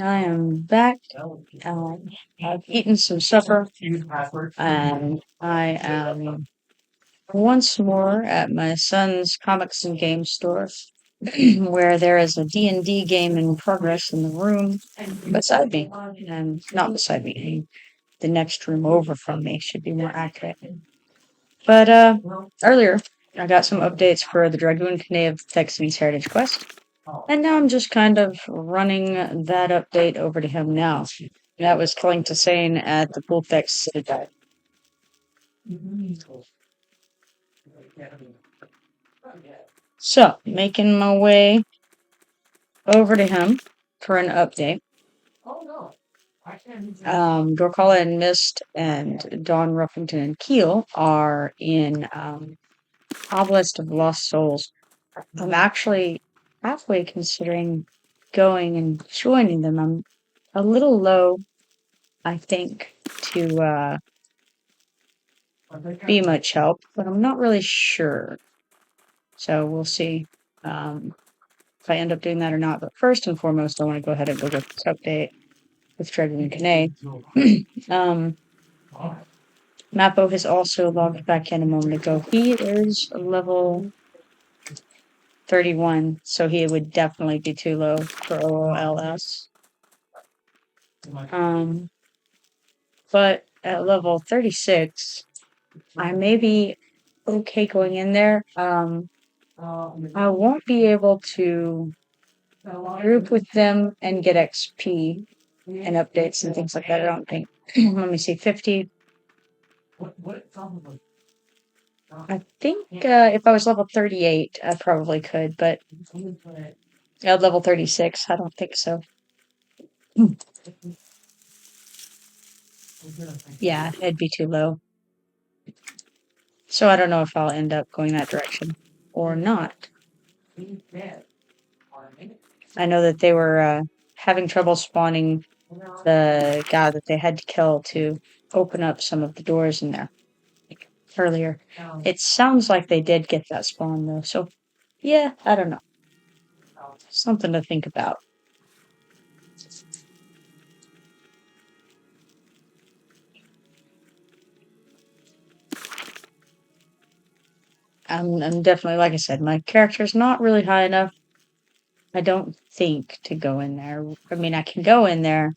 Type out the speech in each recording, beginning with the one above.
I am back. I've eaten some supper, and I am once more at my son's comics and games store, where there is a D&D game in progress in the room beside me, and not beside me, the next room over from me should be more accurate. But earlier, I got some updates for the Dragoon K'naea Texan's Heritage Quest. And now I'm just kind of running that update over to him now. That was killing Tasane at the Pultex Citadel. So, making my way over to him for an update. Dorkala and Mist and Dawn Ruffington and Keel are in Obelisk of Lost Souls. I'm actually halfway considering going and joining them. I'm a little low, I think, to be much help, but I'm not really sure. So we'll see if I end up doing that or not. But first and foremost, I want to go ahead and go get this update with Dragoon K'naea. Mappo has also logged back in a moment ago. He is level 31, so he would definitely be too low for OLS. But at level 36, I may be okay going in there. I won't be able to group with them and get XP and updates and things like that, I don't think. Let me see, 50. I think if I was level 38, I probably could, but at level 36, I don't think so. Yeah, it'd be too low. So I don't know if I'll end up going that direction or not. I know that they were having trouble spawning the guy that they had to kill to open up some of the doors in there earlier. It sounds like they did get that spawn though, so yeah, I don't know. Something to think about. I'm definitely, like I said, my character's not really high enough, I don't think, to go in there. I mean, I can go in there,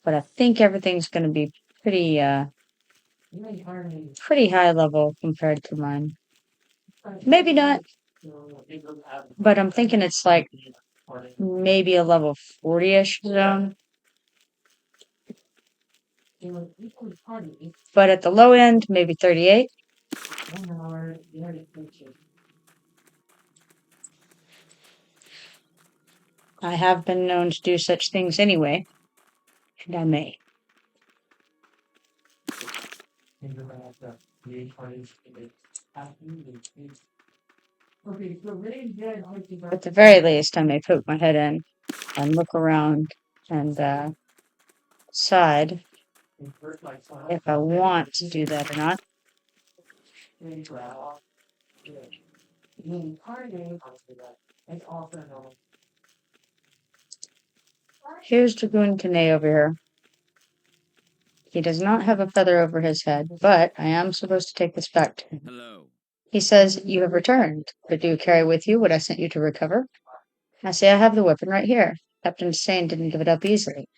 but I think everything's going to be pretty high level compared to mine. Maybe not, but I'm thinking it's like maybe a level 40-ish zone. But at the low end, maybe 38. I have been known to do such things anyway, and I may. At the very least, I may poke my head in and look around and decide if I want to do that or not. Here's Dragoon K'naea over here. He does not have a feather over his head, but I am supposed to take this back to him. Hello. He says, "You have returned, but do you carry with you what I sent you to recover?" I say, "I have the weapon right here." Captain Sane didn't give it up easily.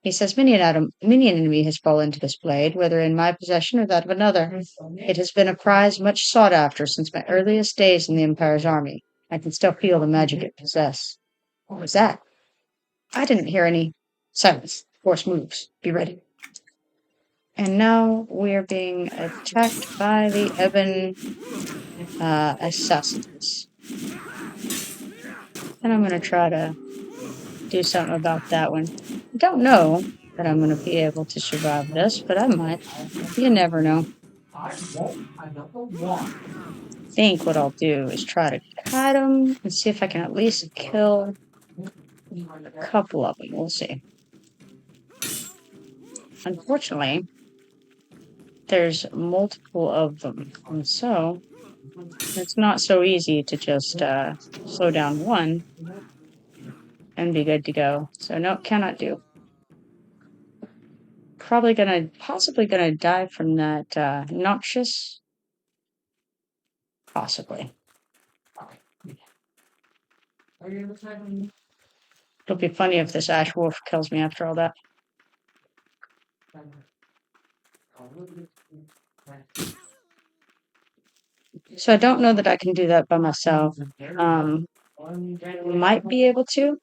He says, many an enemy has fallen to this blade, whether in my possession or that of another. It has been a prize much sought after since my earliest days in the Empire's army. I can still feel the magic it possesses. What was that? I didn't hear any. Silence. Force moves. Be ready. And now we are being attacked by the Ebon assassins. And I'm going to try to do something about that one. I don't know that I'm going to be able to survive this, but I might. You never know. I think what I'll do is try to cut them and see if I can at least kill a couple of them. We'll see. Unfortunately, there's multiple of them, and so it's not so easy to just slow down one and be good to go. So no, cannot do. Possibly gonna die from that noxious. Possibly. It'll be funny if this ash wolf kills me after all that. So I don't know that I can do that by myself. Might be able to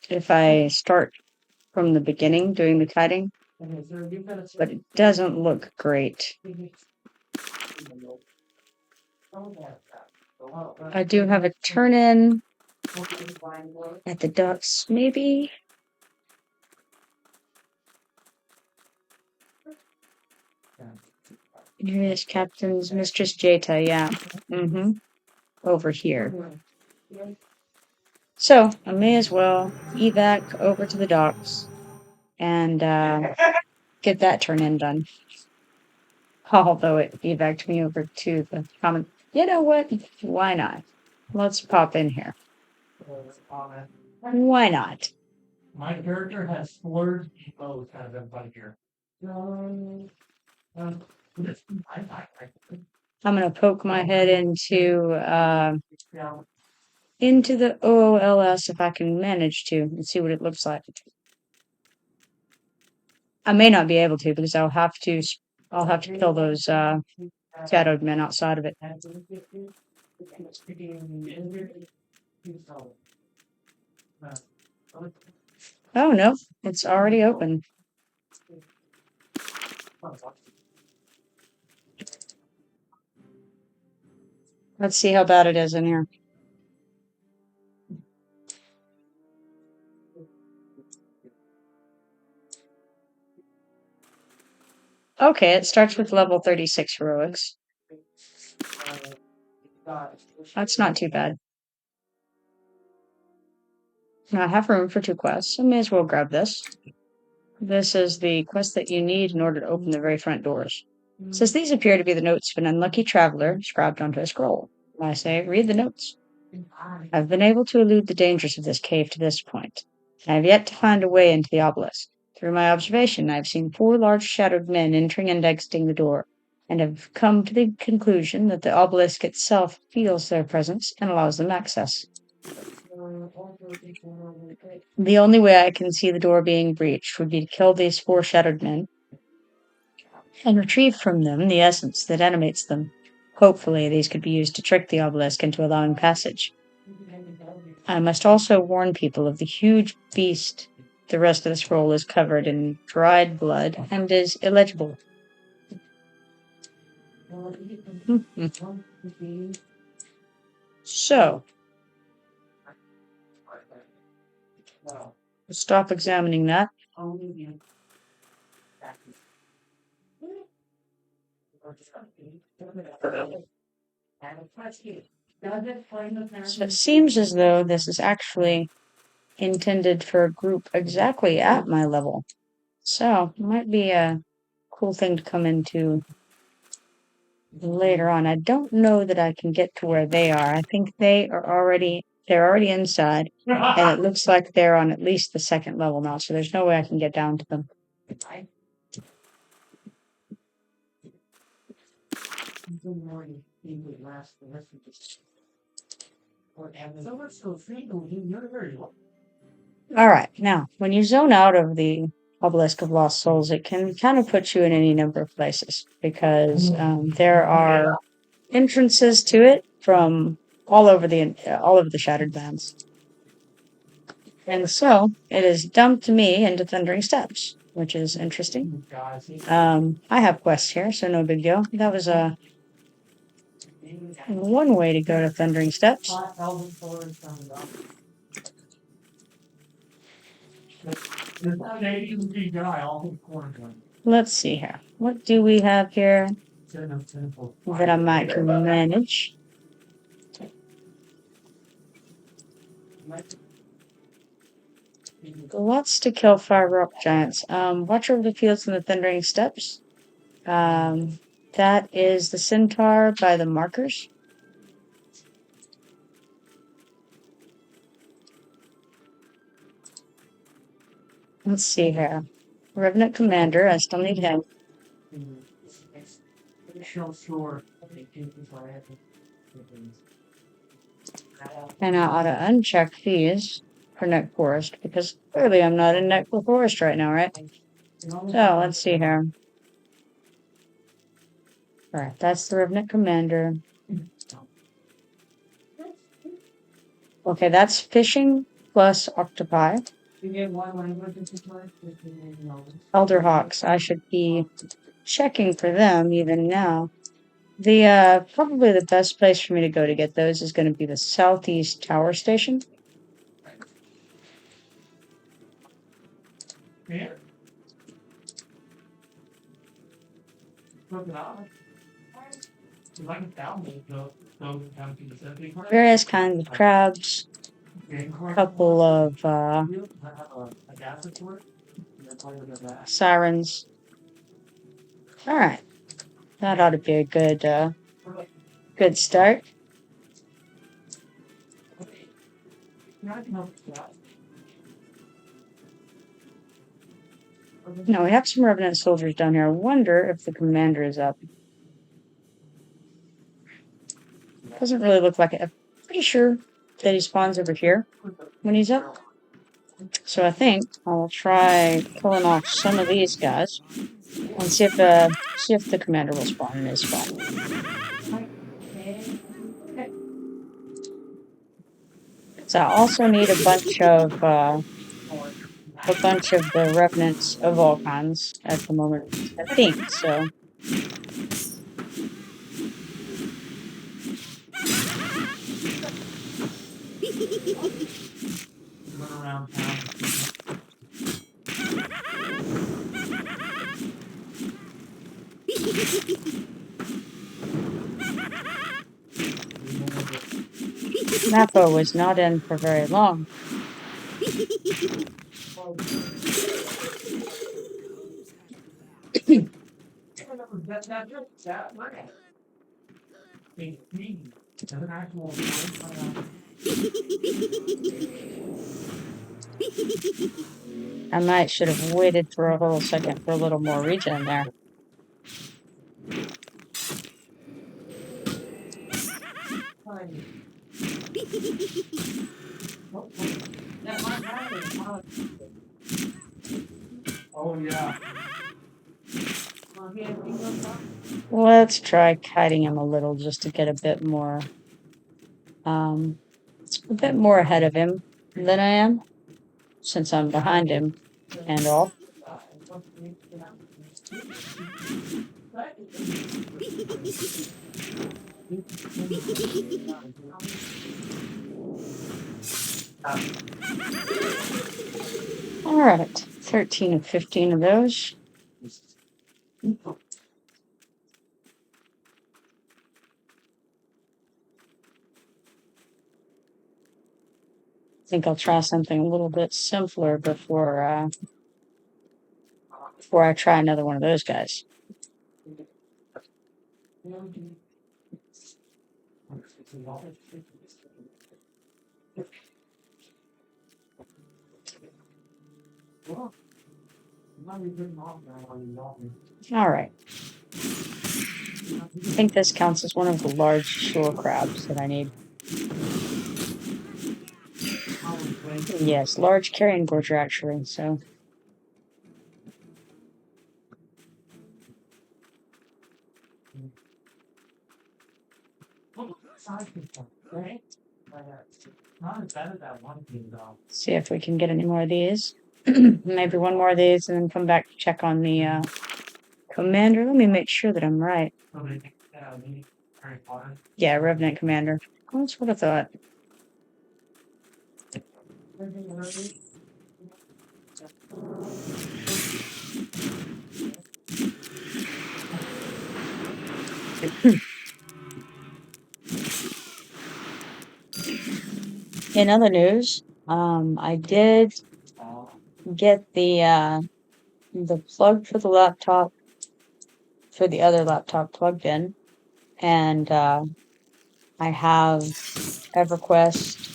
if I start from the beginning doing the kiting, but it doesn't look great. I do have a turn in at the ducks, maybe. Here's Captain's Mistress Jeta, yeah. Over here. So I may as well evac over to the docks and get that turn in done. Although it evac'd me over to the common. You know what? Why not? Let's pop in here. Why not? My character has swords and bows kind of everybody here. I'm gonna poke my head into the OOLS if I can manage to and see what it looks like. I may not be able to because I'll have to kill those shadowed men outside of it. Oh no, it's already open. Let's see how bad it is in here. Okay, it starts with level 36 heroics. That's not too bad. Now I have room for 2 quests. I may as well grab this. This is the quest that you need in order to open the very front doors. It says these appear to be the notes of an unlucky traveler scribed onto a scroll. I say, read the notes. I've been able to elude the dangers of this cave to this point. I have yet to find a way into the obelisk. Through my observation, I have seen 4 large shadowed men entering and exiting the door, and have come to the conclusion that the obelisk itself feels their presence and allows them access. The only way I can see the door being breached would be to kill these 4 shadowed men and retrieve from them the essence that animates them. Hopefully, these could be used to trick the obelisk into allowing passage. I must also warn people of the huge beast. The rest of the scroll is covered in dried blood and is illegible. So, stop examining that. So it seems as though this is actually intended for a group exactly at my level. So, it might be a cool thing to come into later on. I don't know that I can get to where they are. I think they're already inside, and it looks like they're on at least the 2nd level now, so there's no way I can get down to them. Alright, now, when you zone out of the Obelisk of Lost Souls, it can kind of put you in any number of places, because there are entrances to it from all over the Shattered Bands. And so, it has dumped me into Thundering Steps, which is interesting. I have quests here, so no big deal. That was one way to go to Thundering Steps. Let's see here. What do we have here that I might can manage? Lots to kill 5 rock giants. Watch over the fields and the Thundering Steps. That is the centaur by the markers. Let's see here. Revenant Commander, I still need him. And I ought to uncheck these for Nektulos Forest because clearly I'm not in Nektulos Forest right now, right? So let's see here. Alright, that's the Revenant Commander. Okay, that's fishing plus octopi. Elder Hawks. I should be checking for them even now. The probably the best place for me to go to get those is going to be the Southeast Tower Station. Various kinds of crabs. A couple of sirens. All right, that ought to be a good start. No, we have some Revenant soldiers down here. I wonder if the commander is up. Doesn't really look like it. I'm pretty sure that he spawns over here when he's up. So I think I'll try pulling off some of these guys and see if the commander will spawn in his spot. So I also need a bunch of the revenants of all kinds at the moment, I think. So Mappo was not in for very long. I might should have waited for a whole second for a little more regen there. Oh yeah. Let's try kiting him a little just to get a bit more ahead of him than I am, since I'm behind him and all. All right, 13 and 15 of those. I think I'll try something a little bit simpler before I try another one of those guys. All right. I think this counts as one of the large shore crabs that I need. Yes, large carrion gorger actually, so. See if we can get any more of these. Maybe one more of these and then come back to check on the commander. Let me make sure that I'm right. Yeah, Revenant Commander. Oh, that's what I thought. In other news, I did get the plug for the laptop for the other laptop plugged in, and I have EverQuest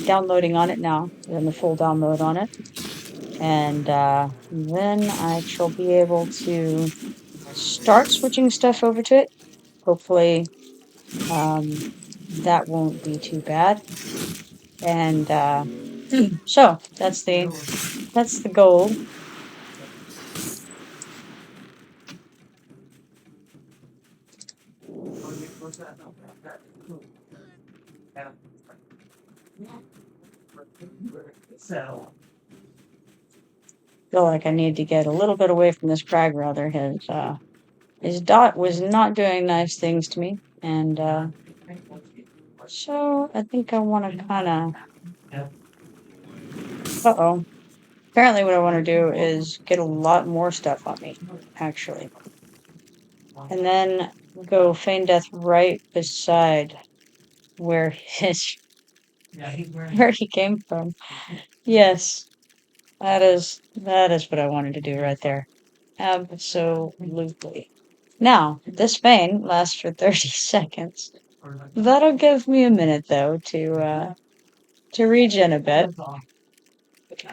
downloading on it now. I'm in the full download on it, And then I shall be able to start switching stuff over to it. Hopefully, that won't be too bad. And so that's the goal. So. Feel like I need to get a little bit away from this crag rather. His dot was not doing nice things to me, and so I think I want to kind of. Uh-oh. Apparently, what I want to do is get a lot more stuff on me, actually, and then go feign death right beside where his where he came from. Yes, that is what I wanted to do right there. Absolutely. Now, this feign lasts for 30 seconds. That'll give me a minute though to regen a bit,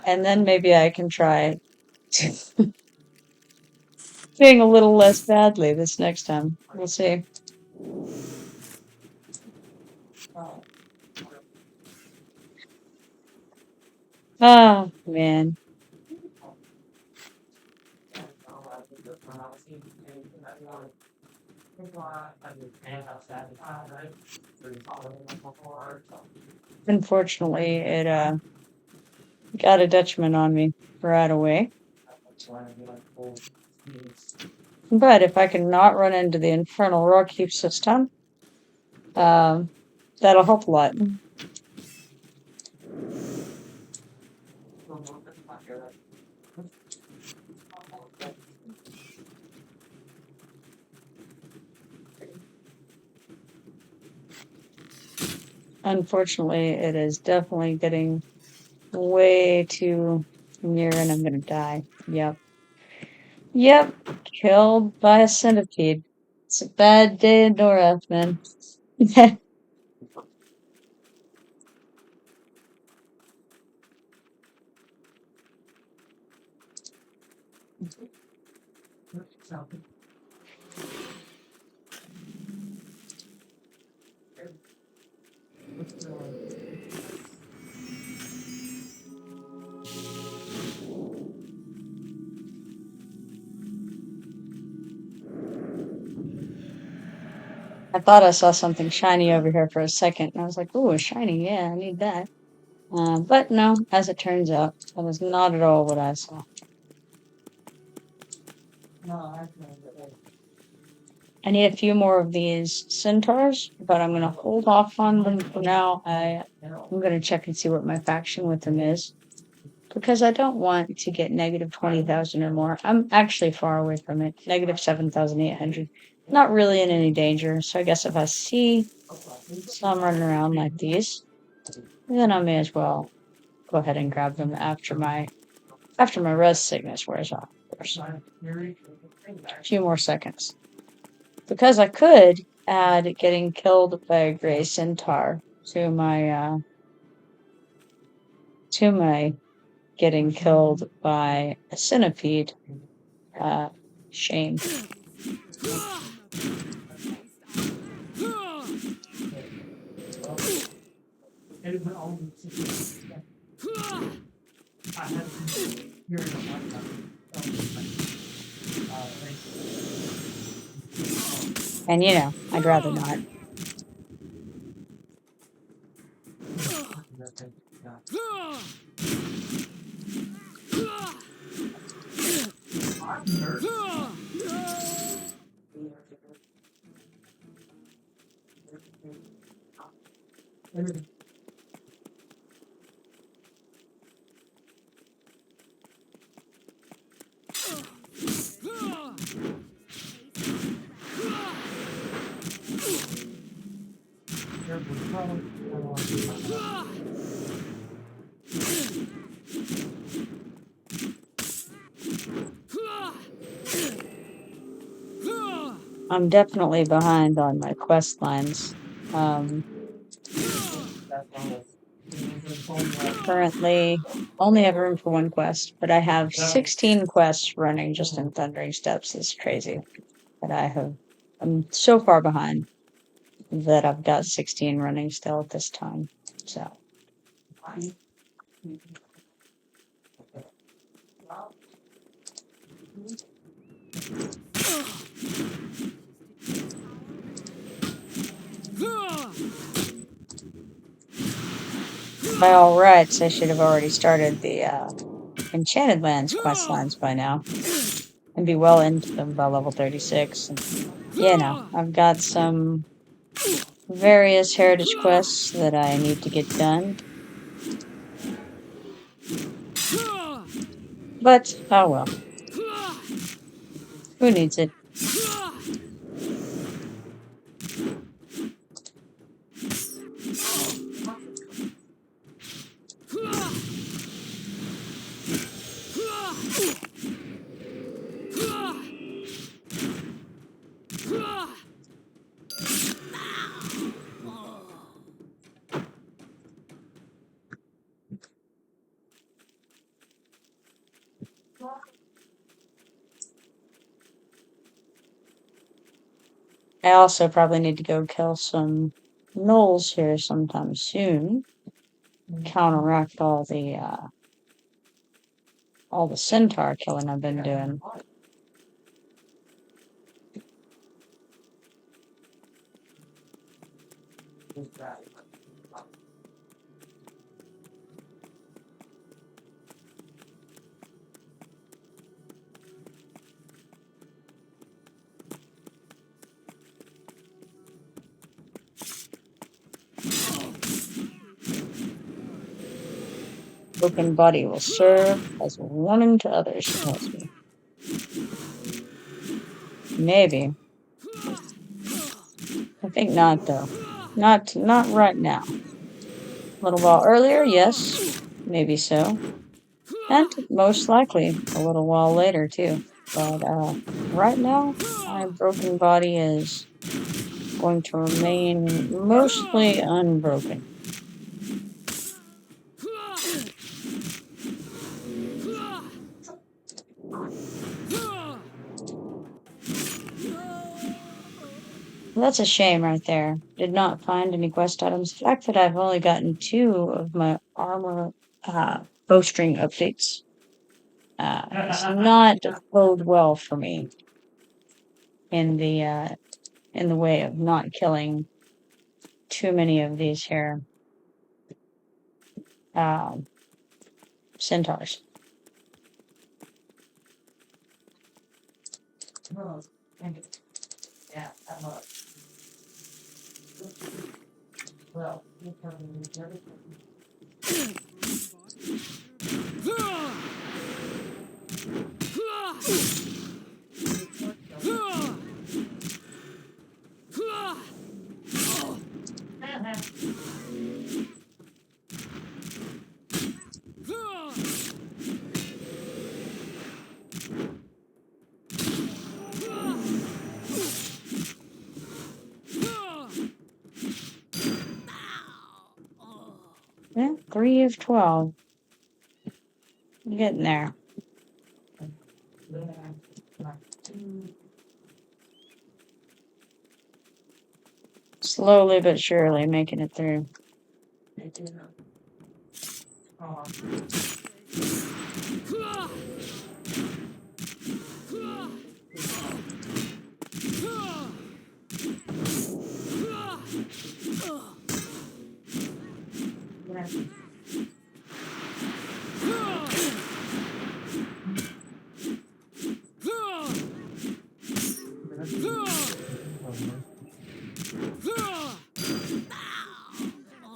and then maybe I can try doing a little less badly this next time. We'll see. Oh man. Unfortunately, it got a Dutchman on me right away. But if I can not run into the infernal rock heap system, that'll help a lot. Unfortunately, it is definitely getting way too near and I'm gonna die. Yep. Yep. Killed by a centipede. It's a bad day in Norath, man. I thought I saw something shiny over here for a second, and I was like, "Ooh, a shiny! Yeah, I need that." But no, as it turns out, that was not at all what I saw. I need a few more of these centaurs, but I'm gonna hold off on them for now. I'm gonna check and see what my faction with them is, because I don't want to get negative 20,000 or more. I'm actually far away from it. Negative 7,800. Not really in any danger. So I guess if I see some running around like these, then I may as well go ahead and grab them after my res sickness wears off. Of course. A few more seconds. Because I could add getting killed by a gray centaur to my getting killed by a centipede. Shame. And you know, I'd rather not. I'm definitely behind on my quest lines. Currently, only have room for one quest, but I have 16 quests running just in Thundering Steps. It's crazy that I'm so far behind that I've got 16 running still at this time. So. By all rights, I should have already started the Enchanted Lands quest lines by now and be well into them by level 36. And, I've got some various heritage quests that I need to get done. But, oh well. Who needs it? I also probably need to go kill some gnolls here sometime soon. Counteract all the centaur killing I've been doing. Broken body will serve as a warning to others, tells me. Maybe. I think not, though. Not right now. A little while earlier, yes. Maybe so. And most likely a little while later, too. But right now, my broken body is going to remain mostly unbroken. Well, that's a shame right there. Did not find any quest items. The fact that I've only gotten 2 of my armor bowstring updates does not bode well for me in the way of not killing too many of these here centaurs. Yeah, that much. Well, you probably need everything. Yeah, 3 of 12. I'm getting there. Slowly but surely making it through.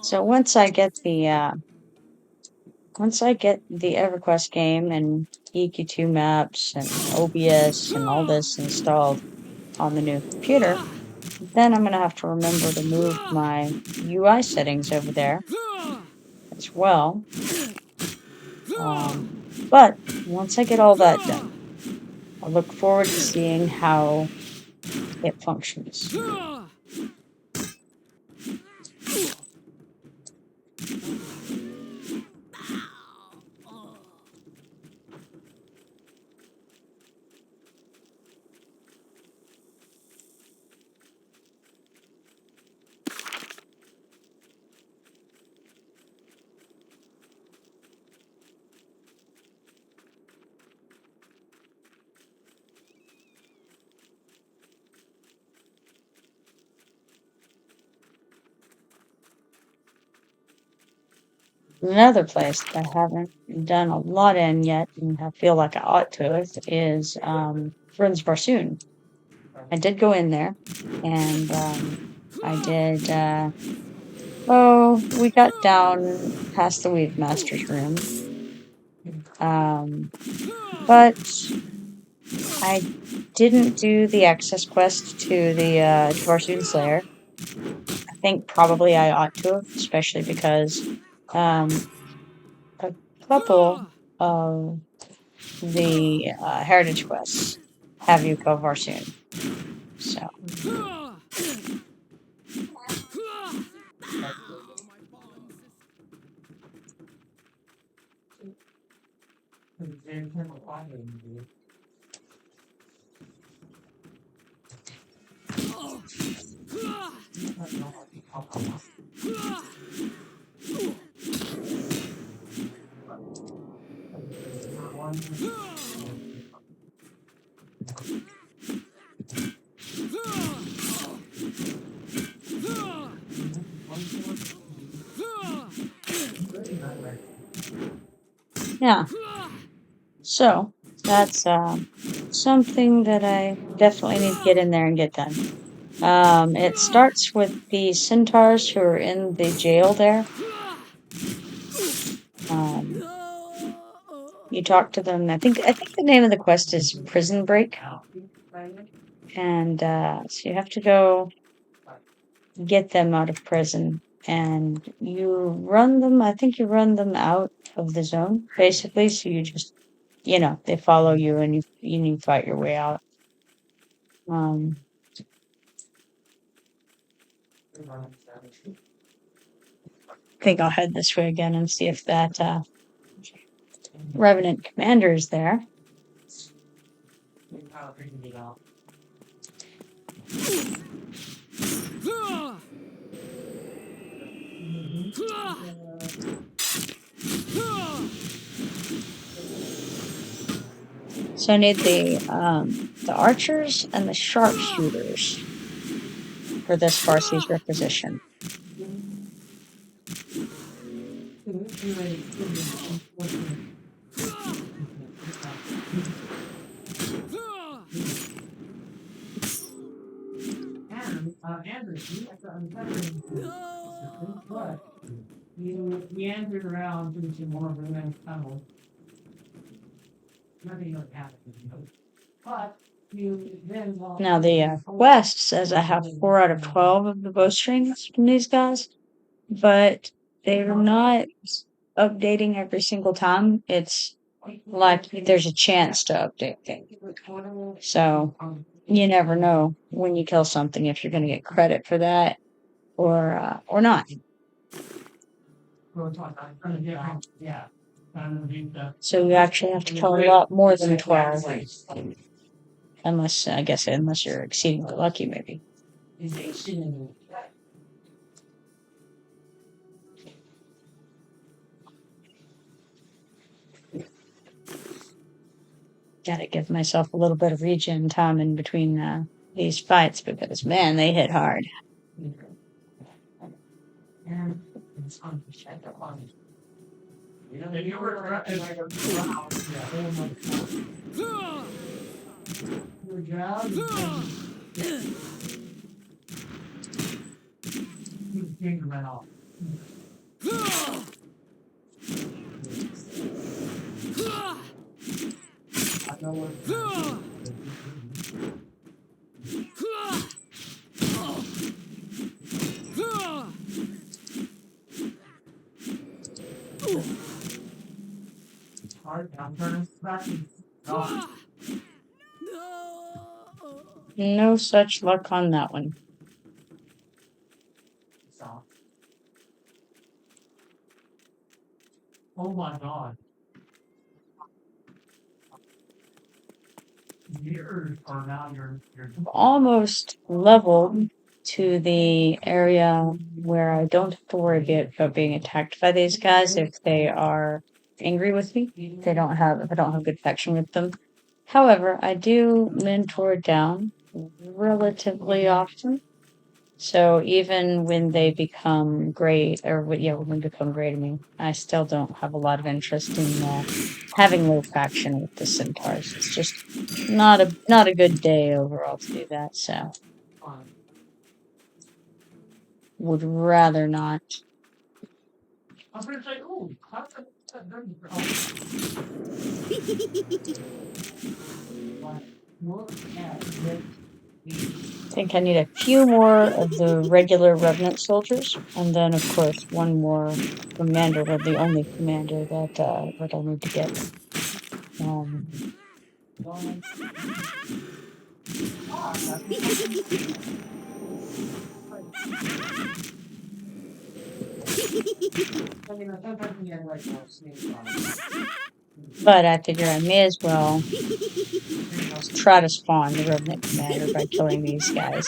So once I get the EverQuest game and EQ2 maps and OBS and all this installed on the new computer, then I'm gonna have to remember to move my UI settings over there as well. But once I get all that done, I look forward to seeing how it functions. Another place that I haven't done a lot in yet, and I feel like I ought to, is Friends Barsoon. I did go in there, and I did. We got down past the Weave Master's room, but I didn't do the access quest to the Barsoon's lair. I think probably I ought to have, especially because um, a couple of the heritage quests have you go Barsoon. So yeah, so that's something that I definitely need to get in there and get done. It starts with the centaurs who are in the jail there. You talk to them. I think the name of the quest is Prison Break, and so you have to go get them out of prison, and you run them. I think you run them out of the zone, basically. So you just, they follow you, and you fight your way out. I think I'll head this way again and see if that Revenant commander is there. So I need the archers and the sharpshooters for this Farsi's requisition. You meandered around into more of a tunnel. Nothing really happened. But you then Now the quest says I have 4 out of 12 of the bowstrings from these guys, but they're not updating every single time. It's like there's a chance to update things. So you never know when you kill something if you're going to get credit for that or not. yeah. So you actually have to kill a lot more than 12. Unless you're exceedingly lucky, maybe. Gotta give myself a little bit of regen time in between these fights because, man, they hit hard. No such luck on that one. Oh my god. Years are now you're Almost leveled to the area where I don't have to worry about being attacked by these guys if they are angry with me. If I don't have good affection with them. However, I do mentor down relatively often. So even when they become great, or when they become great, I mean, I still don't have a lot of interest in having low faction with the centaurs. It's just not a good day overall to do that. So would rather not. I was gonna say, oh, how's that? Look at this. I think I need a few more of the regular revenant soldiers, and then of course one more commander, but the only commander that I need to get. But I figure I may as well try to spawn the revenant commander by killing these guys.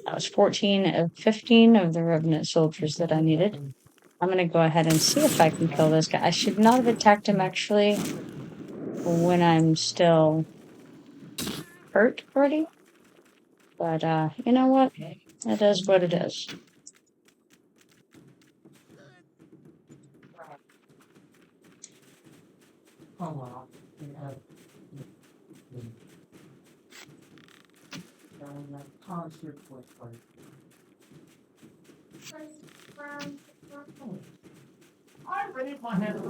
That was 14 of 15 of the revenant soldiers that I needed. I'm going to go ahead and see if I can kill this guy. I should not have attacked him actually when I'm still hurt already. But you know what? It is what it is. Oh wow. I raised my hand.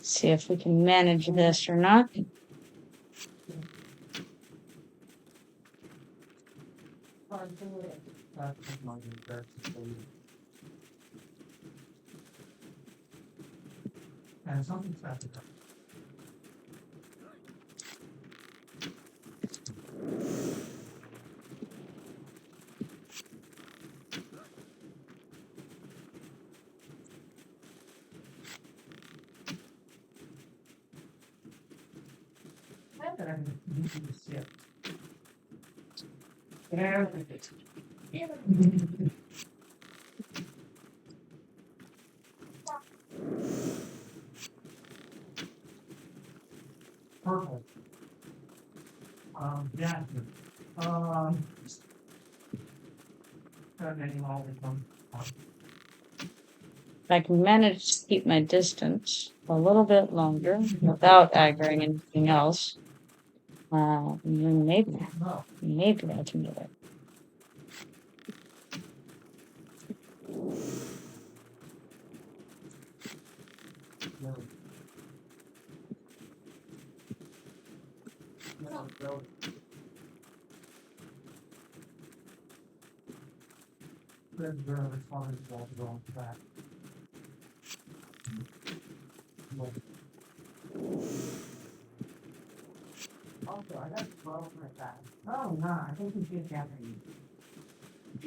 See if we can manage this or not. And something's about to come. Purple. Yeah. If I can manage to keep my distance a little bit longer without aggroing anything else, then maybe I can do it.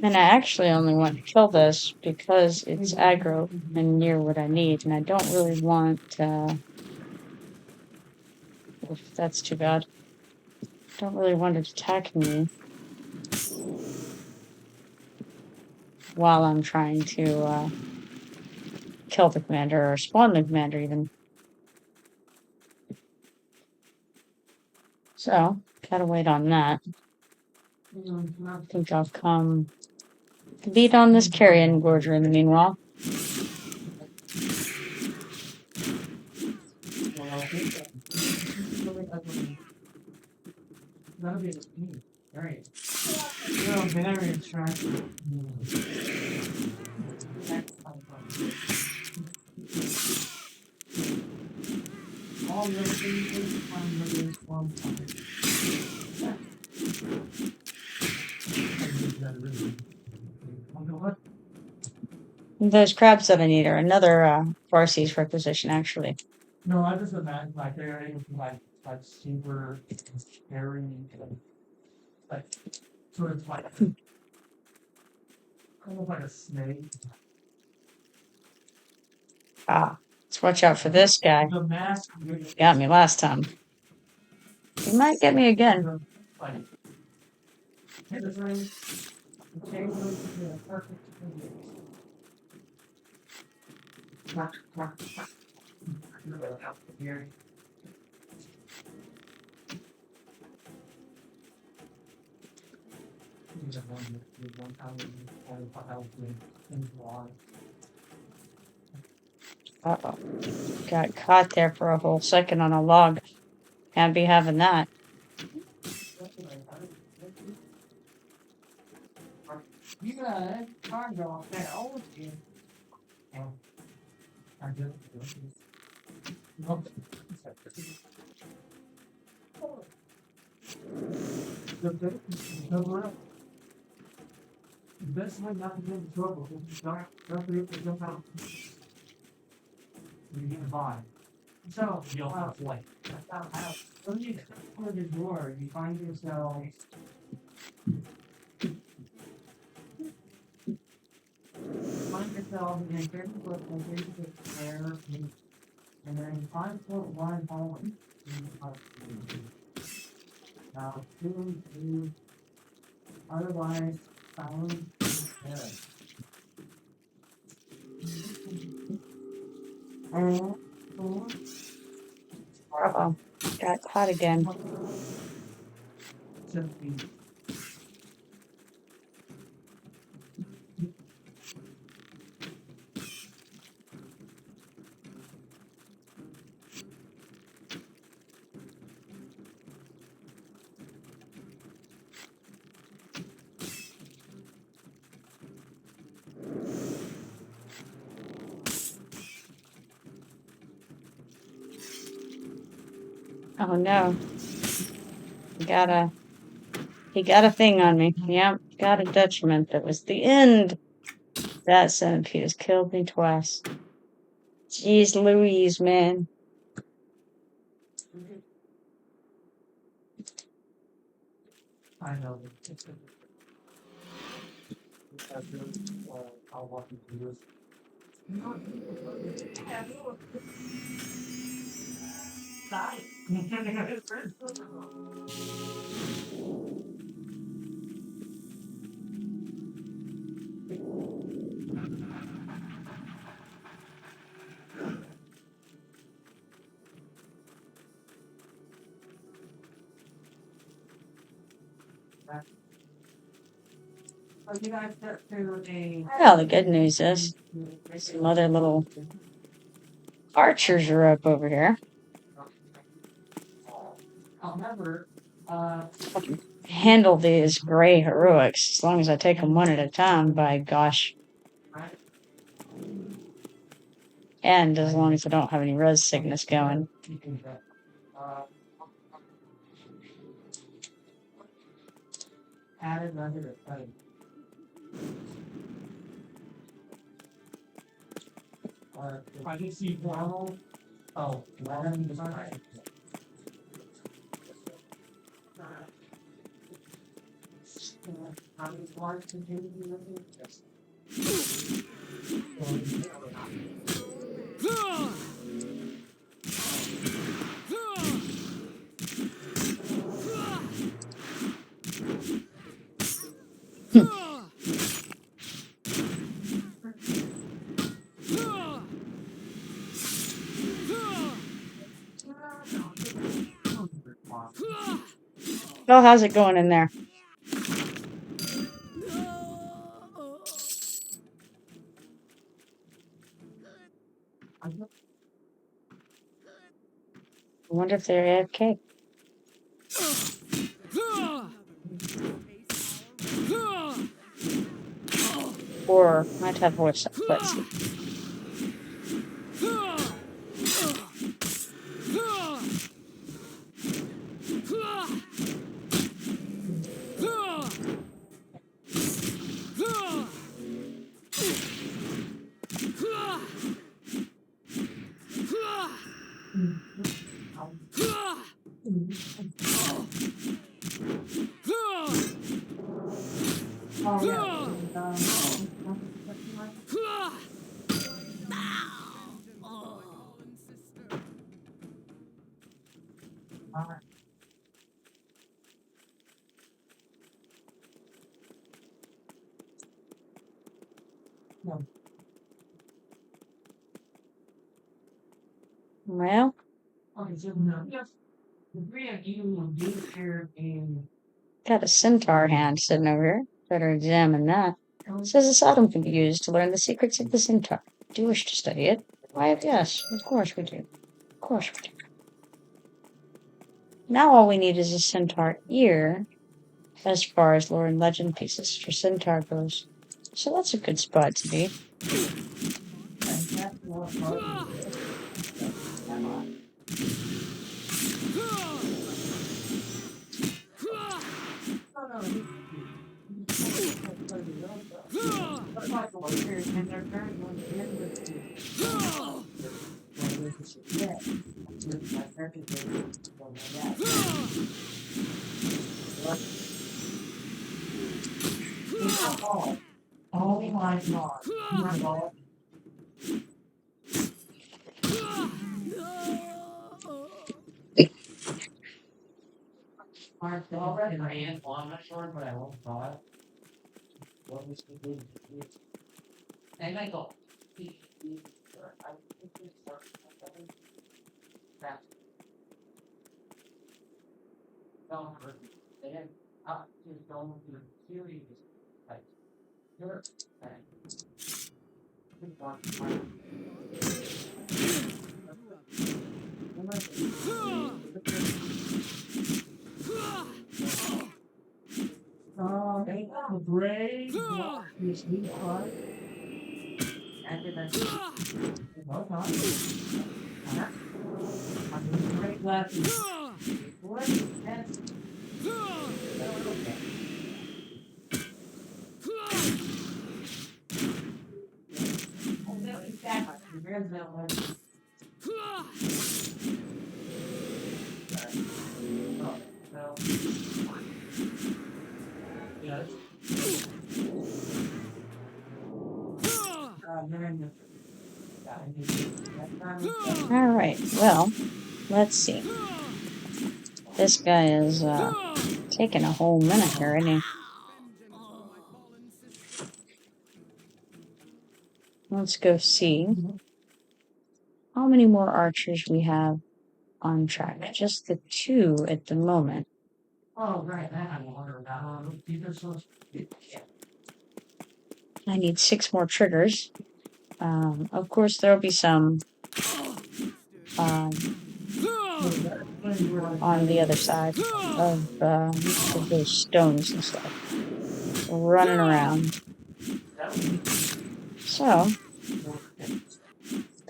And I actually only want to kill this because it's aggro and near what I need, and I don't really want. That's too bad. Don't really want it attacking me while I'm trying to kill the commander or spawn the commander even. So, gotta wait on that. I think I'll come beat on this carrion gorger in the meanwhile. That'll be right. No, very attractive. All the things find this one Those crabs that I need are another Farsi's requisition, actually. No, I just imagine like they're like super scary, like sort of like kind of like a snake. Let's watch out for this guy. The mask Got me last time. He might get me again. Here. These are one time and help me in water. Uh-oh. Got caught there for a whole second on a log. Can't be having that. You got cargo there. Oh, yeah. I do. The best way not to get in trouble is don't forget to jump out. You get by. So, you'll have like, when you step for the door, you find yourself. Find yourself in a 30-foot location where and then 5-foot wide hallway. Now, two, otherwise, found there. Uh-oh. Got caught again. Simply. Oh no. He got a thing on me. Yep, got a detriment. That was the end. That centipede has killed me twice. Jeez Louise, man. I know. I'll walk you through this. You guys get through a. Well, the good news is some other little archers are up over here. I'll never, Handle these gray heroics as long as I take them one at a time, by gosh. And as long as I don't have any res sickness going. Added under it, but. If I just see normal, oh, lemon is right. How many large containers do you look at? Oh, how's it going in there? I wonder if they're AFK. Or might have voice. Let's see. Well, Okay, so no. The three of you do share in. got a centaur hand sitting over here. Better examine that. It says this item can be used to learn the secrets of the centaur. Do you wish to study it? Why, yes, of course we do. Of course we do. Now all we need is a centaur ear as far as lore and legend pieces for centaur goes. So that's a good spot to be. Oh my god. My god. Already my hand on my sword, but I won't draw it. What was the good? And I go. Don't hurt me. Then up to don't do serious. Like, you're brave, you sweetheart. And then no time. I'm doing great glasses. What? And oh, no, exactly. Where's that one? Oh, so. Yes. All right, well, let's see. This guy is taking a whole minute here, isn't he? Let's go see how many more archers we have on track. Just the 2 at the moment. Oh, right. I wonder about I need 6 more triggers. Of course, there'll be some on the other side of those stones and stuff running around. So,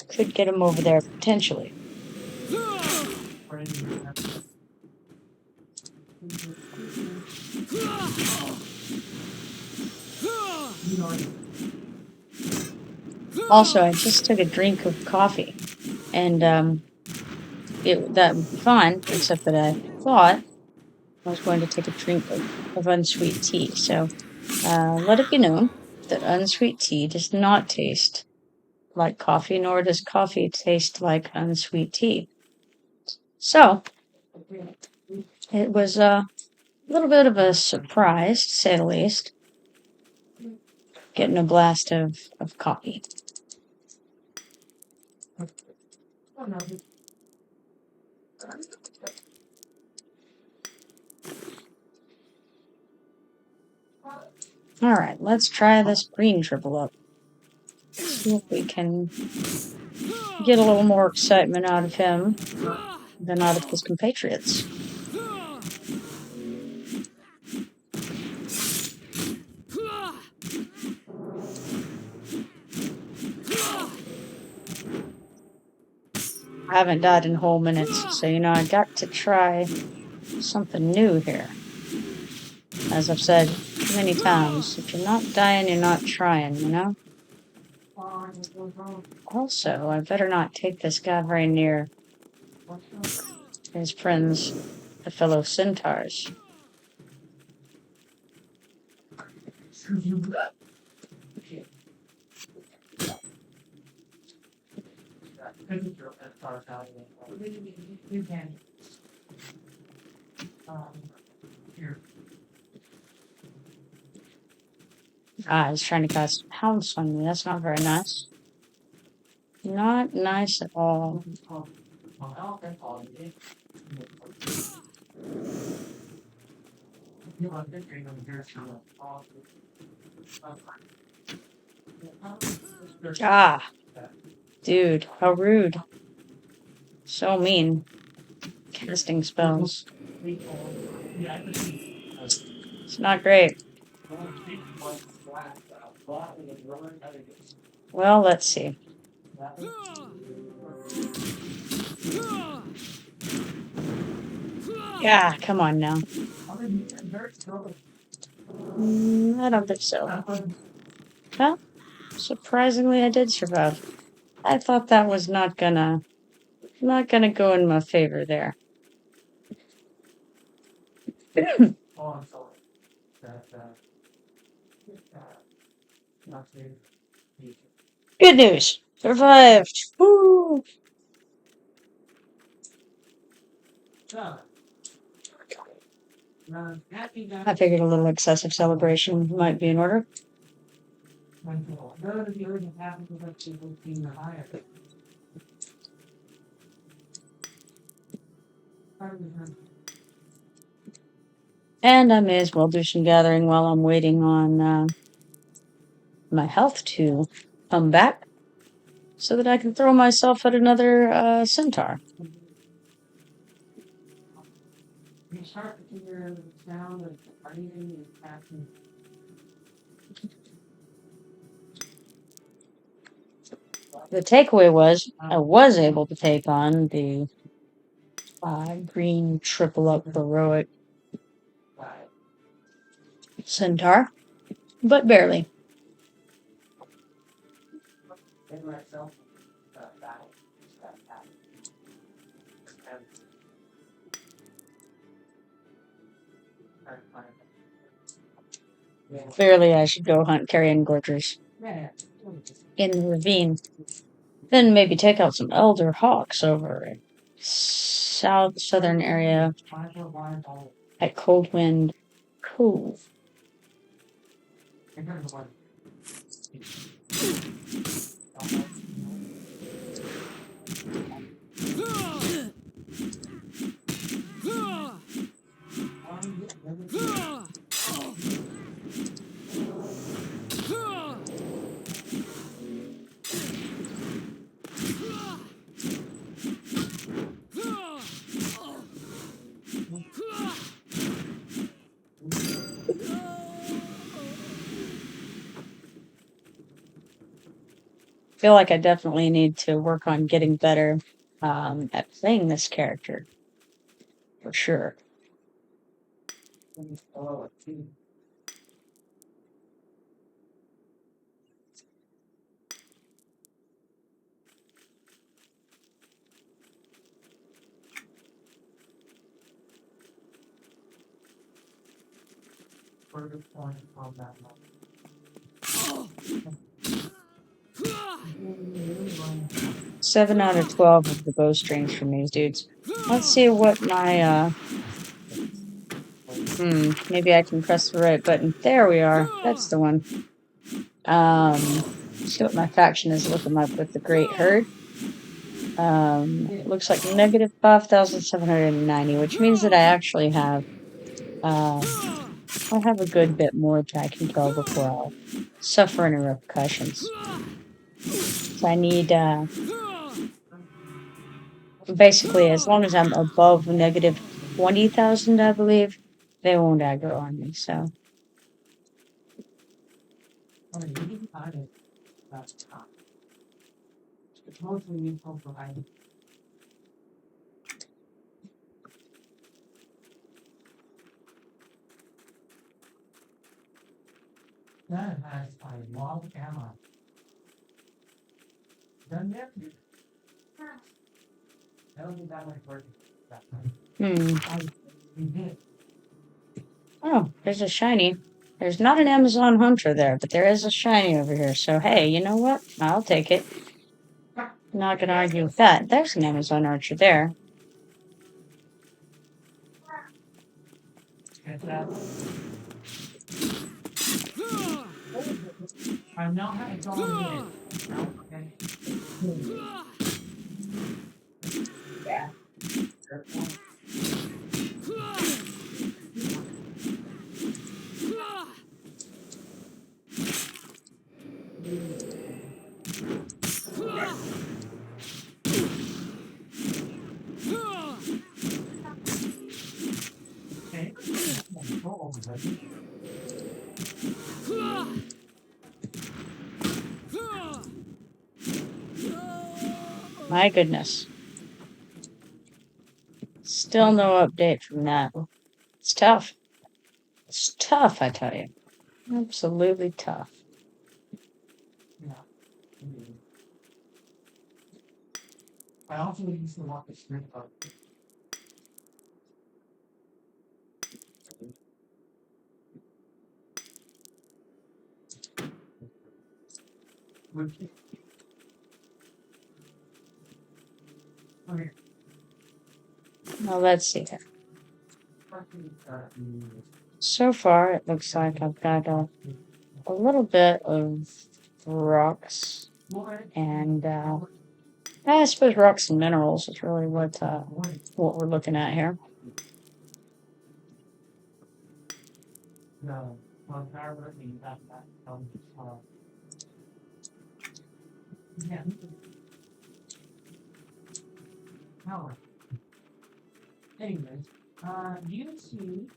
could get him over there potentially. Also, I just took a drink of coffee, and that would be fine, except that I thought I was going to take a drink of unsweet tea. So, let it be known that unsweet tea does not taste like coffee, nor does coffee taste like unsweet tea. So, it was a little bit of a surprise, to say the least, getting a blast of coffee. Alright, let's try this green triple up. See if we can get a little more excitement out of him than out of his compatriots. I haven't died in whole minutes, so I got to try something new here. As I've said many times, if you're not dying, you're not trying, Also, I better not take this guy very near his friends, the fellow centaurs. Here. He's trying to cast pounce on me. That's not very nice. Not nice at all. Ah, dude, how rude. So mean. Casting spells. It's not great. Well, let's see. Yeah, come on now. I don't think so. Well, surprisingly, I did survive. I thought that was not gonna go in my favor there. Good news. Survived. Woo! I figured a little excessive celebration might be in order. And I may as well do some gathering while I'm waiting on my health to come back so that I can throw myself at another centaur. The takeaway was I was able to take on the green triple up heroic centaur, but barely. Clearly, I should go hunt carrion gorgers in the ravine. Then maybe take out some elder hawks over in southern area at Coldwind Cove. Feel like I definitely need to work on getting better at playing this character. For sure. Seven out of 12 of the bow strings from these dudes. Let's see what my maybe I can press the right button. There we are. That's the one. See what my faction is looking like with the Great Herd. It looks like negative 5,790, which means that I actually have I'll have a good bit more that I can go before I'll suffer any repercussions. So I need basically, as long as I'm above negative 20,000, I believe, they won't aggro on me, so. That has a lot of ammo. Done yet? That'll be that way for that time. We did. Oh, there's a shiny. There's not an Amazon Hunter there, but there is a shiny over here. So, hey, you know what? I'll take it. Not gonna argue with that. There's an Amazon Archer there. I'm not having gone My goodness. Still no update from that. It's tough. It's tough, I tell you. Absolutely tough. I also used to want the strength up. Okay. Well, let's see here. So far, it looks like I've got a little bit of rocks and I suppose rocks and minerals is really what we're looking at here. No. Yeah. Power. Anyways, you see,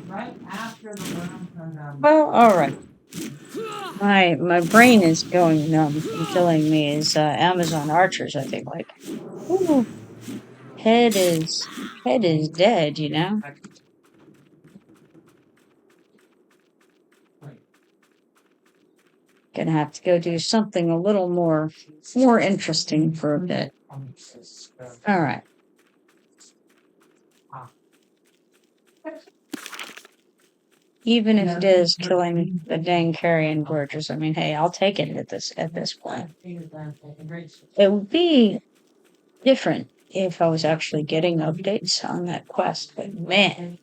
right after the round, Well, all right. My brain is going numb and killing me is Amazon archers, I think. Like, ooh, head is dead, you know? Gonna have to go do something a little more interesting for a bit. All right. Even if it is killing the dang carrion gorgers, I mean, hey, I'll take it at this point. It would be different if I was actually getting updates on that quest, but man,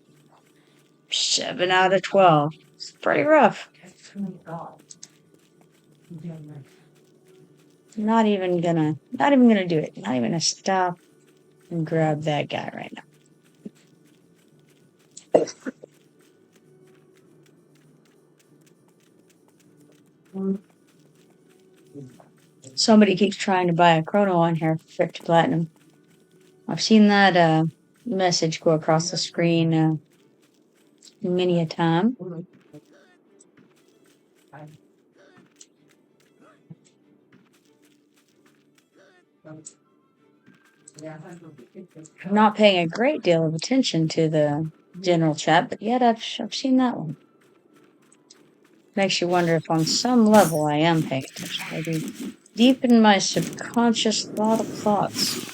7 out of 12. It's pretty rough. Not even gonna do it. Not even gonna stop and grab that guy right now. Somebody keeps trying to buy a chrono on here for 50 platinum. I've seen that message go across the screen many a time. I'm not paying a great deal of attention to the general chat, but yet I've seen that one. Makes you wonder if on some level I am paying attention. Maybe deep in my subconscious thought of thoughts,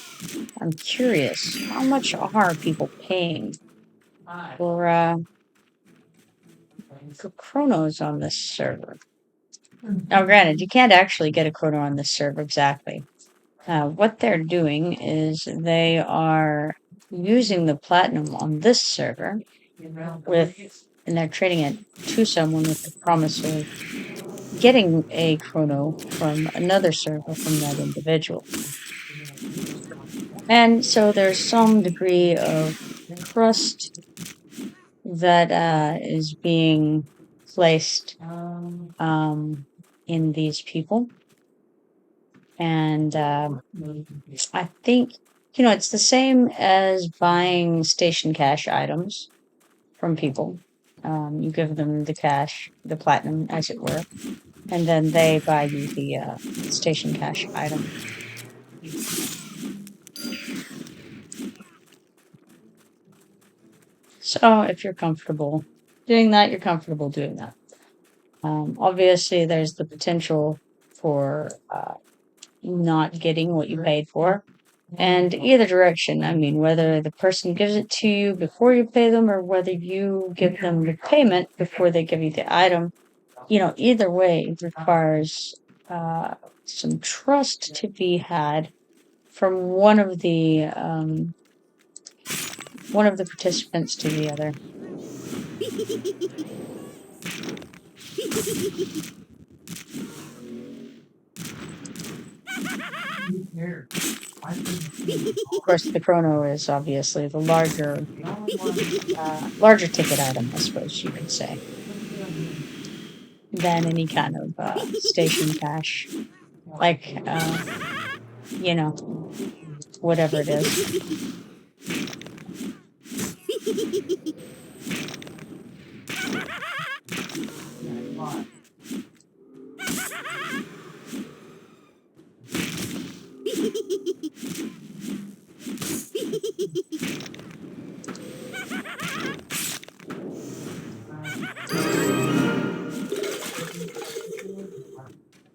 I'm curious, how much are people paying for chronos on this server? Now, granted, you can't actually get a chrono on this server exactly. What they're doing is they are using the platinum on this server and they're trading it to someone with the promise of getting a chrono from another server from that individual. And so there's some degree of trust that is being placed in these people. And I think, it's the same as buying station cash items from people. You give them the cash, the platinum, as it were, and then they buy you the station cash item. So if you're comfortable doing that, you're comfortable doing that. Obviously, there's the potential for not getting what you paid for. And either direction, I mean, whether the person gives it to you before you pay them or whether you give them the payment before they give you the item, either way requires some trust to be had from one of the participants to the other. Of course, the chrono is obviously the larger ticket item, I suppose you could say, than any kind of station cash, like whatever it is.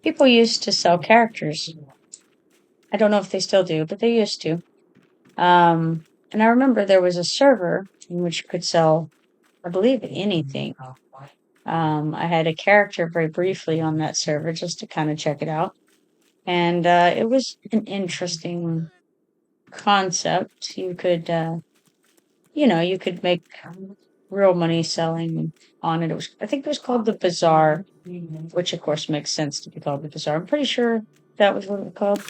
People used to sell characters. I don't know if they still do, but they used to. And I remember there was a server in which you could sell, I believe, anything. I had a character very briefly on that server just to kind of check it out. And it was an interesting concept. You could, you could make real money selling on it. I think it was called the Bazaar, which of course makes sense to be called the Bazaar. I'm pretty sure that was what it was called.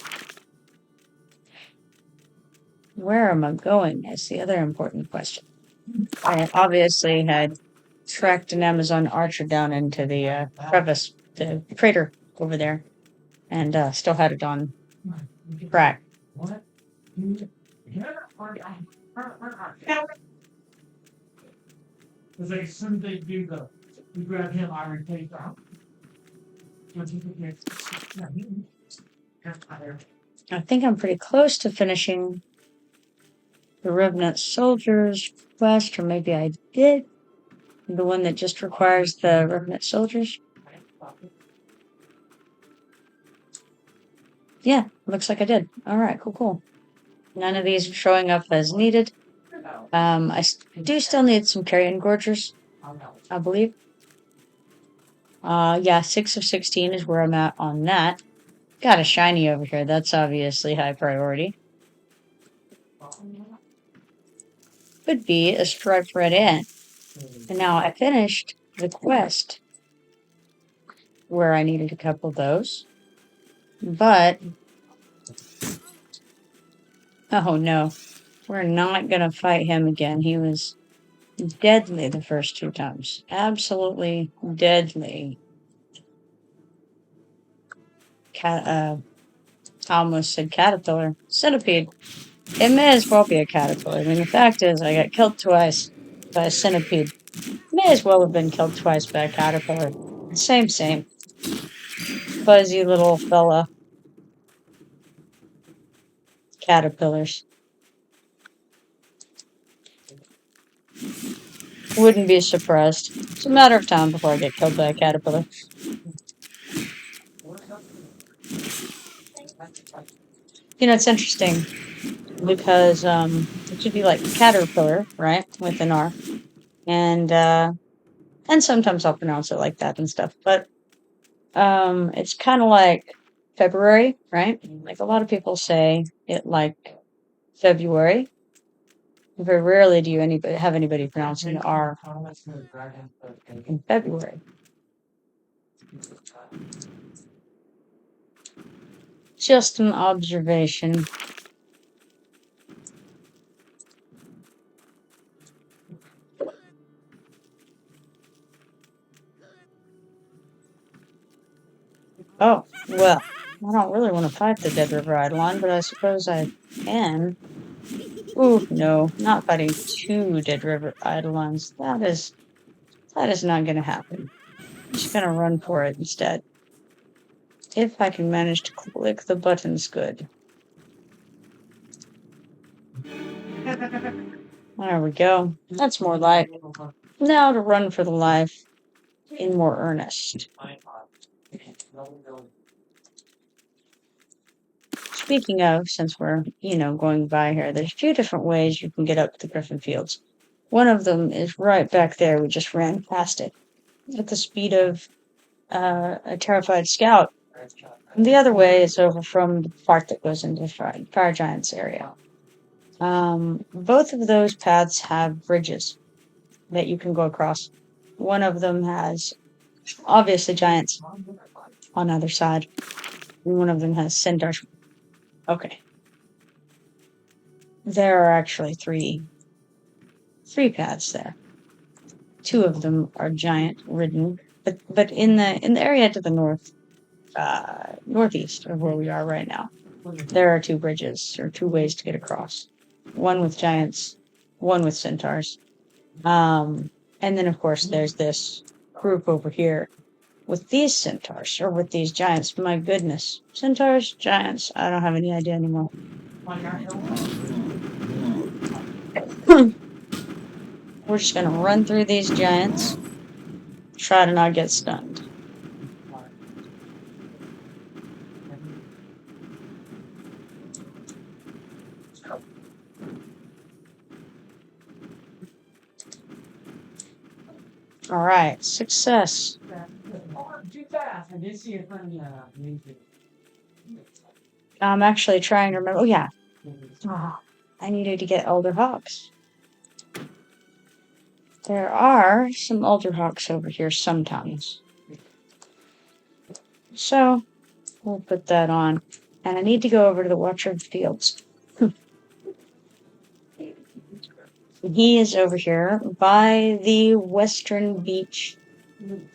Where am I going is the other important question. I obviously had tracked an Amazon archer down into the crevice, the crater over there, and still had it on track. Because as soon as they do you grab him, I retake them. I think I'm pretty close to finishing the Revenant Soldiers quest, or maybe I did. The one that just requires the Revenant Soldiers. Yeah, looks like I did. Alright, cool. None of these are showing up as needed. I do still need some carrion gorgers, I believe. Yeah, 6 of 16 is where I'm at on that. Got a shiny over here. That's obviously high priority. Could be a striped red ant. And now I finished the quest where I needed a couple of those. But, oh no, we're not going to fight him again. He was deadly the first 2 times. Absolutely deadly. I almost said caterpillar. Centipede. It may as well be a caterpillar. I mean, the fact is, I got killed twice by a centipede. May as well have been killed twice by a caterpillar. Same. Fuzzy little fella. Caterpillars. Wouldn't be surprised. It's a matter of time before I get killed by a caterpillar. It's interesting because it should be like caterpillar, right, with an R, and sometimes I'll pronounce it like that and stuff. But it's kind of like February, right? Like a lot of people say it like February. Very rarely do you have anybody pronouncing the R in February. Just an observation. Oh, well, I don't really want to fight the Dead River Eidolon, but I suppose I can. Ooh, no, not fighting 2 Dead River Eidolons. That is not going to happen. I'm just going to run for it instead. If I can manage to click the buttons good. There we go. That's more like. Now to run for the life in more earnest. speaking of, since we're, going by here, there's a few different ways you can get up to the Griffin Fields. One of them is right back there. We just ran past it at the speed of a terrified scout. And the other way is over from the part that goes into the Fire Giants area. Both of those paths have bridges that you can go across. One of them has obviously giants on either side. And one of them has centaurs. Okay. There are actually three paths there. Two of them are giant ridden, but in the area to the northeast of where we are right now, there are two bridges or two ways to get across. One with giants, one with centaurs. And then of course there's this group over here with these centaurs or with these giants. My goodness, centaurs, giants. I don't have any idea anymore. We're just gonna run through these giants. Try to not get stunned. All right, success. Too fast. I did see it from YouTube. I'm actually trying to remember. Oh yeah, I needed to get Elder Hawks. There are some Elder Hawks over here sometimes. So, we'll put that on. And I need to go over to the Watcher of the Fields. He is over here by the western beach,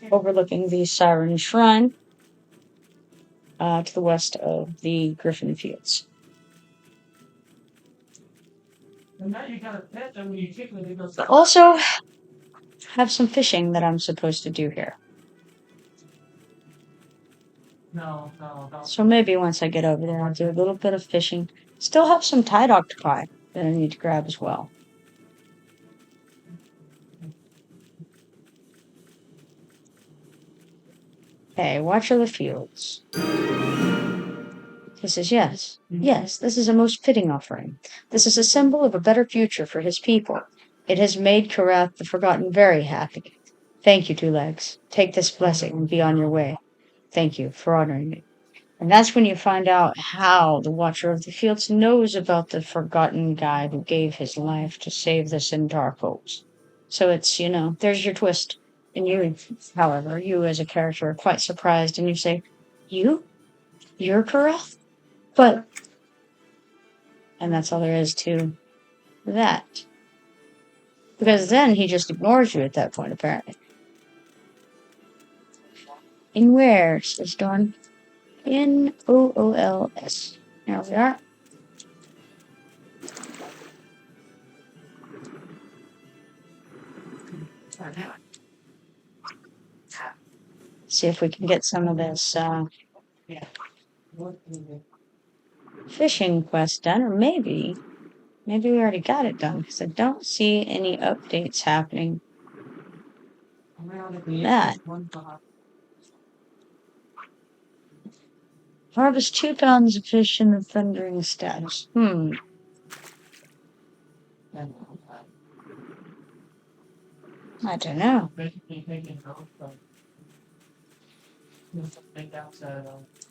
overlooking the Siren Shrine, to the west of the Griffin Fields. Also, have some fishing that I'm supposed to do here. No. So maybe once I get over there, I'll do a little bit of fishing. Still have some tide octopi that I need to grab as well. Okay, Watcher of the Fields. He says, yes, this is a most fitting offering. This is a symbol of a better future for his people. It has made Karath the Forgotten very happy. Thank you, Two Legs. Take this blessing and be on your way. Thank you for honoring me. And that's when you find out how the Watcher of the Fields knows about the forgotten guy who gave his life to save the Centaur folks. So it's, there's your twist. And you, however, you as a character are quite surprised and you say, You're Karath? But, and that's all there is to that. Because then he just ignores you at that point, apparently. In where, says Dawn? In OOLS. There we are. See if we can get some of this fishing quest done, or maybe we already got it done, because I don't see any updates happening. That. Harvest 2 pounds of fish in the thundering status. I don't know.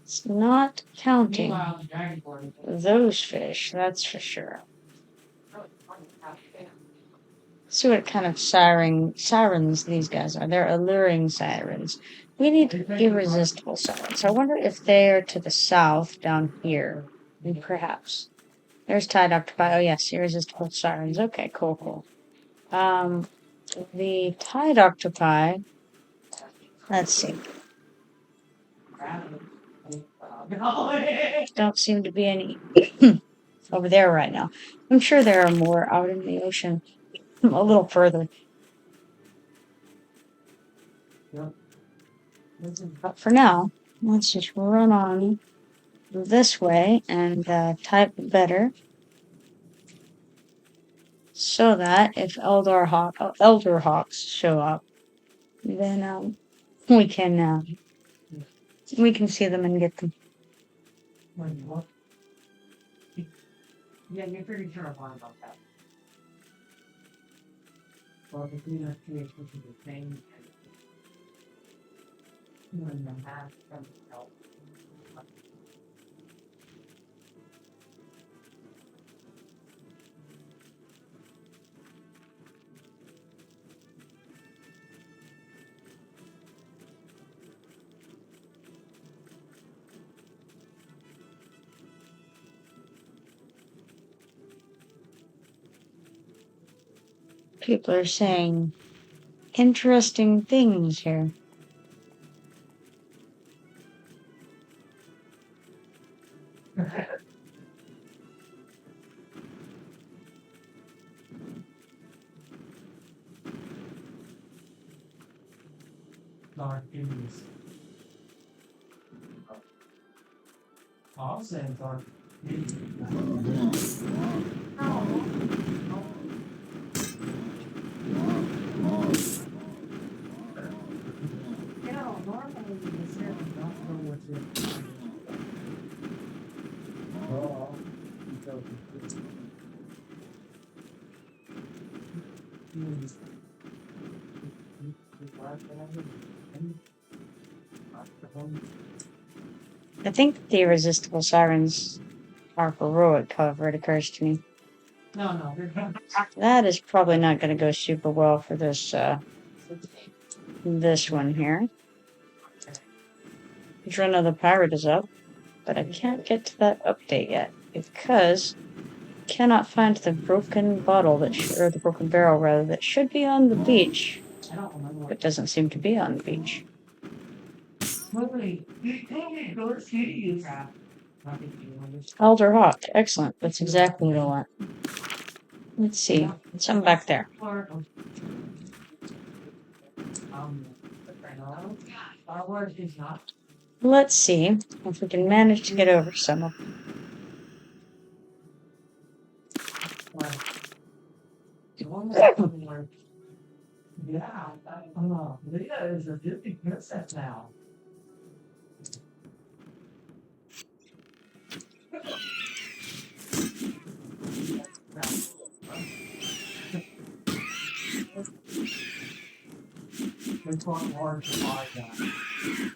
It's not counting those fish, that's for sure. See what kind of sirens these guys are. They're alluring sirens. We need irresistible sirens. I wonder if they're to the south down here. Perhaps. There's tide octopi. Oh yes, irresistible sirens. Okay, cool. The tide octopi. Let's see. Don't seem to be any over there right now. I'm sure there are more out in the ocean a little further. But for now, let's just run on this way and type better so that if Elder Hawks show up, then we can see them and get them. Yeah, you're pretty sure I'm on about that. Well, the Qeynos creates which is the same when the math comes out. People are saying interesting things here. Dark Indies. I'll say Dark Indies. You know, normally the series don't know what's in. Oh, I think the irresistible sirens are heroic, however, it occurs to me. no, they're not. That is probably not going to go super well for this this one here. Drone of the Pirate is up, but I can't get to that update yet because I cannot find the broken bottle or the broken barrel rather, that should be on the beach, I don't remember. but doesn't seem to be on the beach. Elder Hawk, excellent. That's exactly what I want. Let's see, something back there. Let's see if we can manage to get over some of them. Yeah, Leah is a Disney princess now. It's on hard to buy that.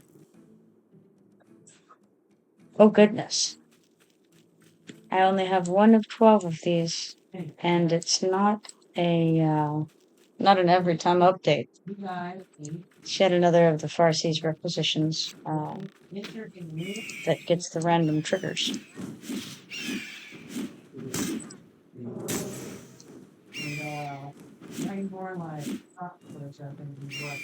Oh goodness. I only have one of 12 of these, and it's not not an every time update. You guys, It's yet another of the Farsees requisitions that gets the random triggers. and more like chocolates are going to be what.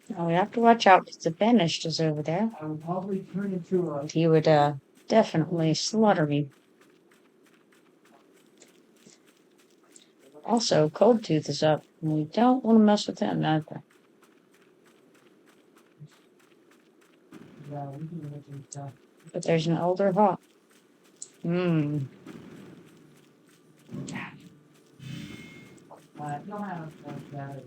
Now we have to watch out because the Banished is over there. I would probably turn into a. He would definitely slaughter me. Also, Cold Tooth is up, and we don't want to mess with him either. Yeah, we can make some stuff. But there's an Elder Hawk. Hmm. You'll have that.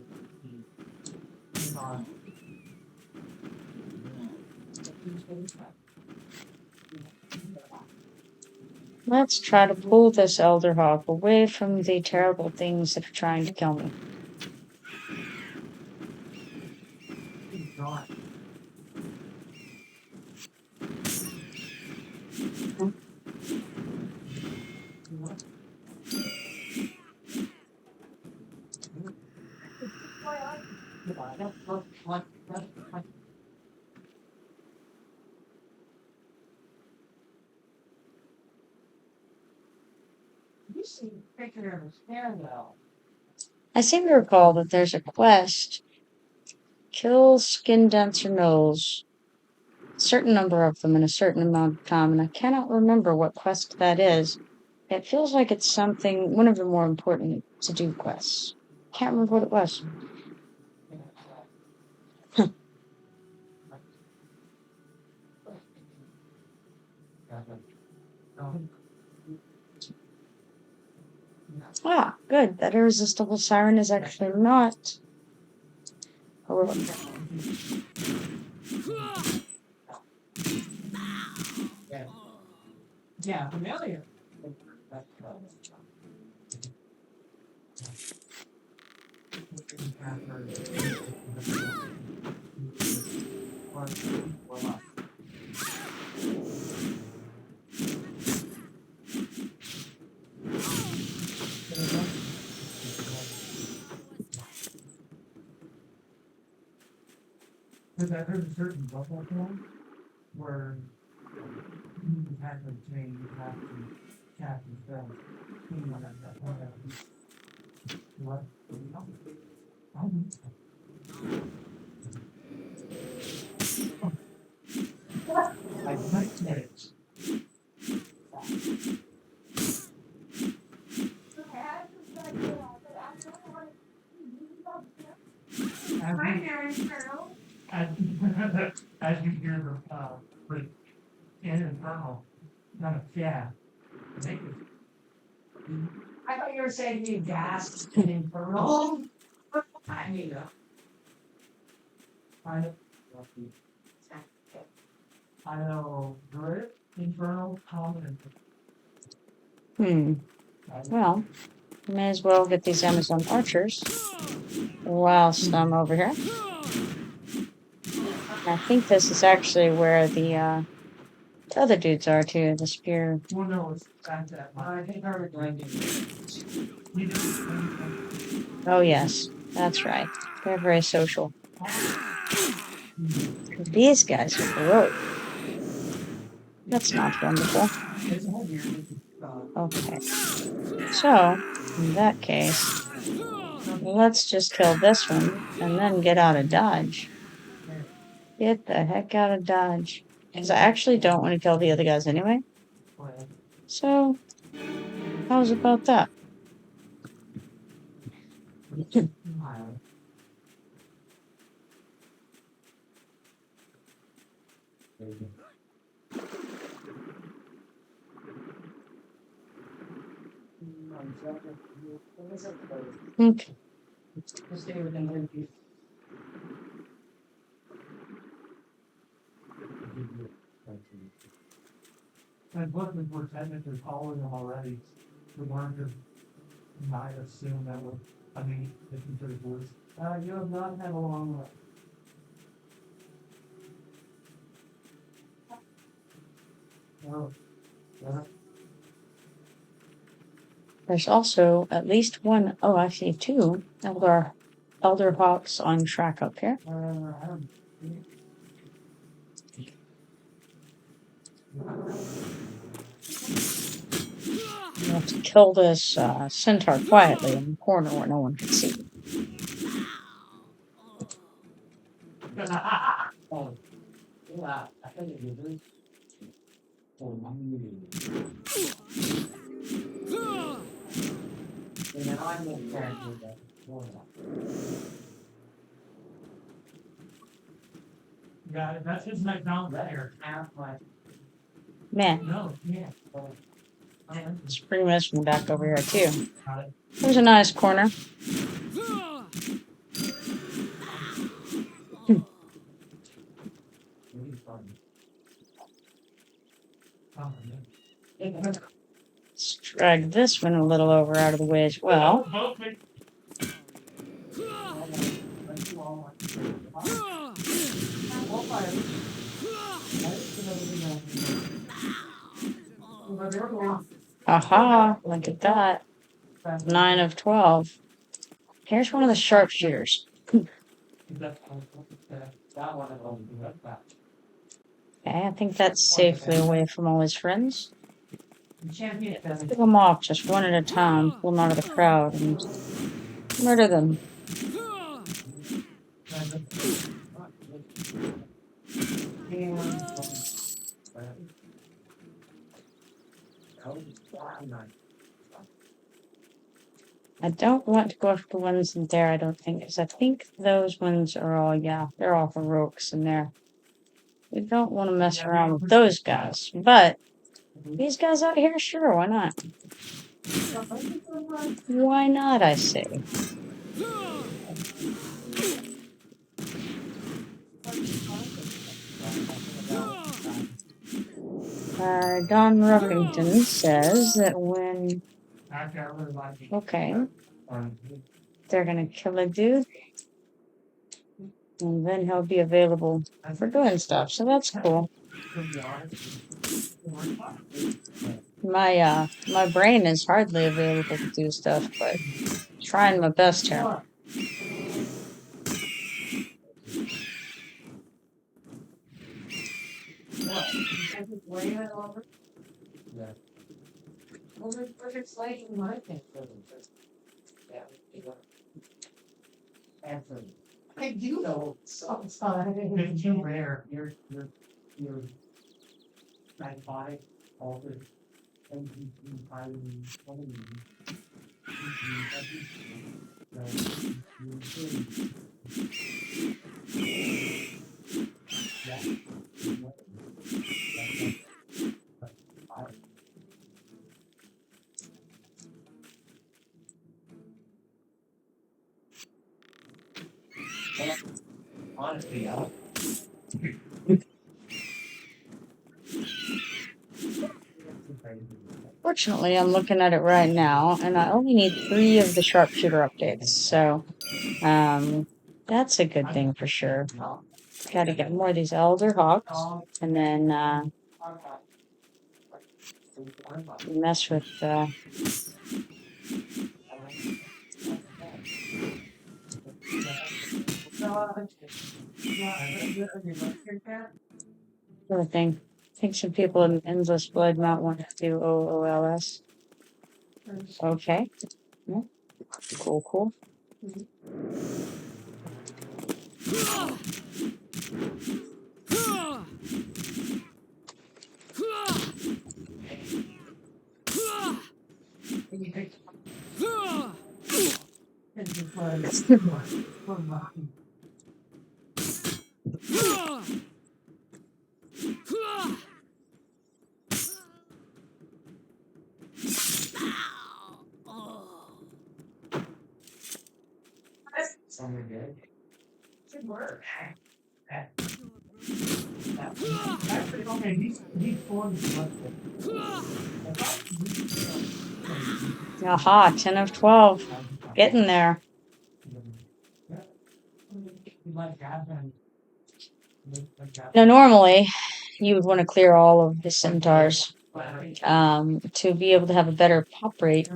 Let's try to pull this Elder Hawk away from the terrible things that are trying to kill me. I seem to recall that there's a quest. Kill skin dancer gnolls. A certain number of them in a certain amount of time, and I cannot remember what quest that is. It feels like it's something, one of the more important to do quests. Can't remember what it was. Good. That irresistible siren is actually not heroic. Yeah, familiar. Because I've heard a certain bubble form where you have to change, you have to cast and spell. What? I might manage. As, as you hear the infernal kind of yeah. I thought you were saying you gasped an infernal. I mean, I know grit, infernal, common. Well, may as well get these Amazon archers whilst I'm over here. I think this is actually where the other dudes are too, the spear. Well, no, it's back that. I think I was going to. Oh yes, that's right. They're very social. These guys are heroic. That's not wonderful. Okay. So, in that case, let's just kill this one and then get out of dodge. Get the heck out of dodge. Because I actually don't want to kill the other guys anyway. So, how's about that? Okay. And Brooklyn were technically calling them already. The learners might assume that would, I mean, they consider boys. You have not had a long run. Well, There's also at least one, oh, actually two elder hawks on track up here. You have to kill this centaur quietly in the corner where no one can see. Oh, yeah, I think it is. Yeah, that's his McDonald's there. Man, No, yeah. it's pretty much from back over here too. There's a nice corner. Let's drag this one a little over out of the way as well. Aha, look at that. 9 of 12. Here's one of the sharpshooters. Okay, I think that's safely away from all his friends. Pick them off just one at a time, pull them out of the crowd, and murder them. I don't want to go after the ones in there, I don't think, because I think those ones are all, yeah, they're all heroics in there. We don't want to mess around with those guys, but these guys out here, sure, why not? Why not, I say. Don Ruffington says that when okay, they're gonna kill a dude, and then he'll be available for doing stuff. So that's cool. My brain is hardly available to do stuff, but trying my best here. I do know sometimes. It's too rare. You're psychotic, altered, and you find honestly, Fortunately, I'm looking at it right now, and I only need 3 of the sharpshooter updates, so that's a good thing for sure. Got to get more of these elder hawks, and then mess with other thing. I think some people in Endless Blood might want to do OOLS. Okay. Yeah. Cool. Someone did. Good work. Actually, okay, these forms left Aha, 10 of 12. Getting there. Now, normally, you would want to clear all of the centaurs to be able to have a better pop rate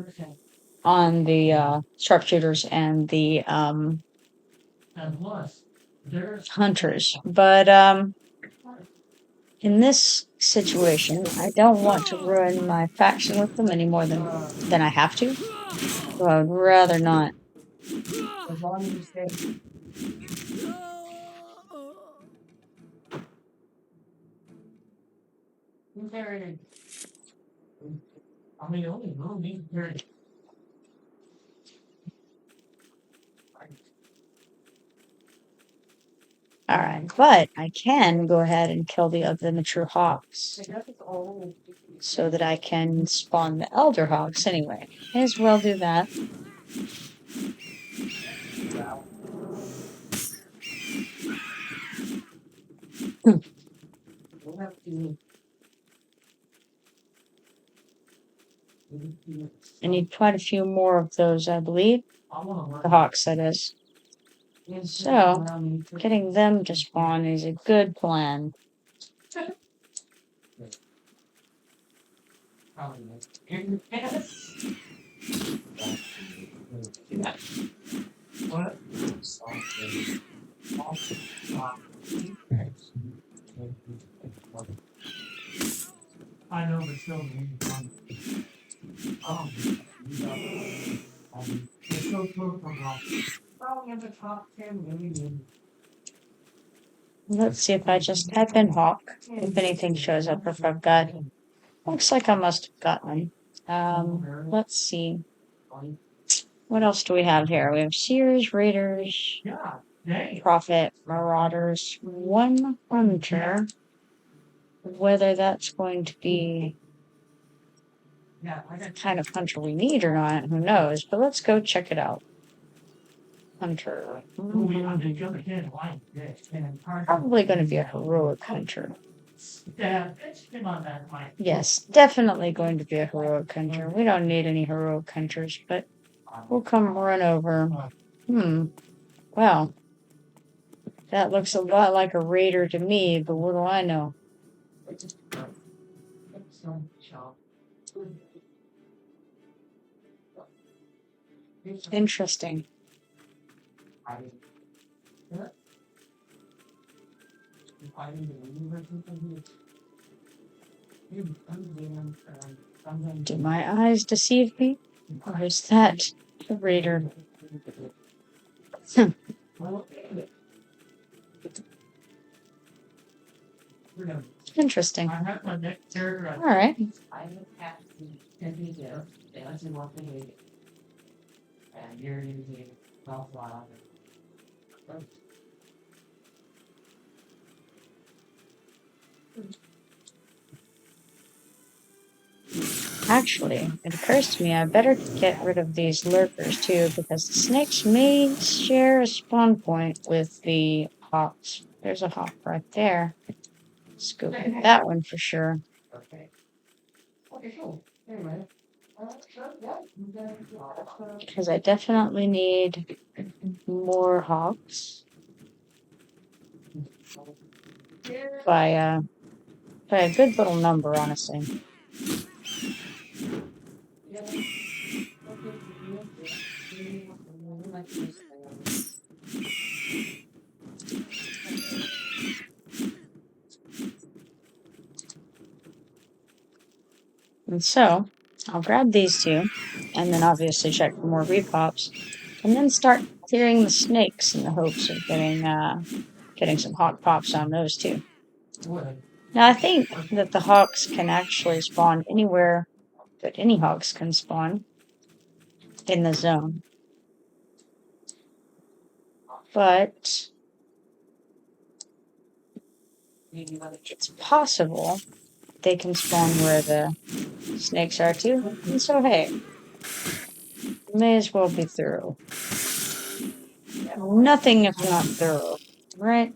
on the sharpshooters and the hunters. But in this situation, I don't want to ruin my faction with them any more than I have to. So I would rather not. as long as you stay. Very. I mean, only room needs very. All right, but I can go ahead and kill the mature hawks so that I can spawn the elder hawks anyway. May as well do that. We'll have to. I need quite a few more of those, I believe. The hawks, that is. So, getting them to spawn is a good plan. What? I know, but still, it's so close from probably in the top 10 million. Let's see if I just type in hawk, if anything shows up, if I've got. Looks like I must have gotten one. Let's see. What else do we have here? We have Seers, Raiders, Prophet, Marauders, 1 Hunter. Whether that's going to be the kind of hunter we need or not, who knows? But let's go check it out. Hunter. Probably going to be a heroic hunter. Yeah, it's been on that mic. Yes, definitely going to be a heroic hunter. We don't need any heroic hunters, but we'll come run over. Wow. That looks a lot like a raider to me, but what do I know? Interesting. Do my eyes deceive me? Or is that a raider? Interesting. All right. Actually, it occurs to me I better get rid of these lurkers too, because the snakes may share a spawn point with the hawks. There's a hawk right there. Scoop that one for sure. Because I definitely need more hawks by a good little number, honestly. And so I'll grab these two, and then obviously check for more repops, and then start clearing the snakes in the hopes of getting some hawk pops on those too. Now I think that the hawks can actually spawn anywhere that any hawks can spawn in the zone. But it's possible they can spawn where the snakes are too. And so hey, may as well be thorough. Nothing if not thorough, right?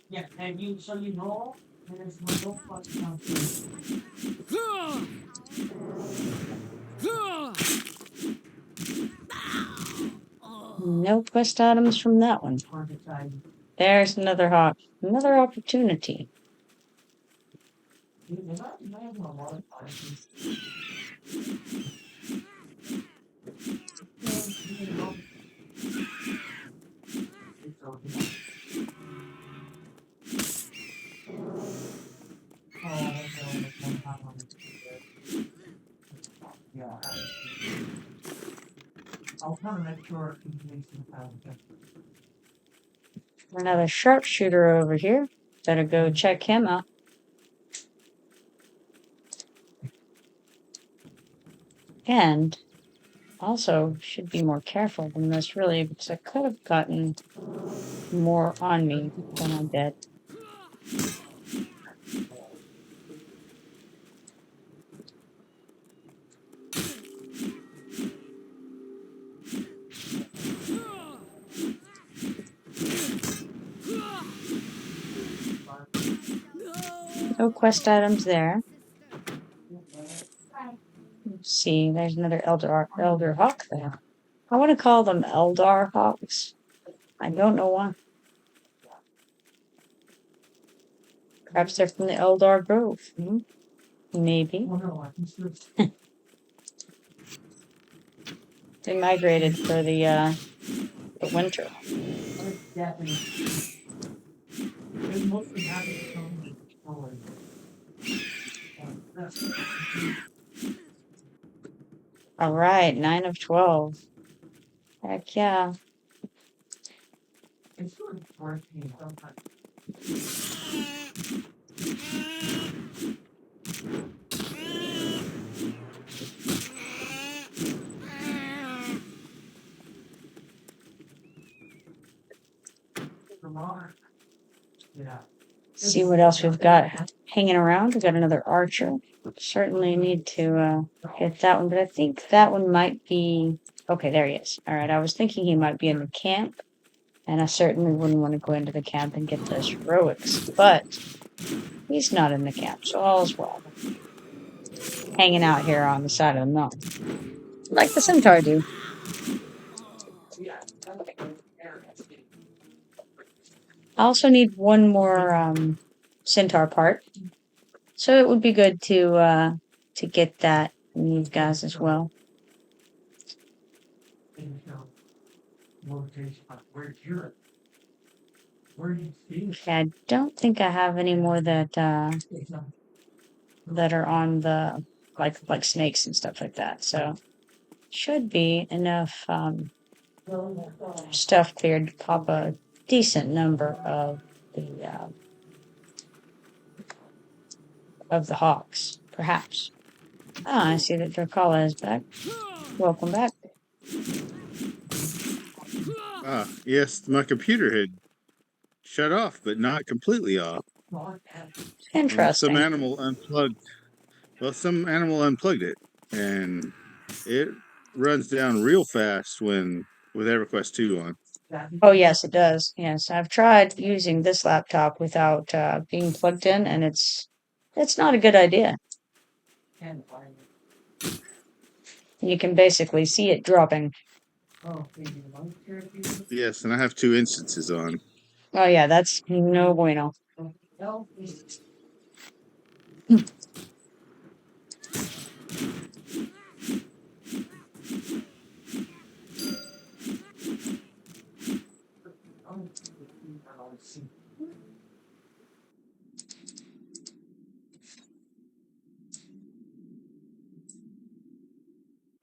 Yeah, and you so you know there's no plus count. No quest items from that one. There's another hawk. Another opportunity. Yeah. I'll kind of make sure it makes some time. Another sharpshooter over here. Better go check him out. And also should be more careful than this really, because I could have gotten more on me than I did. No quest items there. Let's see, there's another elder hawk there. I want to call them Eldar hawks. I don't know why. Perhaps they're from the Eldar Grove. Maybe. Oh, no, I can still. They migrated for the winter. Definitely. It mostly happens from destroyed. That's All right, 9 of 12. Heck yeah. it's sort of breaking sometimes. Yeah. See what else we've got hanging around. We've got another archer. Certainly need to hit that one, but I think that one might be... Okay, there he is. All right, I was thinking he might be in the camp, and I certainly wouldn't want to go into the camp and get those heroics, but he's not in the camp, so all's well. Hanging out here on the side of the mountain. Like the centaur do. I also need one more centaur part. So it would be good to get that from these guys as well. Okay, I don't think I have any more that that are on the like snakes and stuff like that. So should be enough stuff cleared to pop a decent number of the hawks, perhaps. Ah, I see that Dracala is back. Welcome back. Ah, yes, my computer had shut off, but not completely off. Interesting. Some animal unplugged. Well, some animal unplugged it, and it runs down real fast when with EverQuest 2 on. Oh, yes, it does. Yes, I've tried using this laptop without being plugged in, and it's not a good idea. You can basically see it dropping. Yes, and I have 2 instances on. Oh, yeah, that's no bueno.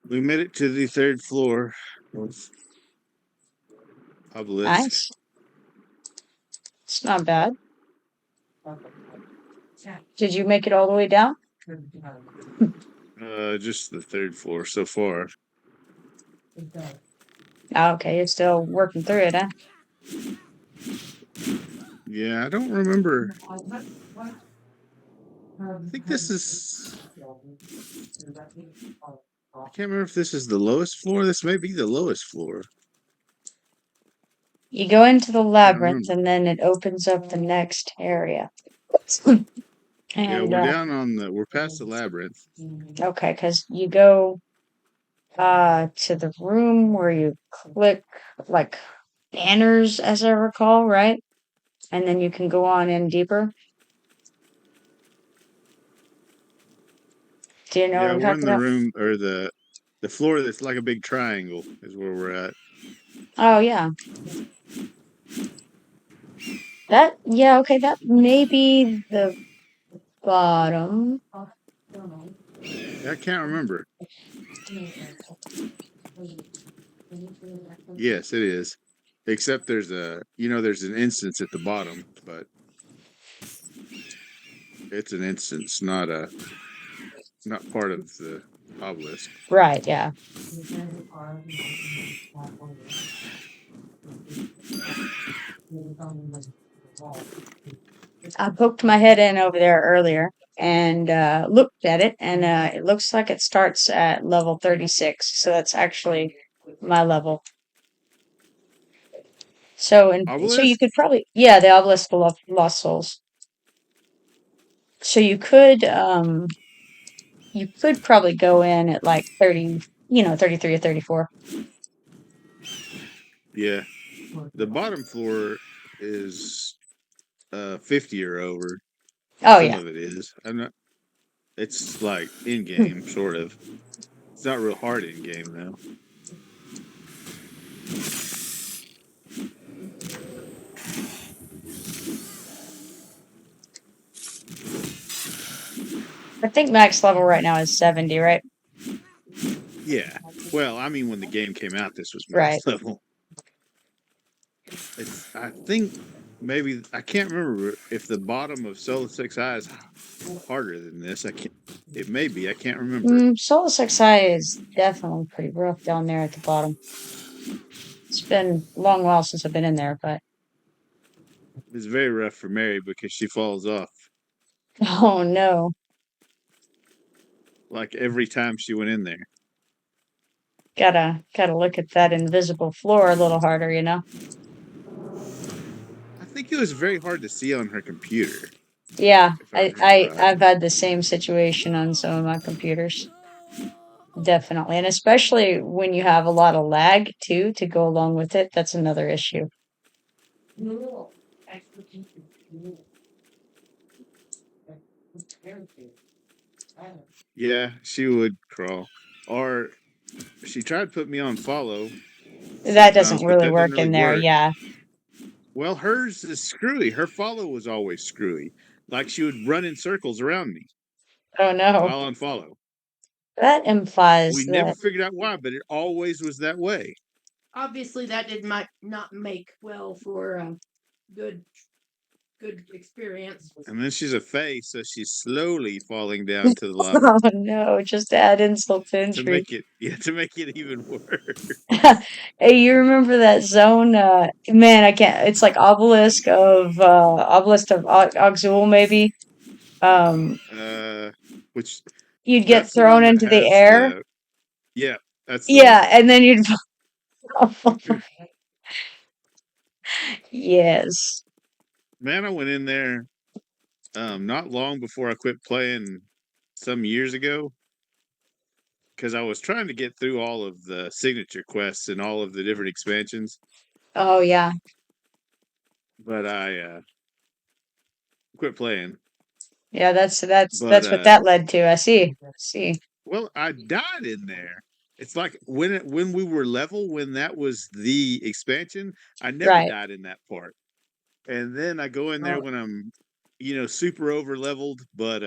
We made it to the 3rd floor of Obelisk. Nice. It's not bad. Did you make it all the way down? Just the 3rd floor so far. Oh, okay, you're still working through it, huh? Yeah, I don't remember. I think this is... I can't remember if this is the lowest floor. This may be the lowest floor. You go into the labyrinth, and then it opens up the next area. And, yeah, we're down on the... We're past the labyrinth. Okay, because you go to the room where you click, like, banners, as I recall, right? And then you can go on in deeper. Do you know what Yeah, I'm we're in talking the about? room, or the floor that's like a big triangle is where we're at. Oh, yeah. Yeah, okay, that may be the bottom. I can't remember. Yes, it is. Except there's there's an instance at the bottom, but it's an instance, not part of the obelisk. Right, yeah. I poked my head in over there earlier and looked at it, and it looks like it starts at level 36. So that's actually my level. So you Obelisk? could probably, yeah, the Obelisk of Lost Souls. So you could probably go in at like 30, 33 or 34. Yeah. The bottom floor is 50 or over. Oh Some yeah. of it is. I'm not. It's like in game, sort of. It's not real hard in game though. I think max level right now is 70, right? Yeah. Well, I mean, when the game came out, this was max Right. level. I think maybe I can't remember if the bottom of Solo 6i is harder than this. I can't. It may be. I can't remember. Solo 6i is definitely pretty rough down there at the bottom. It's been a long while since I've been in there, but It's very rough for Mary because she falls off oh no. like every time she went in there. Gotta look at that invisible floor a little harder, you know? I think it was very hard to see on her computer, Yeah, if I remember right. I've had the same situation on some of my computers. Definitely. And especially when you have a lot of lag too to go along with it, that's another issue. Yeah, she would crawl. Or she tried to put me on follow That doesn't sometimes, but really that didn't work really in there, work. yeah. Well, hers is screwy. Her follow was always screwy. Like she would run in circles around me Oh no. while on follow. That implies We never that figured out why, but it always was that way. Obviously, that did not make well for good experience. And then she's a fae, so she's slowly falling down to the lava oh no, just to add insult to to injury. make it even worse. Hey, you remember that zone? Man, I can't. It's like obelisk of Oxul, maybe. Um, Which you'd get that's the thrown one that into the has air. the yeah, that's the one. Yeah, and then you'd. Yes. Man, I went in there not long before I quit playing some years ago because I was trying to get through all of the signature quests and all of the different expansions, Oh yeah. but I quit playing. Yeah, But that's what that led to. I see. I see. well, I died in there. It's like when we were level, when that was the expansion, I never Right. died in that part. And then I go in there when I'm, super over leveled, but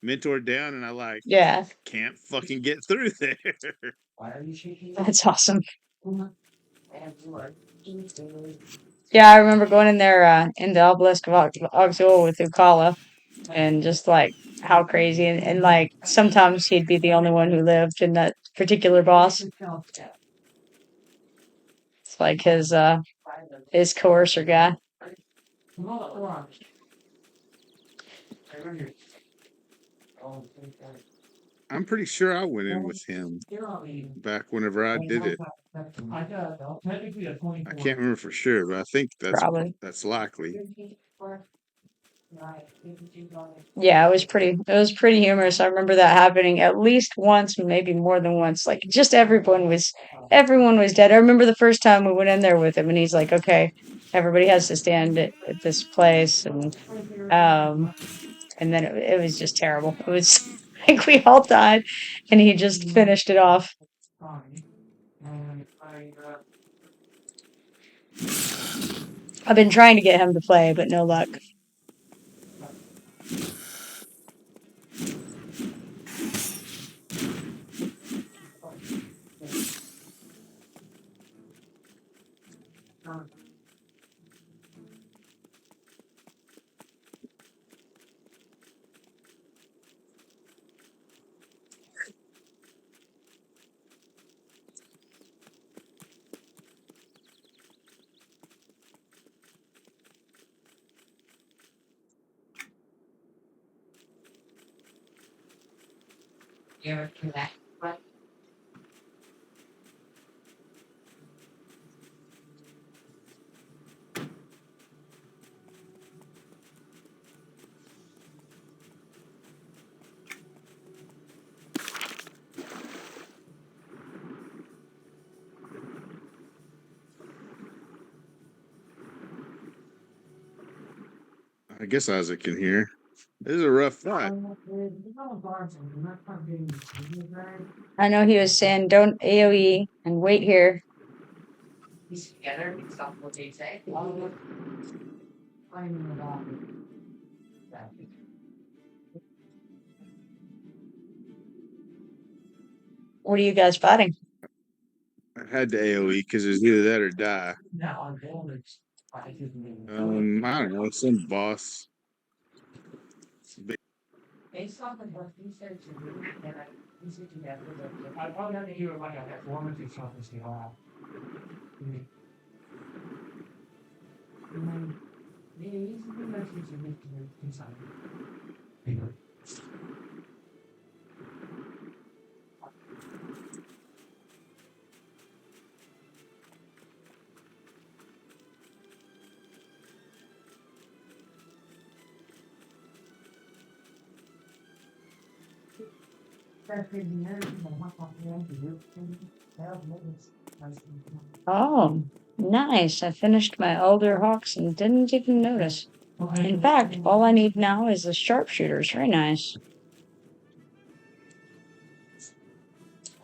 mentored down, and I like Yeah. can't fucking get through there. That's awesome. Yeah, I remember going in there in the obelisk of Oxul with Ukala and just like how crazy and like sometimes he'd be the only one who lived in that particular boss. It's like his coercer guy. I'm pretty sure I went in with him back whenever I did it. I can't remember for sure, but I think Probably. that's likely. Yeah, it was pretty humorous. I remember that happening at least once, maybe more than once. Like just everyone was dead. I remember the first time we went in there with him and he's like, okay, everybody has to stand at this place um and then it was just terrible. It was like we all died and he just finished it off. I've been trying to get him to play, but no luck. I guess Isaac can hear. This is a rough fight. I know he was saying don't AoE and wait here. What are you guys fighting? I had to AoE because it was either that or die. I don't know, some boss. Based off of what you said to me, and you said to that, I probably have to do it like a performance something to have. Oh, nice. I finished my Elder Hawks and didn't even notice. In fact, all I need now is the sharpshooters. Very nice.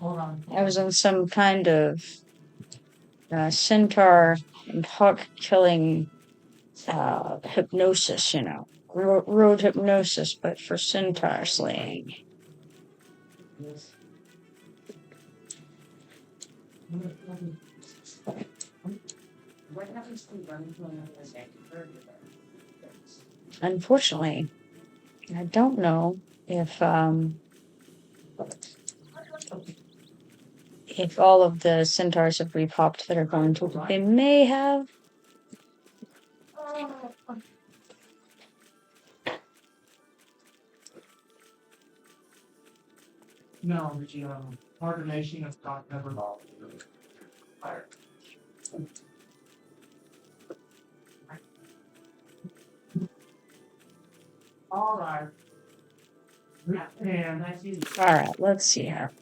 I was in some kind of centaur and hawk killing hypnosis, you know. Road hypnosis, but for centaur slaying. Unfortunately, I don't know if all of the centaurs have repopped that are going to. They may have. No, the hibernation of stock never fire. All right. And All right, let's see here.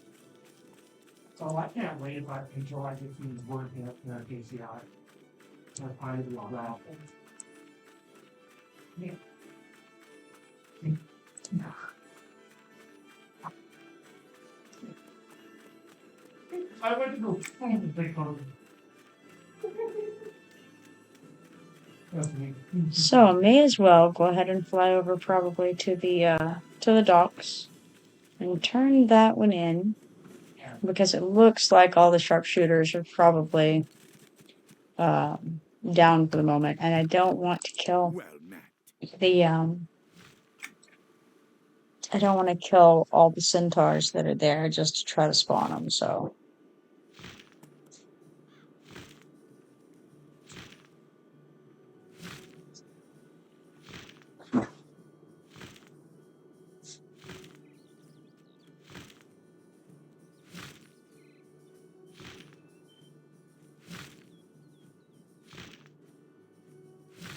so I can't wait until I get these working up in our KCI. I'll find it all out. Yeah. I went to go find the big one. So I may as well go ahead and fly over probably to the docks and turn that one in because it looks like all the sharpshooters are probably down for the moment, and I don't want to kill the I don't want to kill all the centaurs that are there just to try to spawn them. So.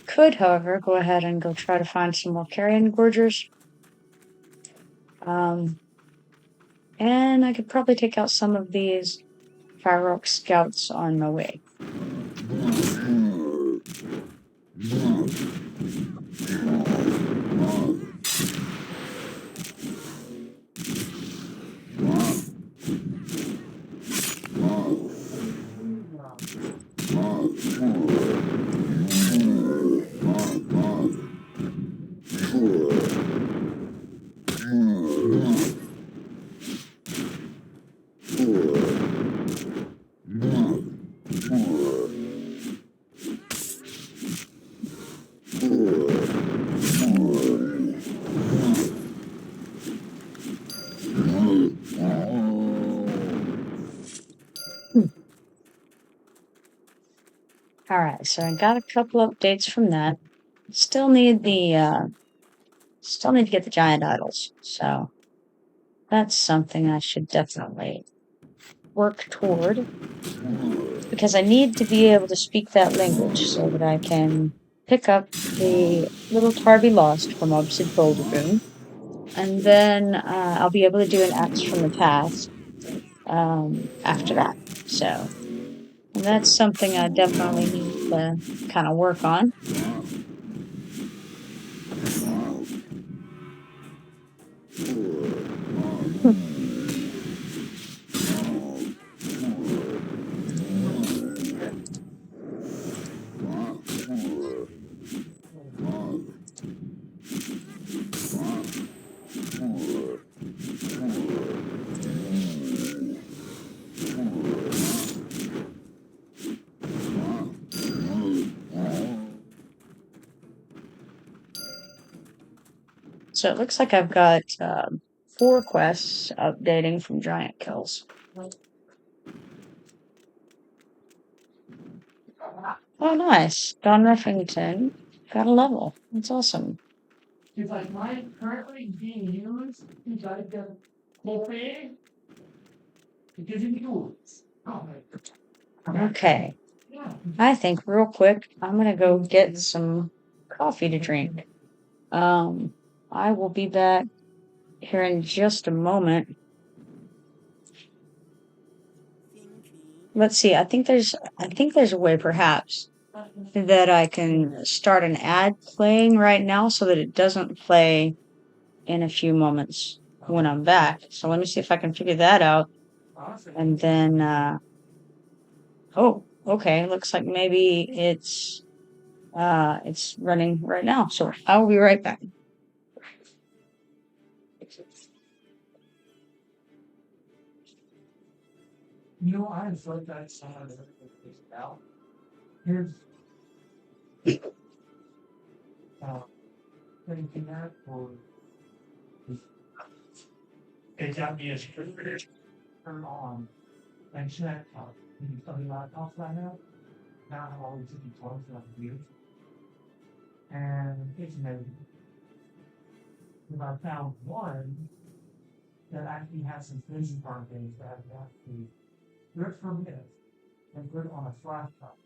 Could, however, go ahead and go try to find some more carrion gorgers. And I could probably take out some of these firework scouts on my way. All right, so I got a couple updates from that. Still need to get the giant idols. So that's something I should definitely work toward because I need to be able to speak that language so that I can pick up the little Tarby Lost from Obsid Boulder Boom, and then I'll be able to do an axe from the past after that. So that's something I definitely need to kind of work on. So it looks like I've got 4 quests updating from giant kills. Oh, nice. Don Ruffington got a level. That's awesome. It's like mine currently being used to like the coffee. It gives you tools. Oh, Okay. yeah. I think real quick, I'm gonna go get some coffee to drink. I will be back here in just a moment. Let's see. I think there's a way perhaps that I can start an ad playing right now so that it doesn't play in a few moments when I'm back. So let me see if I can figure that out. And then oh, okay. Looks like maybe it's running right now. So I'll be right back. You know, I just like that sound of it out. Here's anything that for it got me a scripture turn on and check out. You study laptops right now. Now I have all these different tools that I use. And it's amazing. Because I found one that actually has some vision part things that actually good from this and good on a flash drive.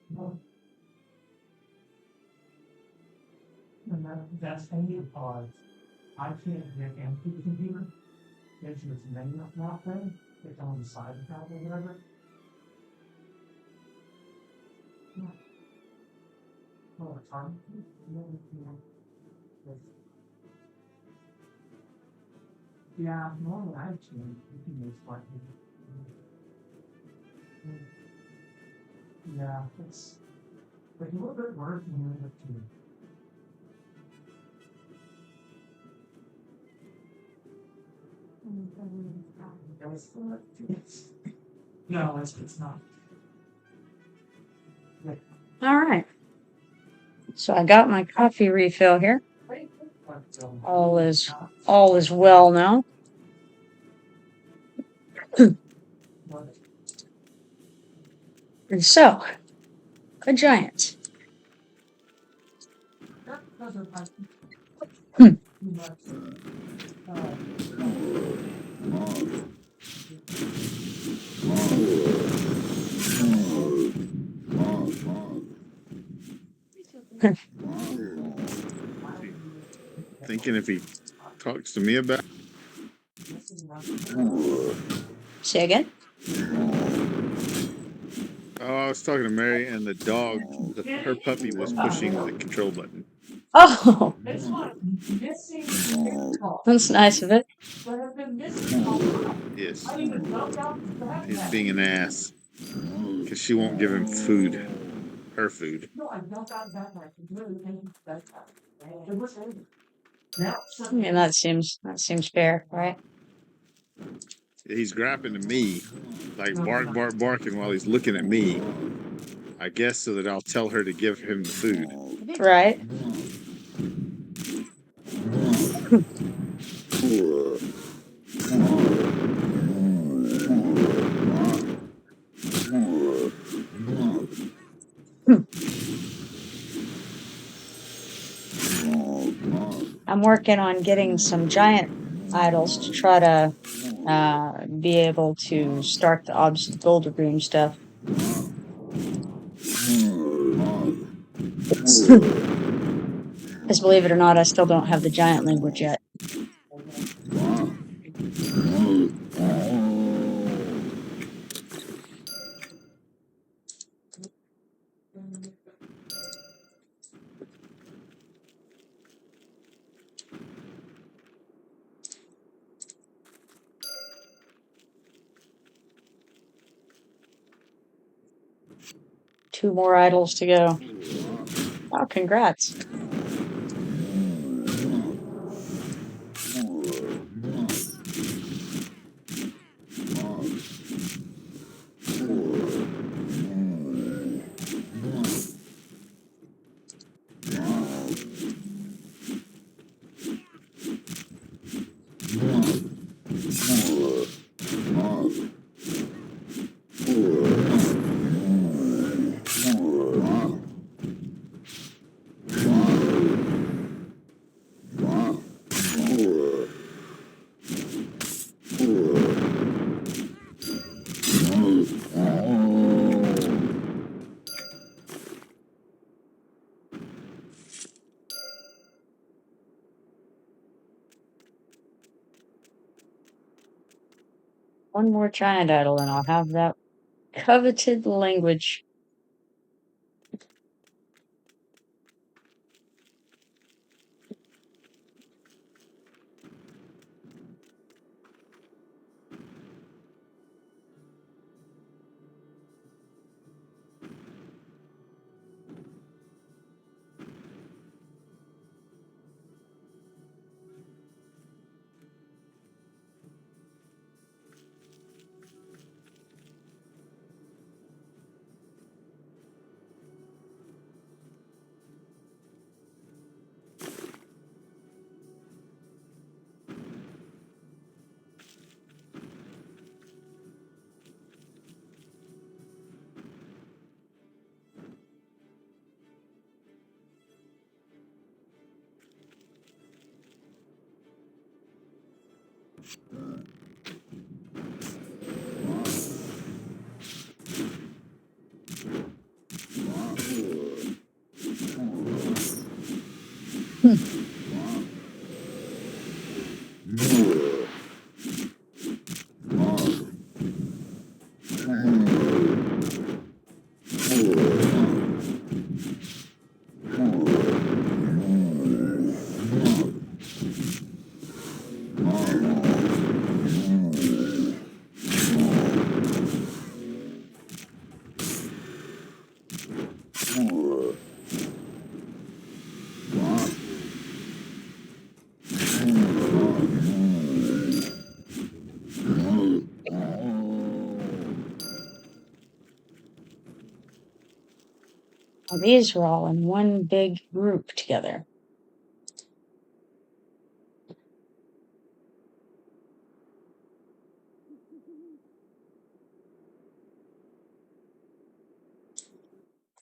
And that's only because I can't get into the computer. It's this menu up thing. It's on the side of the tab or whatever. Oh, it's hard. Yeah, normally I change. You can use slightly. Yeah, it's like a little bit worse than the other two. No, it's not. All right. So I got my coffee refill here. All is well now. And so, a giant. Hmm. Thinking if he talks to me about. Say again? Oh, I was talking to Mary, and the dog, her puppy, was pushing the control button. Oh, that's nice of it. Yes, he's being an ass because she won't give him food, her food. I mean, that seems fair, right? He's grappling to me, like barking while he's looking at me. I guess so that I'll tell her to give him the food. Right. I'm working on getting some giant idols to try to be able to start the obstacle Dragoon stuff. Because believe it or not, I still don't have the giant language yet. 2 more idols to go. Oh, congrats. one more giant idol and I'll have that coveted language. Now, these are all in one big group together.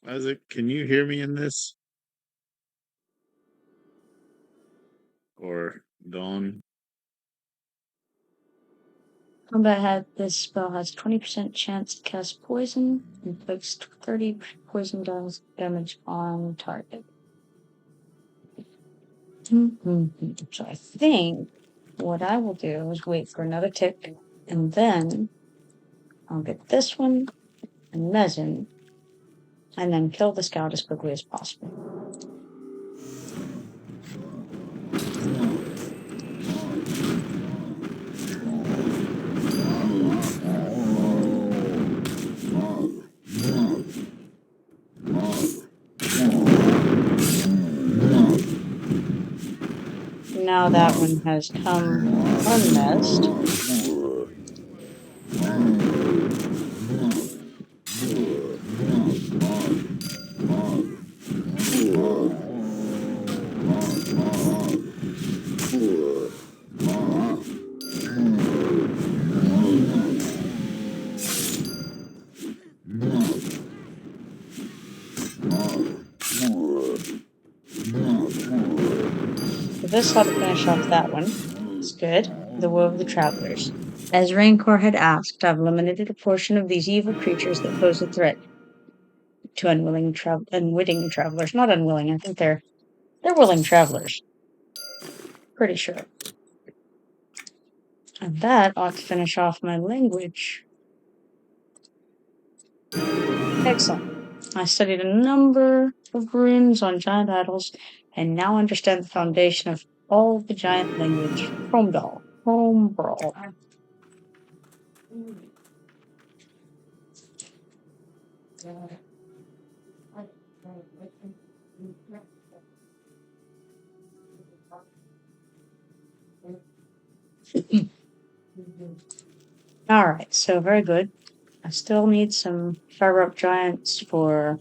Isaac, can you hear me in this? Or Dawn? This spell has 20% chance to cast poison and inflicts 30 poison damage on target. So I think what I will do is wait for another tick, and then I'll get this one and Mezen, and then kill the scout as quickly as possible. Now that one has come unmessed. So this ought to finish off that one. It's good. The Woe of the Travelers. As Rancor had asked, I've eliminated a portion of these evil creatures that pose a threat to unwitting travelers. Not unwilling, I think they're willing travelers. Pretty sure. And that ought to finish off my language. Excellent. I studied a number of runes on giant idols and now understand the foundation of all the giant language. Home brawl. Alright, so very good. I still need some fire up giants for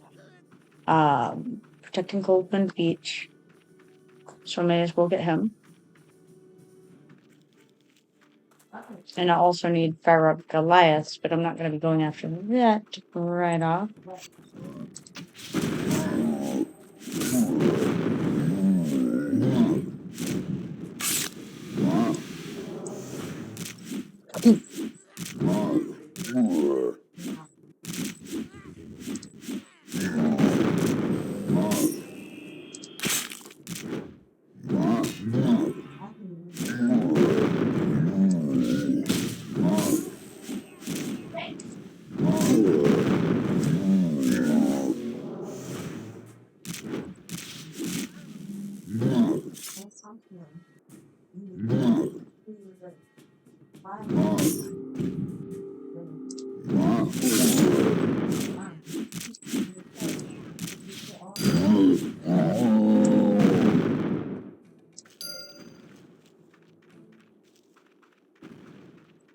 protecting Goldman Beach. So I may as well get him. And I also need fire up Goliaths, but I'm not going to be going after that right off.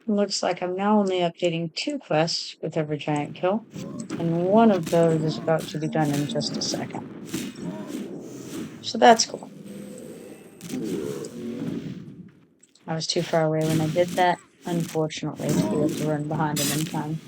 Looks like I'm now only updating 2 quests with every giant kill, and one of those is about to be done in just a second. So that's cool. I was too far away when I did that, unfortunately, to be able to run behind him in time.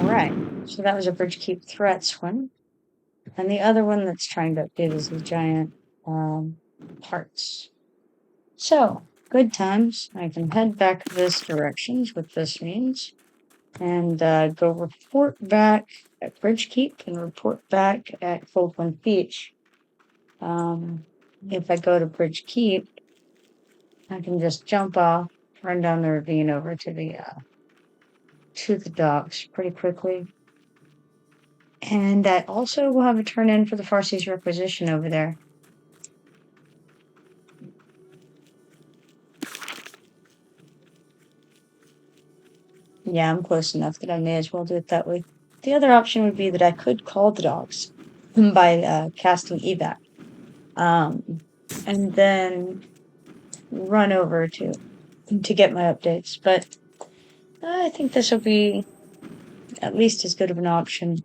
Alright, so that was a bridge keep threats one. And the other one that's trying to update is the giant parts. So, good times. I can head back this direction, is what this means. And go report back at Bridge Keep and report back at Falkland Beach. If I go to Bridge Keep, I can just jump off, run down the ravine over to the docks pretty quickly. And I also will have a turn in for the Farsi's requisition over there. Yeah, I'm close enough that I may as well do it that way. The other option would be that I could call the dogs by casting evac. And then run over to get my updates. But I think this will be at least as good of an option.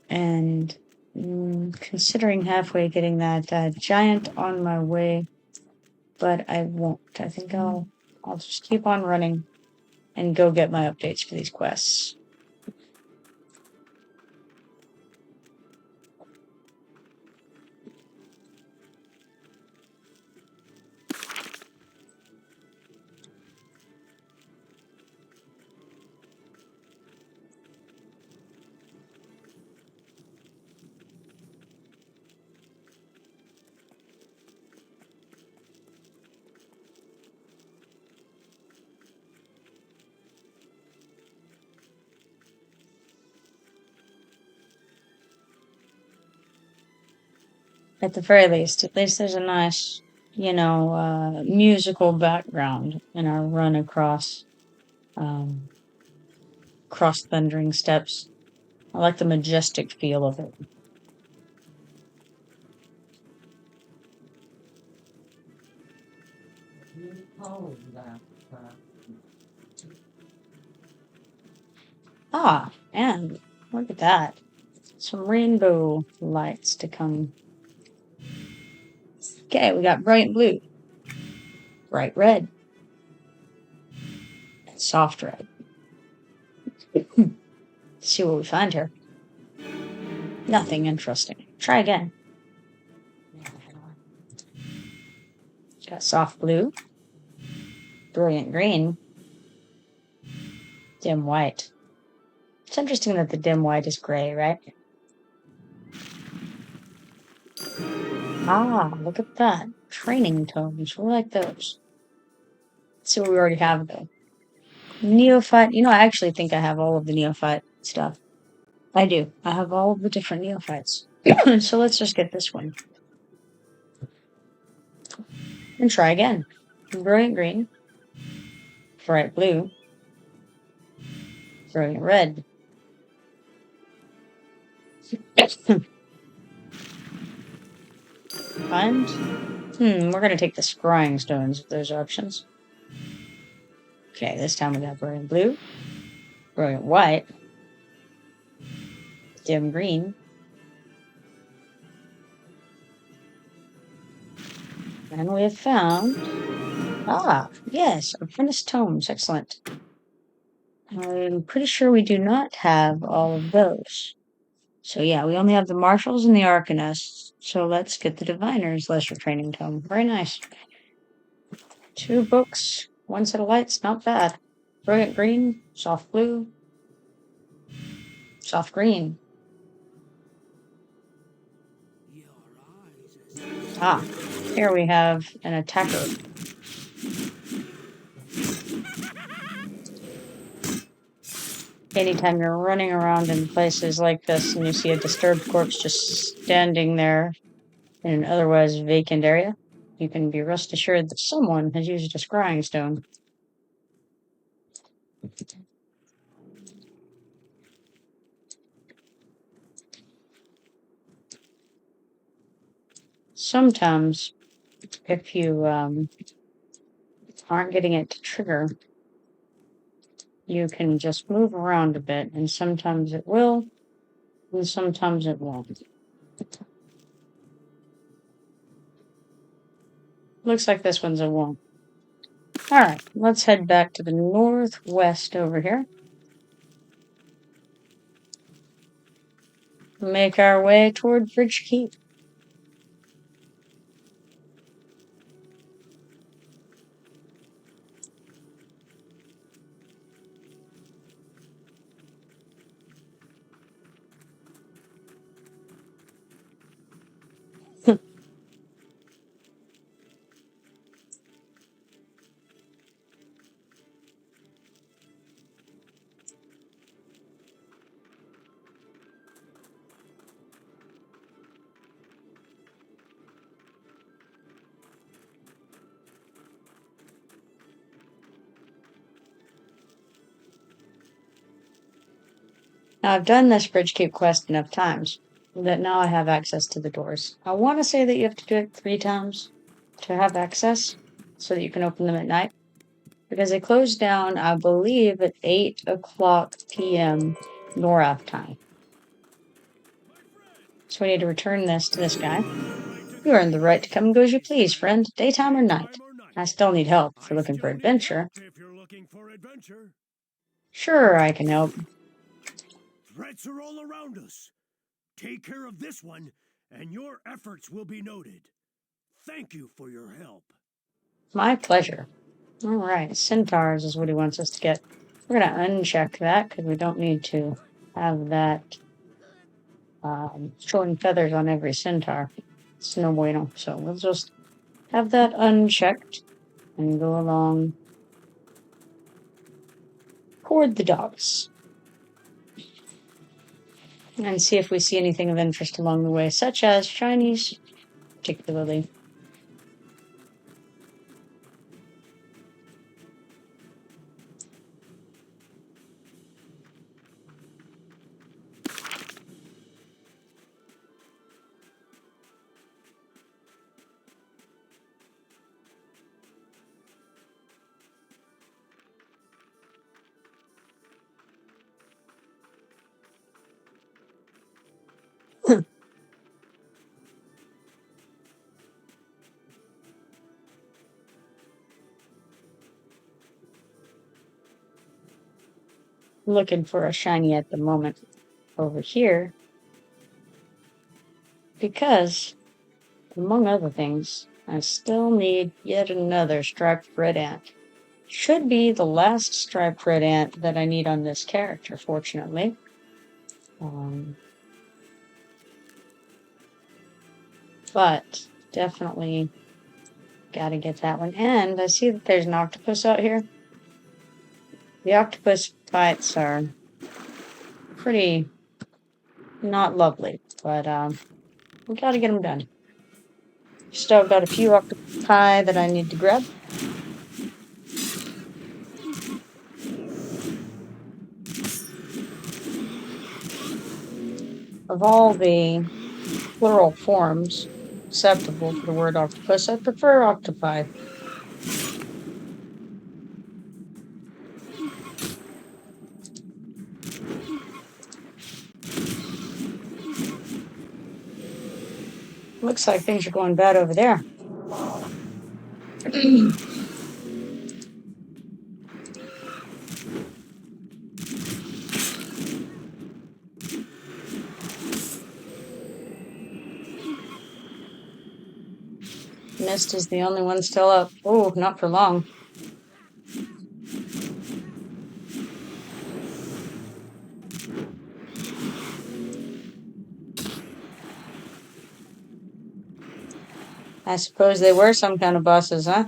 And considering halfway getting that giant on my way, but I won't. I think I'll just keep on running and go get my updates for these quests. At the very least, there's a nice, musical background in our run across thundering steps. I like the majestic feel of it. Ah, and look at that. Some rainbow lights to come. Okay, we got bright blue, bright red, and soft red. Let's see what we find here. Nothing interesting. Try again. Got soft blue, brilliant green, dim white. It's interesting that the dim white is gray, right? Ah, look at that. Training tomes. We like those. Let's see what we already have, though. Neophyte. I actually think I have all of the neophyte stuff. I do. I have all of the different neophytes. So let's just get this one. And try again. Brilliant green. Bright blue. Brilliant red. And we're gonna take the scrying stones if there's options. Okay, this time we got brilliant blue, brilliant white, dim green, and we have found yes, apprentice tomes. Excellent. I'm pretty sure we do not have all of those. So yeah, we only have the marshals and the arcanists. So let's get the diviners lesser training tome. Very nice. 2 books, 1 set of lights, not bad. Brilliant green, soft blue, soft green. Ah, here we have an attacker. Anytime you're running around in places like this and you see a disturbed corpse just standing there in an otherwise vacant area, you can be rest assured that someone has used a scrying stone. Sometimes, if you aren't getting it to trigger, you can just move around a bit, and sometimes it will, and sometimes it won't. Looks like this one's a won't. Alright, let's head back to the northwest over here. Make our way toward Bridge Keep. Now, I've done this Bridge Keep quest enough times that now I have access to the doors. I want to say that you have to do it 3 times to have access so that you can open them at night, because they close down, I believe, at 8 o'clock p.m. NORAD time. So we need to return this to this guy. You earned the right to come and go as you please, friend, daytime or night. I still need help if you're looking for adventure. Sure, I can help. Threats are all around us. Take care of this one, and your efforts will be noted. Thank you for your help. My pleasure. Alright, centaurs is what he wants us to get. We're going to uncheck that because we don't need to have that showing feathers on every centaur. It's no bueno. So we'll just have that unchecked and go along toward the docks. And see if we see anything of interest along the way, such as shinies, particularly. Looking for a shiny at the moment over here because, among other things, I still need yet another striped red ant. Should be the last striped red ant that I need on this character, fortunately. But definitely gotta get that one. And I see that there's an octopus out here. The octopus fights are pretty not lovely, but we gotta get them done. Still got a few octopi that I need to grab. Of all the plural forms acceptable for the word octopus, I prefer octopi. Looks like things are going bad over there. Missed Forest is the only one still up. Oh, not for long. I suppose they were some kind of bosses, huh?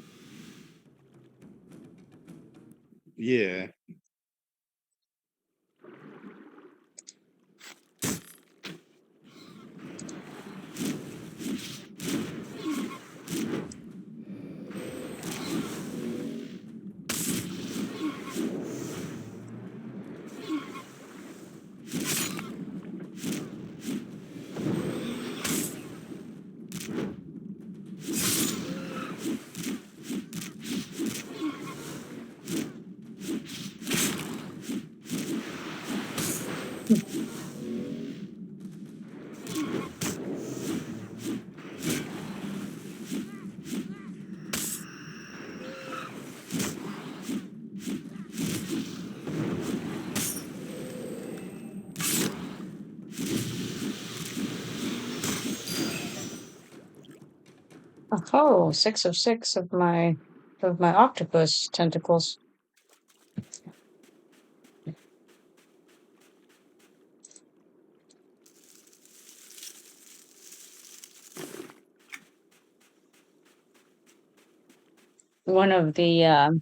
Yeah. Oh, 6 of my octopus tentacles. One of the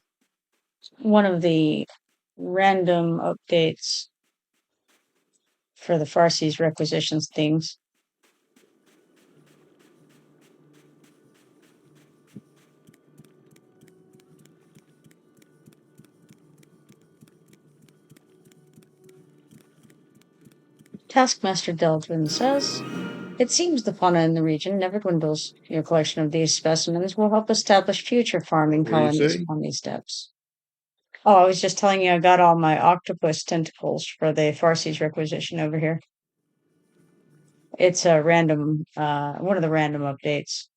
random updates for the Farsi's requisitions things. Taskmaster Delvin says, it seems the fauna in the region never dwindles. Your collection of these specimens will help establish future farming What do you colonies say? upon these depths. Oh, I was just telling you I got all my octopus tentacles for the Farsi's requisition over here. It's a random, one of the random updates.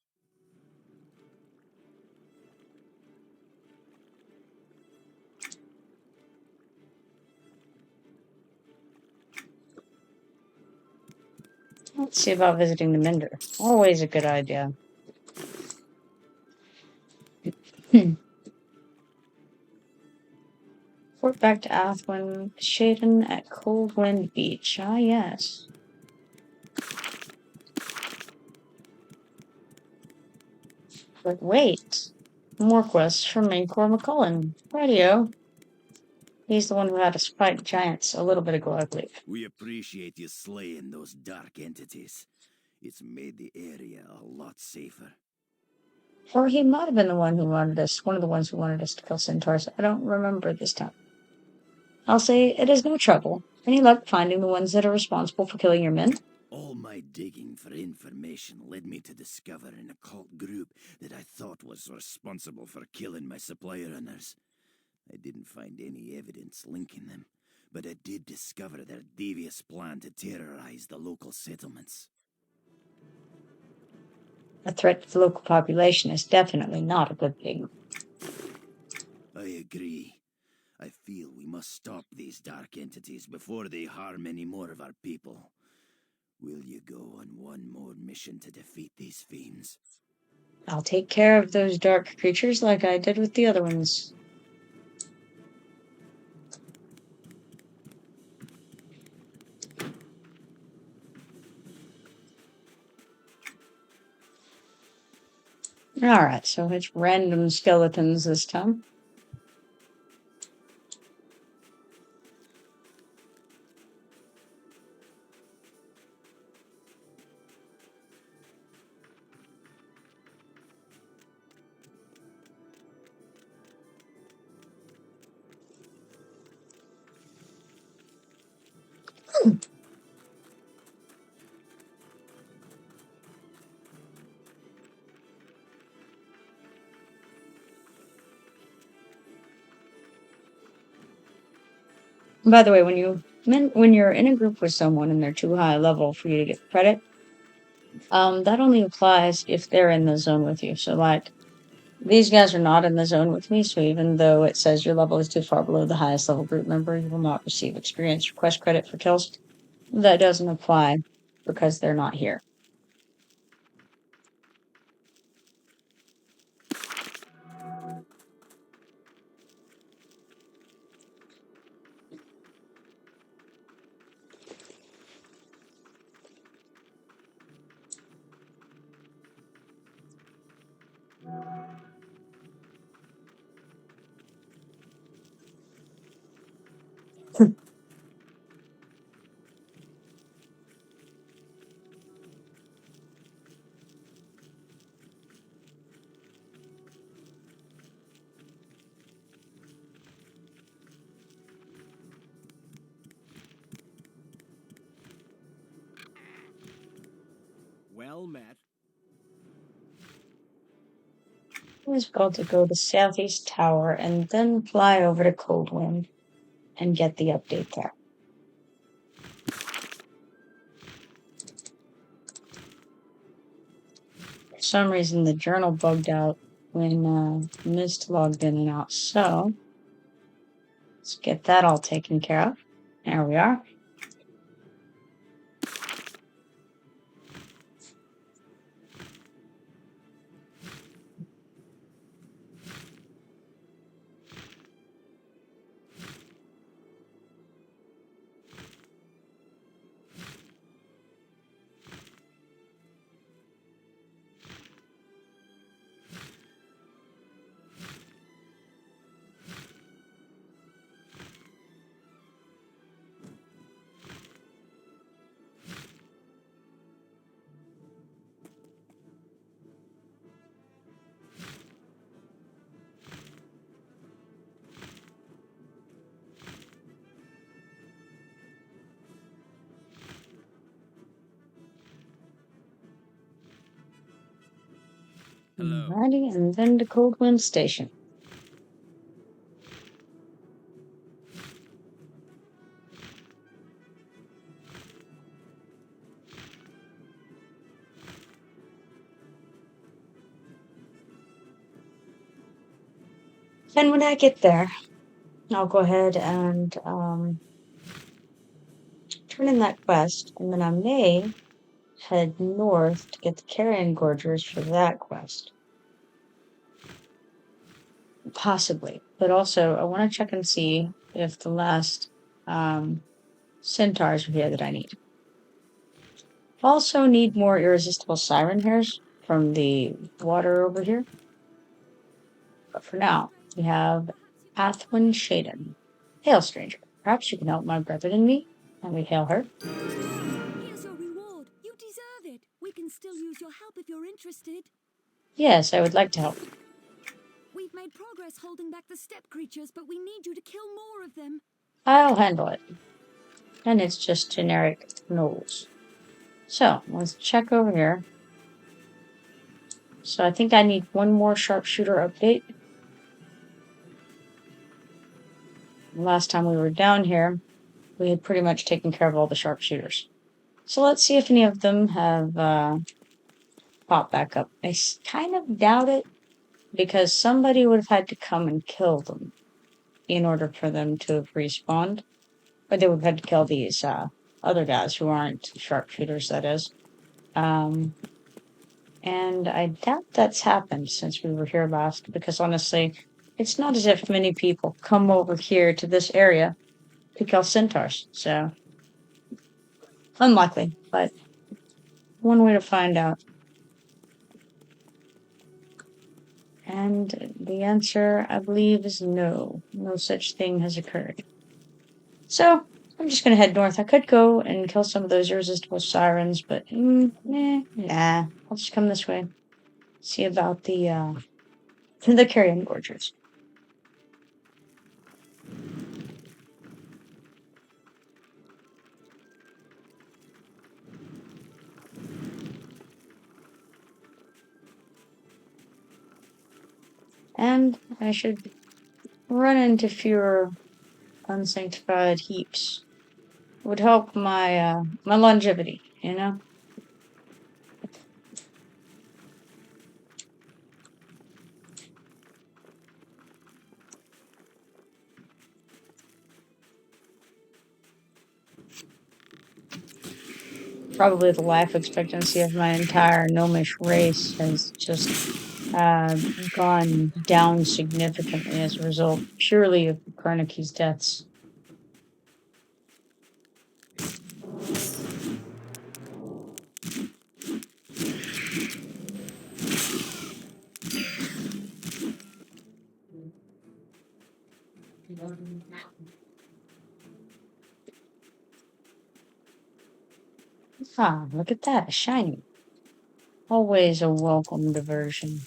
Let's see about visiting the Mender. Always a good idea. Port back to Athwin, Shaden at Cold Wind Beach. Ah, yes. But wait, more quests from Mancor McCullen. Radio. He's the one who had us fight giants a little bit ago, I believe. We appreciate you slaying those dark entities. It's made the area a lot safer. Or he might have been the one who wanted us, one of the ones who wanted us to kill centaurs. I don't remember this time. I'll say it is no trouble. Any luck finding the ones that are responsible for killing your men? All my digging for information led me to discover an occult group that I thought was responsible for killing my supply runners. I didn't find any evidence linking them, but I did discover their devious plan to terrorize the local settlements. A threat to the local population is definitely not a good thing. I agree. I feel we must stop these dark entities before they harm any more of our people. Will you go on one more mission to defeat these fiends? I'll take care of those dark creatures like I did with the other ones. Alright, so it's random skeletons this time. By the way, when you're in a group with someone and they're too high level for you to get credit, that only applies if they're in the zone with you. So, like, these guys are not in the zone with me, so even though it says your level is too far below the highest level group member, you will not receive experience request credit for kills. That doesn't apply because they're not here. all met. We've got to go to Southeast Tower and then fly over to Coldwind and get the update there. For some reason, the journal bugged out when Mist logged in and out, so let's get that all taken care of. There we are. Hello. Alrighty, and then to Coldwind Station. And when I get there, I'll go ahead and turn in that quest, and then I may head north to get the Carrion Gorgers for that quest. Possibly. But also, I want to check and see if the last centaurs are here that I need. Also need more irresistible siren hairs from the water over here. But for now, we have Athwin Shaden. Hail, stranger. Perhaps you can help my brother and me. And we hail her. Here's your reward. You deserve it. We can still use your help if you're interested. Yes, I would like to help. We've made progress holding back the steppe creatures, but we need you to kill more of them. I'll handle it. And it's just generic gnolls. So, let's check over here. So I think I need one more sharpshooter update. Last time we were down here, we had pretty much taken care of all the sharpshooters. So let's see if any of them have popped back up. I kind of doubt it, because somebody would have had to come and kill them in order for them to have respawned. Or they would have had to kill these other guys who aren't sharpshooters, that is. And I doubt that's happened since we were here last, because honestly, it's not as if many people come over here to this area to kill centaurs, so unlikely, but one way to find out. And the answer, I believe, is no. No such thing has occurred. So, I'm just going to head north. I could go and kill some of those irresistible sirens, but nah. I'll just come this way. See about the carrion gorgers. And I should run into fewer unsanctified heaps. Would help my my longevity, you know? Probably the life expectancy of my entire gnomish race has just gone down significantly as a result, purely of Karnaki's deaths. Ah, look at that, a shiny. Always a welcome diversion.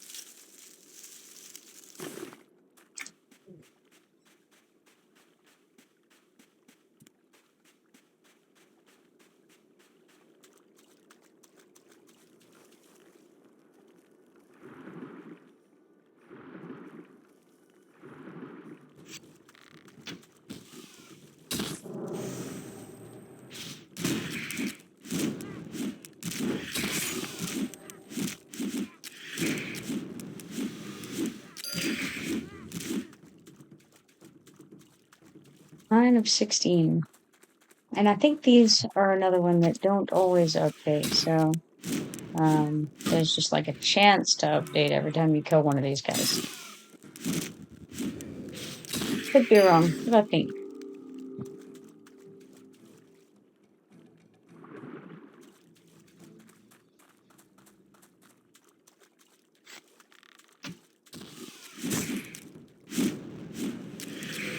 9 of 16. And I think these are another one that don't always update, so there's just like a chance to update every time you kill one of these guys. Could be wrong, but I think.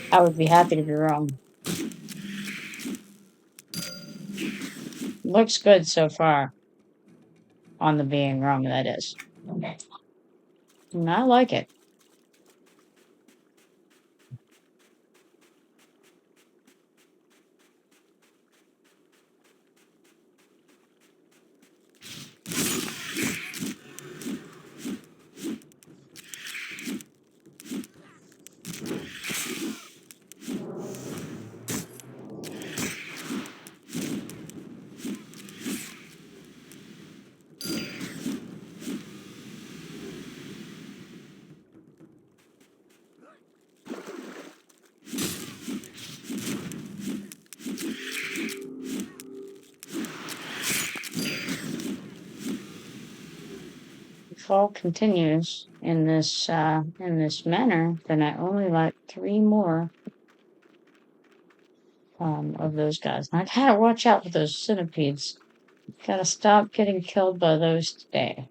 I would be happy to be wrong. Looks good so far. On the being wrong, that is. And I like it. If all continues in this manner, then I only like 3 more of those guys. And I gotta watch out for those centipedes. Gotta stop getting killed by those today.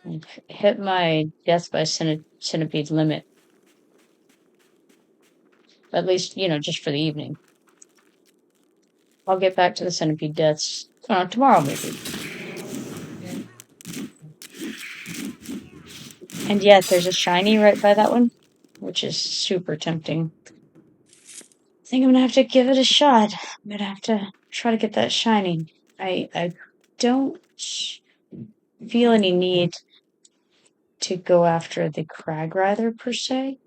I've hit my death by centipede limit. At least, just for the evening. I'll get back to the centipede deaths tomorrow, maybe. And yet, there's a shiny right by that one, which is super tempting. I think I'm gonna have to give it a shot. I'm gonna have to try to get that shiny. I don't feel any need to go after the crag rider per se.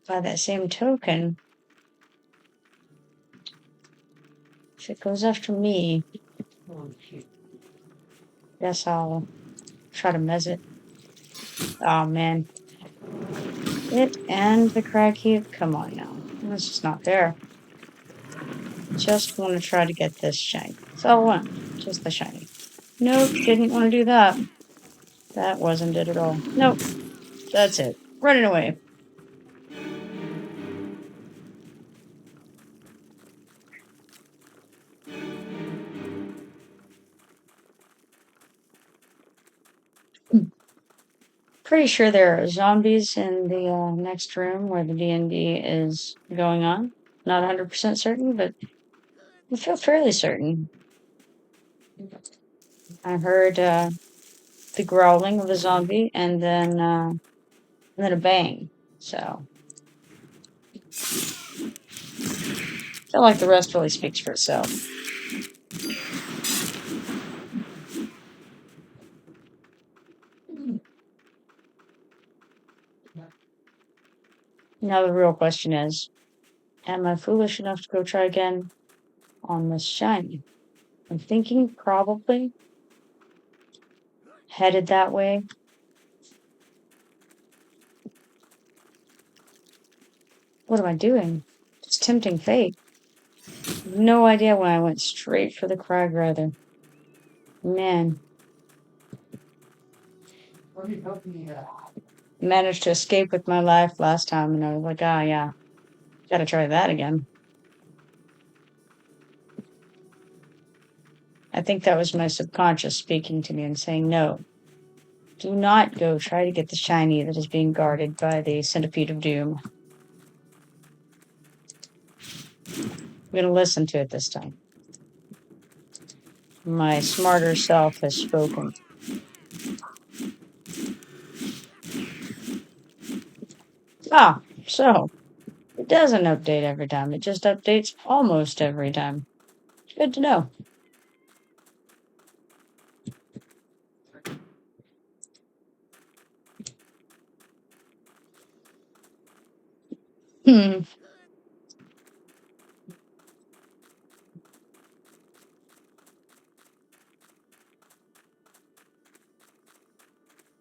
By that same token, if it goes after me, guess I'll try to mez it. Oh man. It and the crag heap? Come on now. That's just not there. Just want to try to get this shiny. That's all I want. Just the shiny. Nope, didn't want to do that. That wasn't it at all. Nope. That's it. Running away. Pretty sure there are zombies in the next room where the D&D is going on. Not 100% certain, but I feel fairly certain. I heard the growling of a zombie and then a bang. So I feel like the rest really speaks for itself. Now the real question is, am I foolish enough to go try again on this shiny? I'm thinking probably headed that way. What am I doing? Just tempting fate. No idea why I went straight for the crag rather. Man. Managed to escape with my life last time and I was like, ah, yeah, gotta try that again. I think that was my subconscious speaking to me and saying, no, do not go try to get the shiny that is being guarded by the centipede of doom. I'm going to listen to it this time. My smarter self has spoken. Ah, so it doesn't update every time. It just updates almost every time. Good to know. Hmm.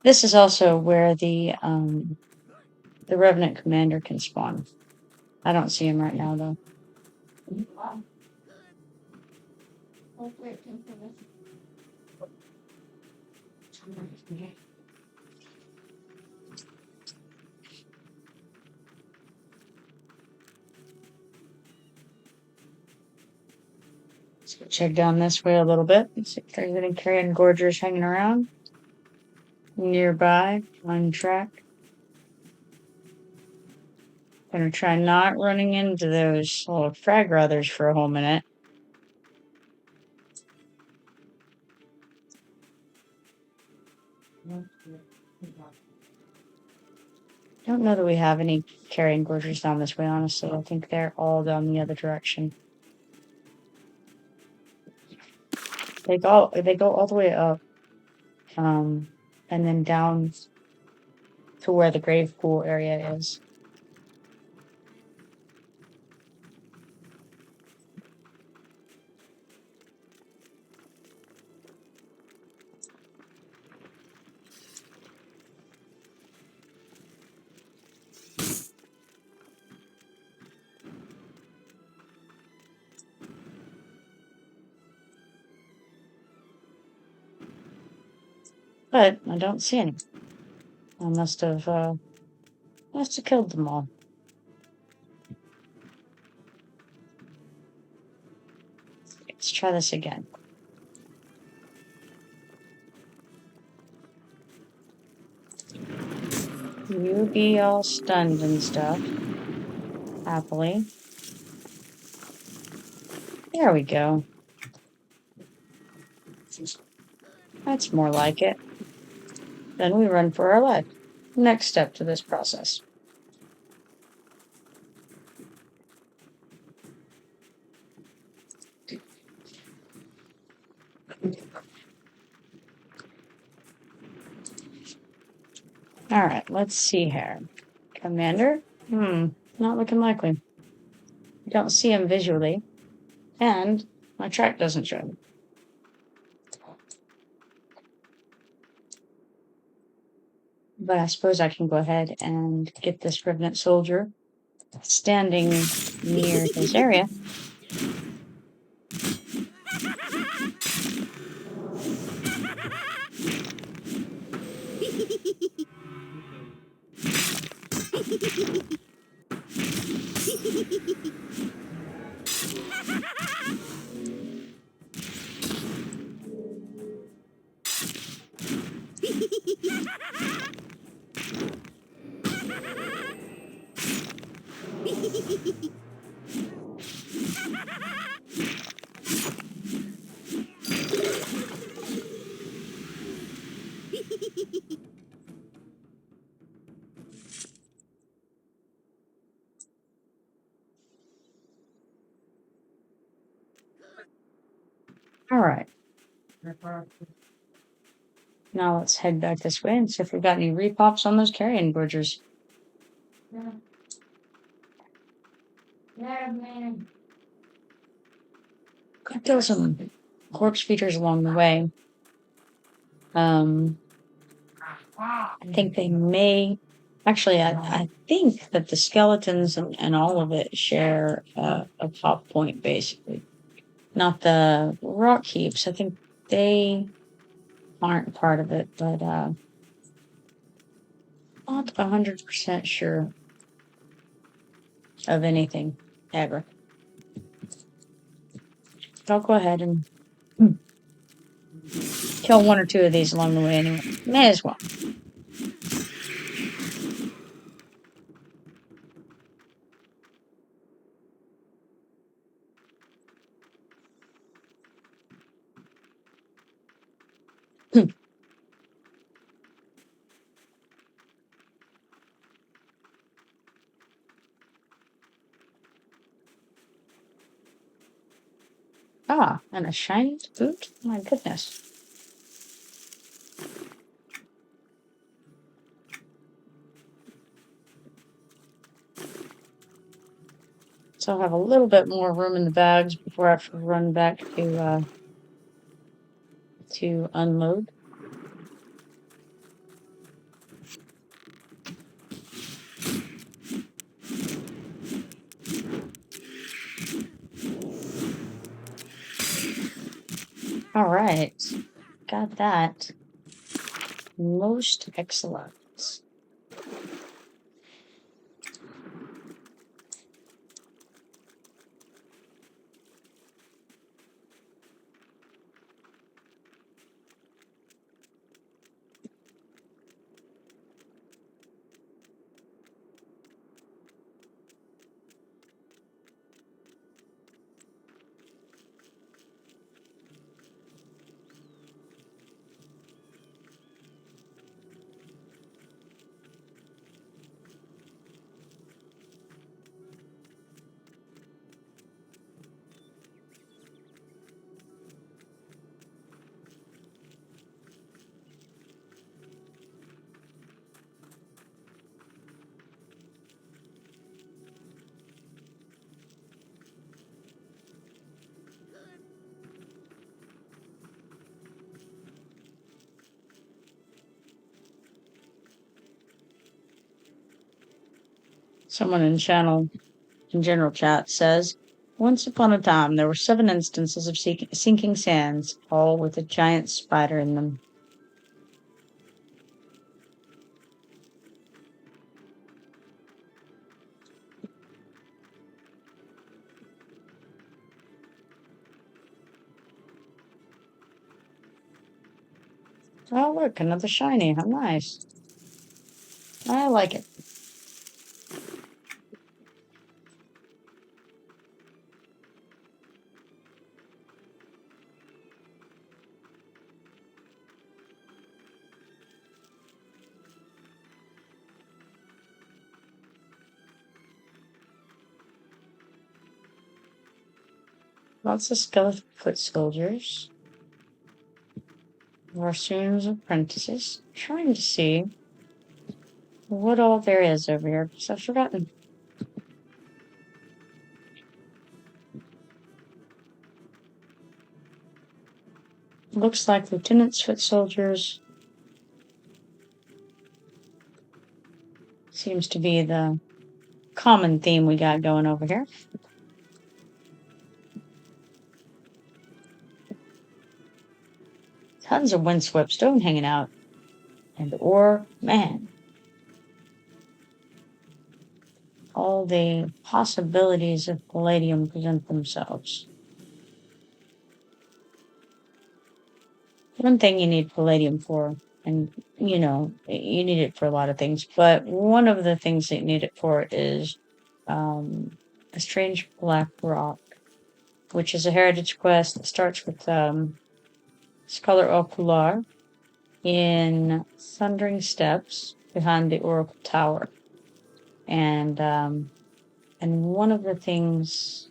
This is also where the Revenant Commander can spawn. I don't see him right now, though. Let's go check down this way a little bit and see if there's any carrion gorgers hanging around nearby on track. Gonna try not running into those little frag brothers for a whole minute. Don't know that we have any carrion gorgers down this way, honestly. I think they're all down the other direction. They go all the way up, and then down to where the grave pool area is. But I don't see any. I must have killed them all. Let's try this again. You be all stunned and stuff. Happily. There we go. That's more like it. Then we run for our life. Next step to this process. Alright, let's see here. Commander? Not looking likely. Don't see him visually. And my track doesn't show him. But I suppose I can go ahead and get this Revenant soldier standing near his area. Alright. Now let's head back this way and see if we've got any repops on those carrion gorgers. Could kill some corpse features along the way. I think they may... Actually, I think that the skeletons and all of it share a pop point, basically. Not the rock heaps. I think they aren't part of it, but not 100% sure of anything, ever. I'll go ahead and kill one or two of these along the way anyway. May as well. Ah, and a shiny boot? My goodness. So I'll have a little bit more room in the bags before I have to run back to unload. All right. Got that. Most excellent. Someone in general chat says, once upon a time there were 7 instances of sinking sands, all with a giant spider in them. Oh, look, another shiny. How nice. I like it. Lots of skeleton foot soldiers. Varsoon's apprentices. Trying to see what all there is over here, because I've forgotten. Looks like lieutenant's foot soldiers. Seems to be the common theme we got going over here. Tons of windswept stone hanging out. And ore, man. All the possibilities of palladium present themselves. One thing you need palladium for, and you know, you need it for a lot of things, but one of the things that you need it for is a strange black rock, which is a heritage quest that starts with Scholar Ocular in Thundering Steps behind the Oracle Tower. And one of the things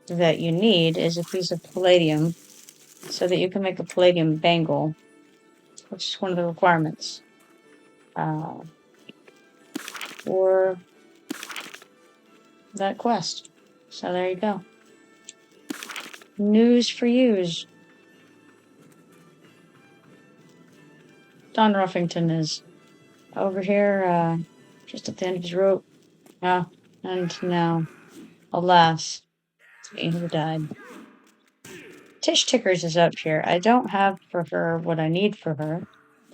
that you need is a piece of palladium so that you can make a palladium bangle, which is one of the requirements for that quest. So there you go. News for yous. Don Ruffington is over here, just at the end of his rope. And now, alas, he died. Tish Tickers is up here. I don't have for her what I need for her.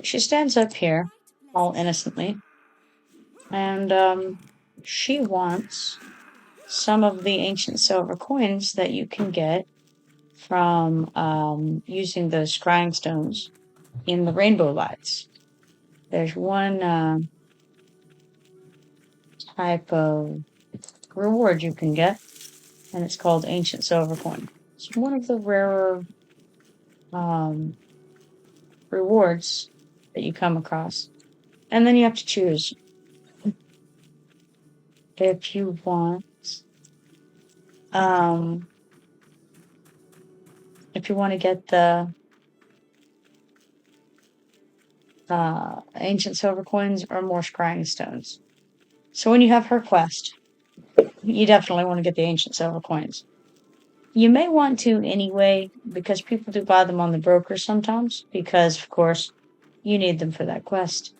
She stands up here, all innocently, and she wants some of the ancient silver coins that you can get from using those scrying stones in the rainbow lights. There's one type of reward you can get, and it's called ancient silver coin. It's one of the rarer rewards that you come across. And then you have to choose if you want to get the ancient silver coins or more scrying stones. So when you have her quest, you definitely want to get the ancient silver coins. You may want to anyway, because people do buy them on the broker sometimes, because, of course, you need them for that quest.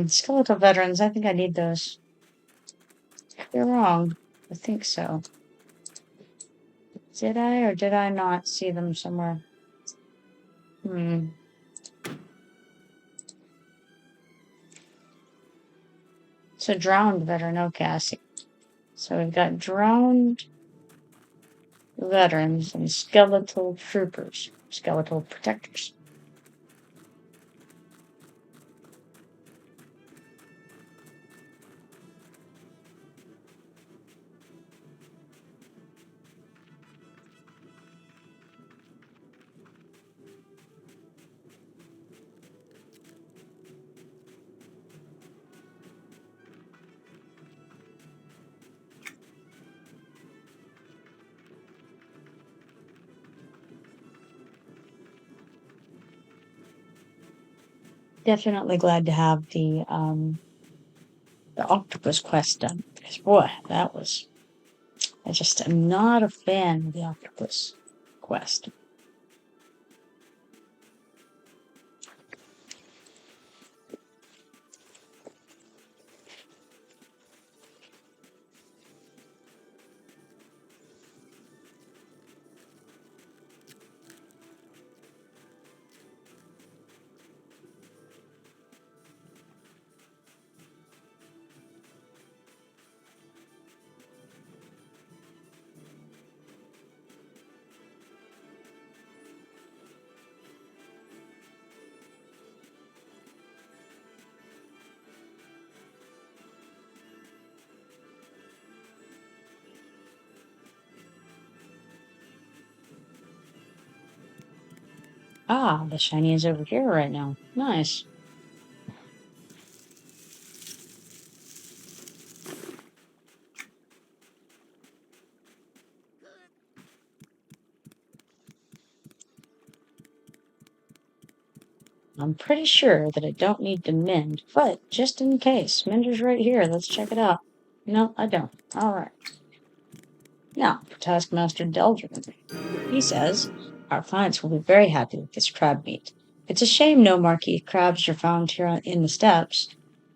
Skeletal veterans, I think I need those. You're wrong. I think so. Did I or did I not see them somewhere? So drowned veteran, okay, I see. So we've got drowned veterans and skeletal troopers, skeletal protectors. Definitely glad to have the octopus quest done. Because boy, that was. I just am not a fan of the octopus quest. Ah, the shiny is over here right now. Nice. I'm pretty sure that I don't need to mend, but just in case, mender's right here. Let's check it out. No, I don't. All right. Now, for Taskmaster Delgin. He says, our clients will be very happy with this crab meat. It's a shame no marquee crabs are found here in the steppes.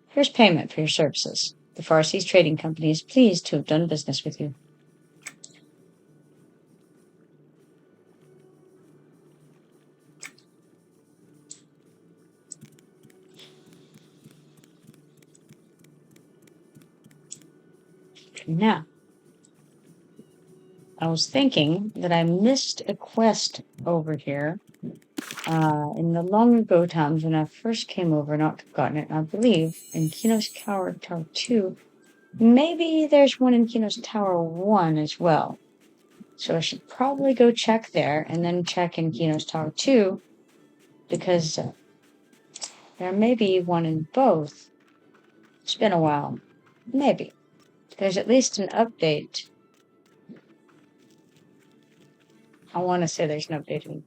Here's payment for your services. The Far Seas Trading Company is pleased to have done business with you. Now, I was thinking that I missed a quest over here in the long ago times when I first came over, not forgotten it, I believe, in Qeynos Tower 2. Maybe there's one in Qeynos Tower 1 as well. So I should probably go check there and then check in Qeynos Tower 2 because there may be one in both. It's been a while. Maybe. There's at least an update. I want to say there's an update in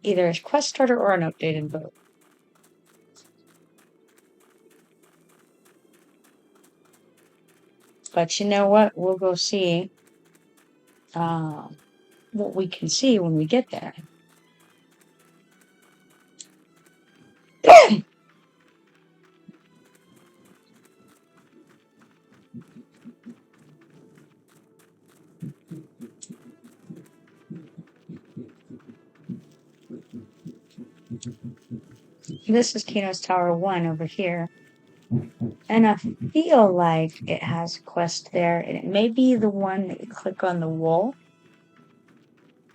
either a quest starter or an update in both. But you know what? We'll go see what we can see when we get there. This is Qeynos Tower 1 over here. And I feel like it has a quest there. And it may be the one that you click on the wall.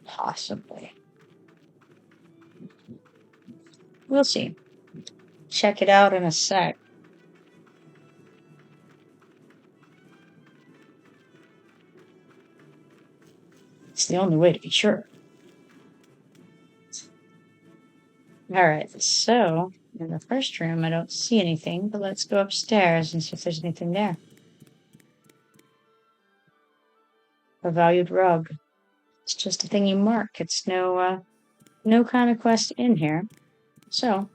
Possibly. We'll see. Check it out in a sec. It's the only way to be sure. Alright, so in the first room I don't see anything, but let's go upstairs and see if there's anything there. A valued rug. It's just a thing you mark. It's no kind of quest in here. So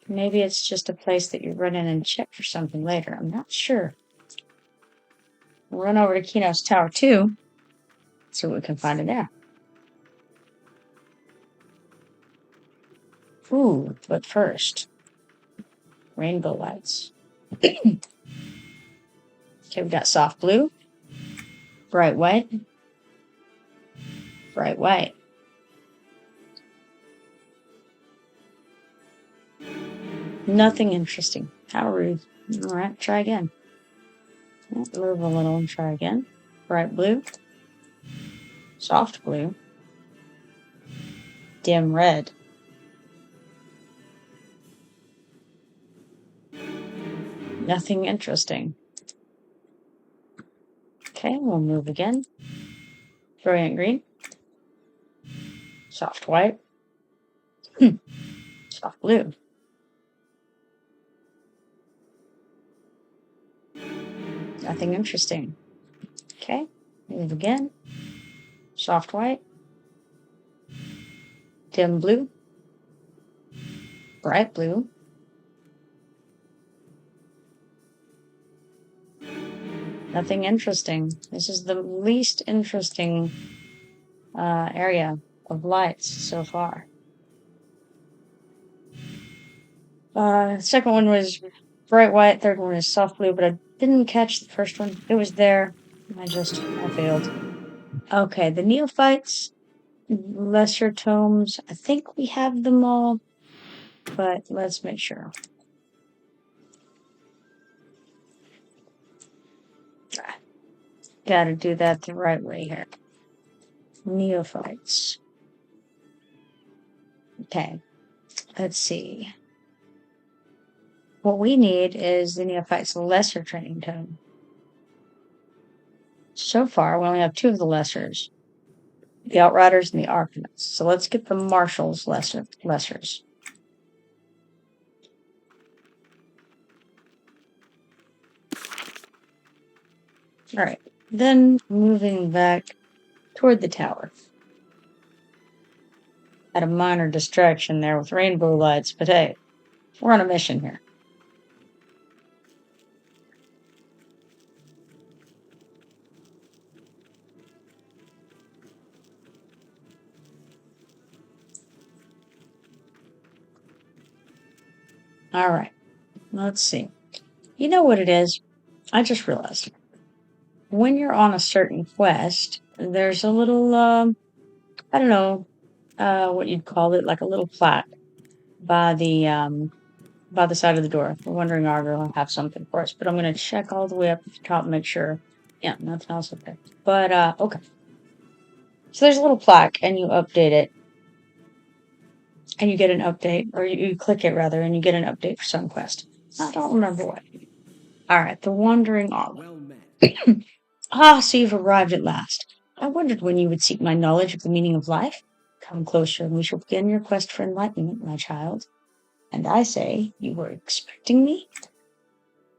maybe it's just a place that you run in and check for something later. I'm not sure. We'll run over to Qeynos Tower 2. See what we can find in there. Ooh, but first, Rainbow lights. Okay, we got soft blue, bright white, bright white. Nothing interesting. How rude. All right, try again. Move a little and try again. Bright blue, soft blue, dim red. Nothing interesting. Okay, we'll move again. Brilliant green, soft white, soft blue. Nothing interesting. Okay, move again. Soft white, dim blue, bright blue, nothing interesting. This is the least interesting area of lights so far. Second one was bright white, third one is soft blue, but I didn't catch the first one. It was there. I failed. Okay, the neophytes, lesser tomes. I think we have them all, but let's make sure. Gotta do that the right way here. Neophytes. Okay, let's see. What we need is the neophytes lesser training tome. So far, we only have two of the lessers. The Outriders and the Arcanists. So let's get the Marshals lessers. Alright, then moving back toward the tower. Had a minor distraction there with rainbow lights, but hey, we're on a mission here. Alright, let's see. You know what it is? I just realized. When you're on a certain quest, there's a little, I don't know what you'd call it, like a little plaque by the side of the door. We're wondering Argo will have something for us, but I'm going to check all the way up at the top and make sure. Yeah, nothing else up there. But, okay. So there's a little plaque, and you update it, and you get an update, or you click it rather, and you get an update for some quest. I don't remember what. Alright, the Wandering Argo. Well met. Ah, so you've arrived at last. I wondered when you would seek my knowledge of the meaning of life. Come closer, and we shall begin your quest for enlightenment, my child. And I say, you were expecting me?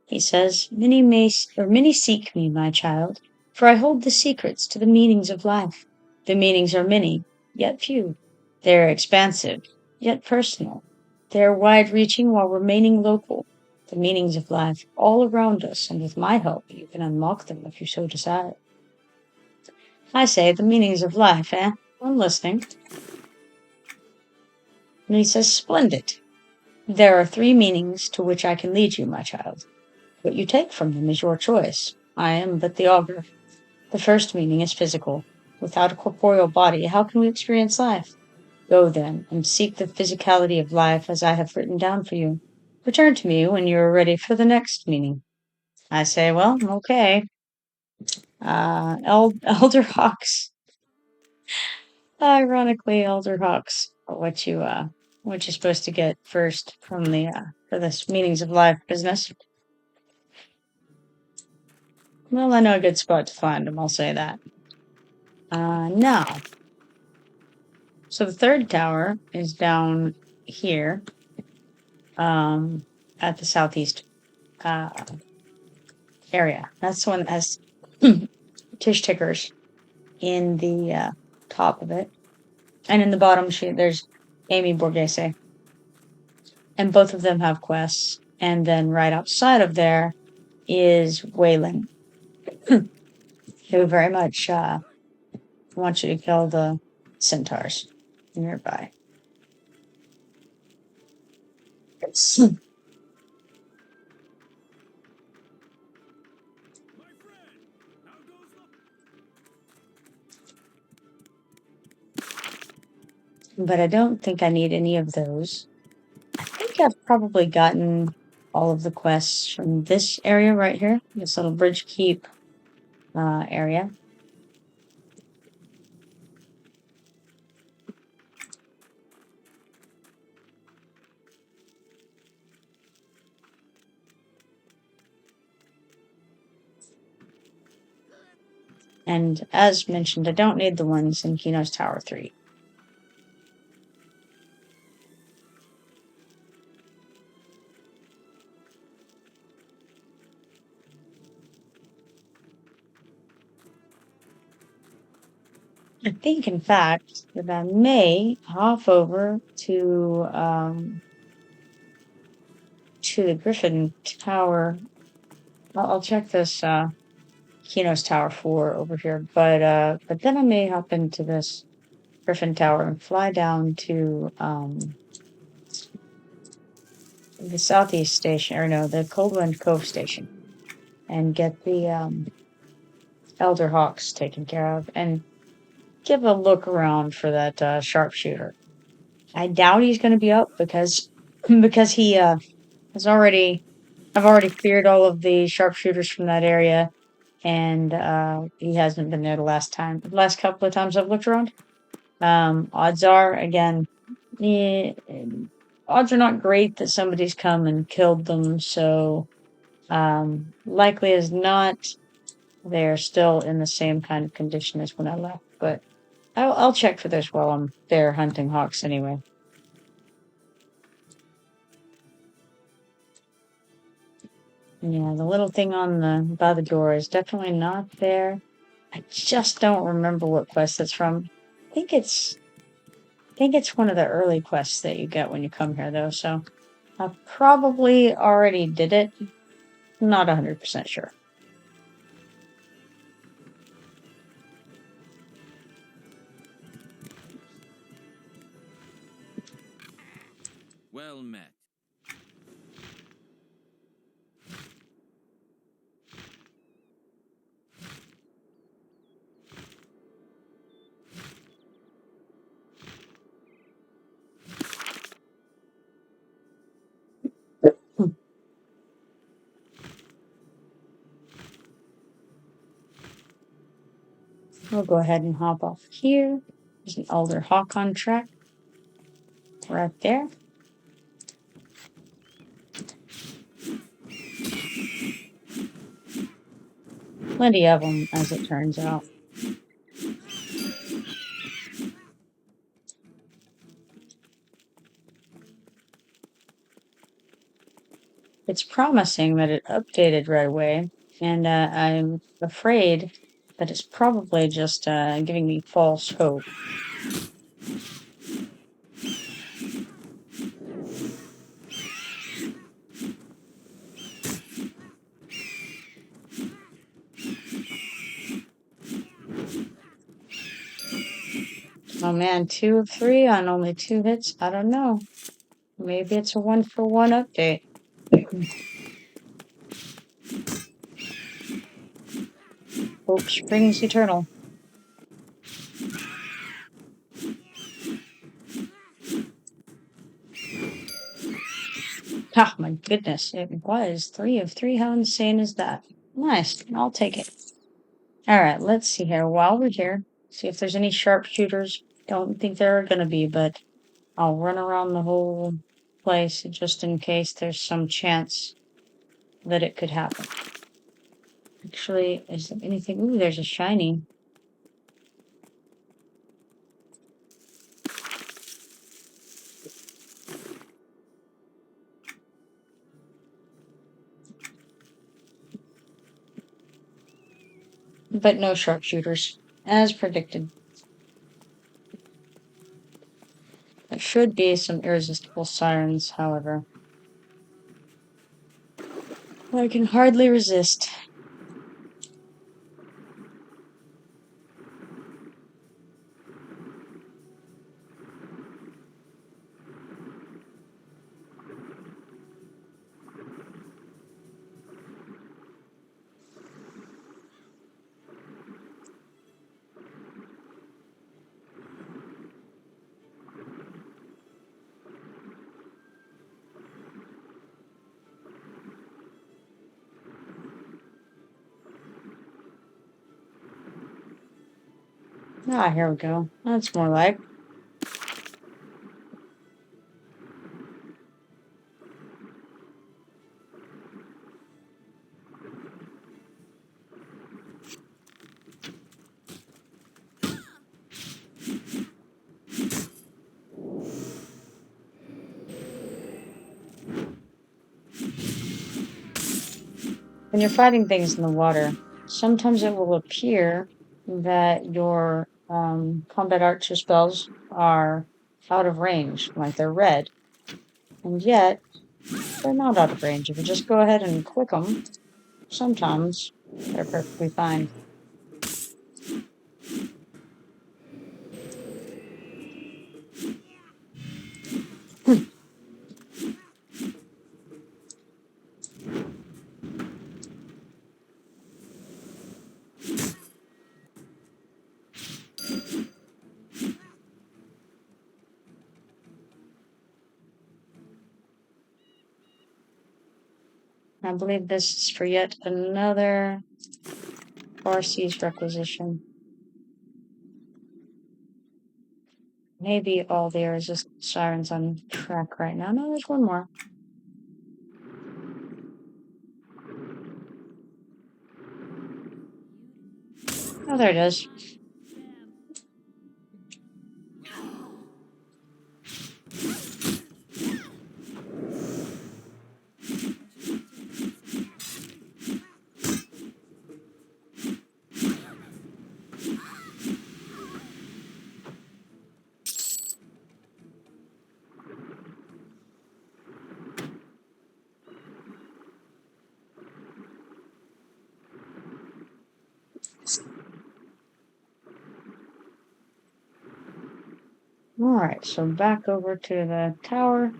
He says, many seek me, my child, for I hold the secrets to the meanings of life. The meanings are many, yet few. They are expansive, yet personal. They are wide-reaching while remaining local. The meanings of life all around us, and with my help, you can unlock them if you so desire. I say, the meanings of life, eh? I'm listening. And he says, splendid. There are 3 meanings to which I can lead you, my child. What you take from them is your choice. I am but the augur. The first meaning is physical. Without a corporeal body, how can we experience life? Go then, and seek the physicality of life as I have written down for you. Return to me when you are ready for the next meaning. I say, well, okay. Elder Hawks. Ironically, Elder Hawks are what you're supposed to get first from the for this meanings of life business. Well, I know a good spot to find them, I'll say that. Now. So the third tower is down here, at the southeast area. That's the one that has tish tickers in the top of it. And in the bottom, there's Amy Borghese. And both of them have quests. And then right outside of there is Waylon, who very much wants you to kill the centaurs nearby. but I don't think I need any of those. I think I've probably gotten all of the quests from this area right here, this little bridge keep area. And as mentioned, I don't need the ones in Qeynos Tower 3. I think, in fact, that I may hop over to the Griffin Tower. I'll check this Qeynos Tower 4 over here, but then I may hop into this Griffin Tower and fly down to the Southeast Station, or no, the Coldwind Cove Station, and get the Elder Hawks taken care of, and give a look around for that sharpshooter. I doubt he's going to be up because he has already. I've already cleared all of the sharpshooters from that area, and he hasn't been there the last couple of times I've looked around. Odds are, again, odds are not great that somebody's come and killed them, so likely as not, they're still in the same kind of condition as when I left. But I'll check for this while I'm there hunting hawks anyway. Yeah, the little thing by the door is definitely not there. I just don't remember what quest it's from. I think it's one of the early quests that you get when you come here, though. So I probably already did it. Not 100% sure. Well met. We'll go ahead and hop off here. There's an Elder Hawk on track. Right there. Plenty of them, as it turns out. It's promising that it updated right away, and I'm afraid that it's probably just giving me false hope. Oh man, 2 of 3 on only 2 hits? I don't know. Maybe it's a 1-for-1 update. Hope springs eternal. Ah, my goodness, it was 3 of 3. How insane is that? Nice, I'll take it. Alright, let's see here. While we're here, see if there's any sharpshooters. Don't think there are gonna be, but I'll run around the whole place just in case there's some chance that it could happen. Actually, is there anything? Ooh, there's a shiny. But no sharpshooters, as predicted. There should be some irresistible sirens, however. I can hardly resist. Ah, here we go. That's more like. When you're fighting things in the water, sometimes it will appear that your combat archer spells are out of range, like they're red. And yet, they're not out of range. If you just go ahead and click them, sometimes they're perfectly fine. I believe this is for yet another Farsees requisition. Maybe all there is just sirens on track right now. No, there's one more. Oh, there it is. Alright, so back over to the tower,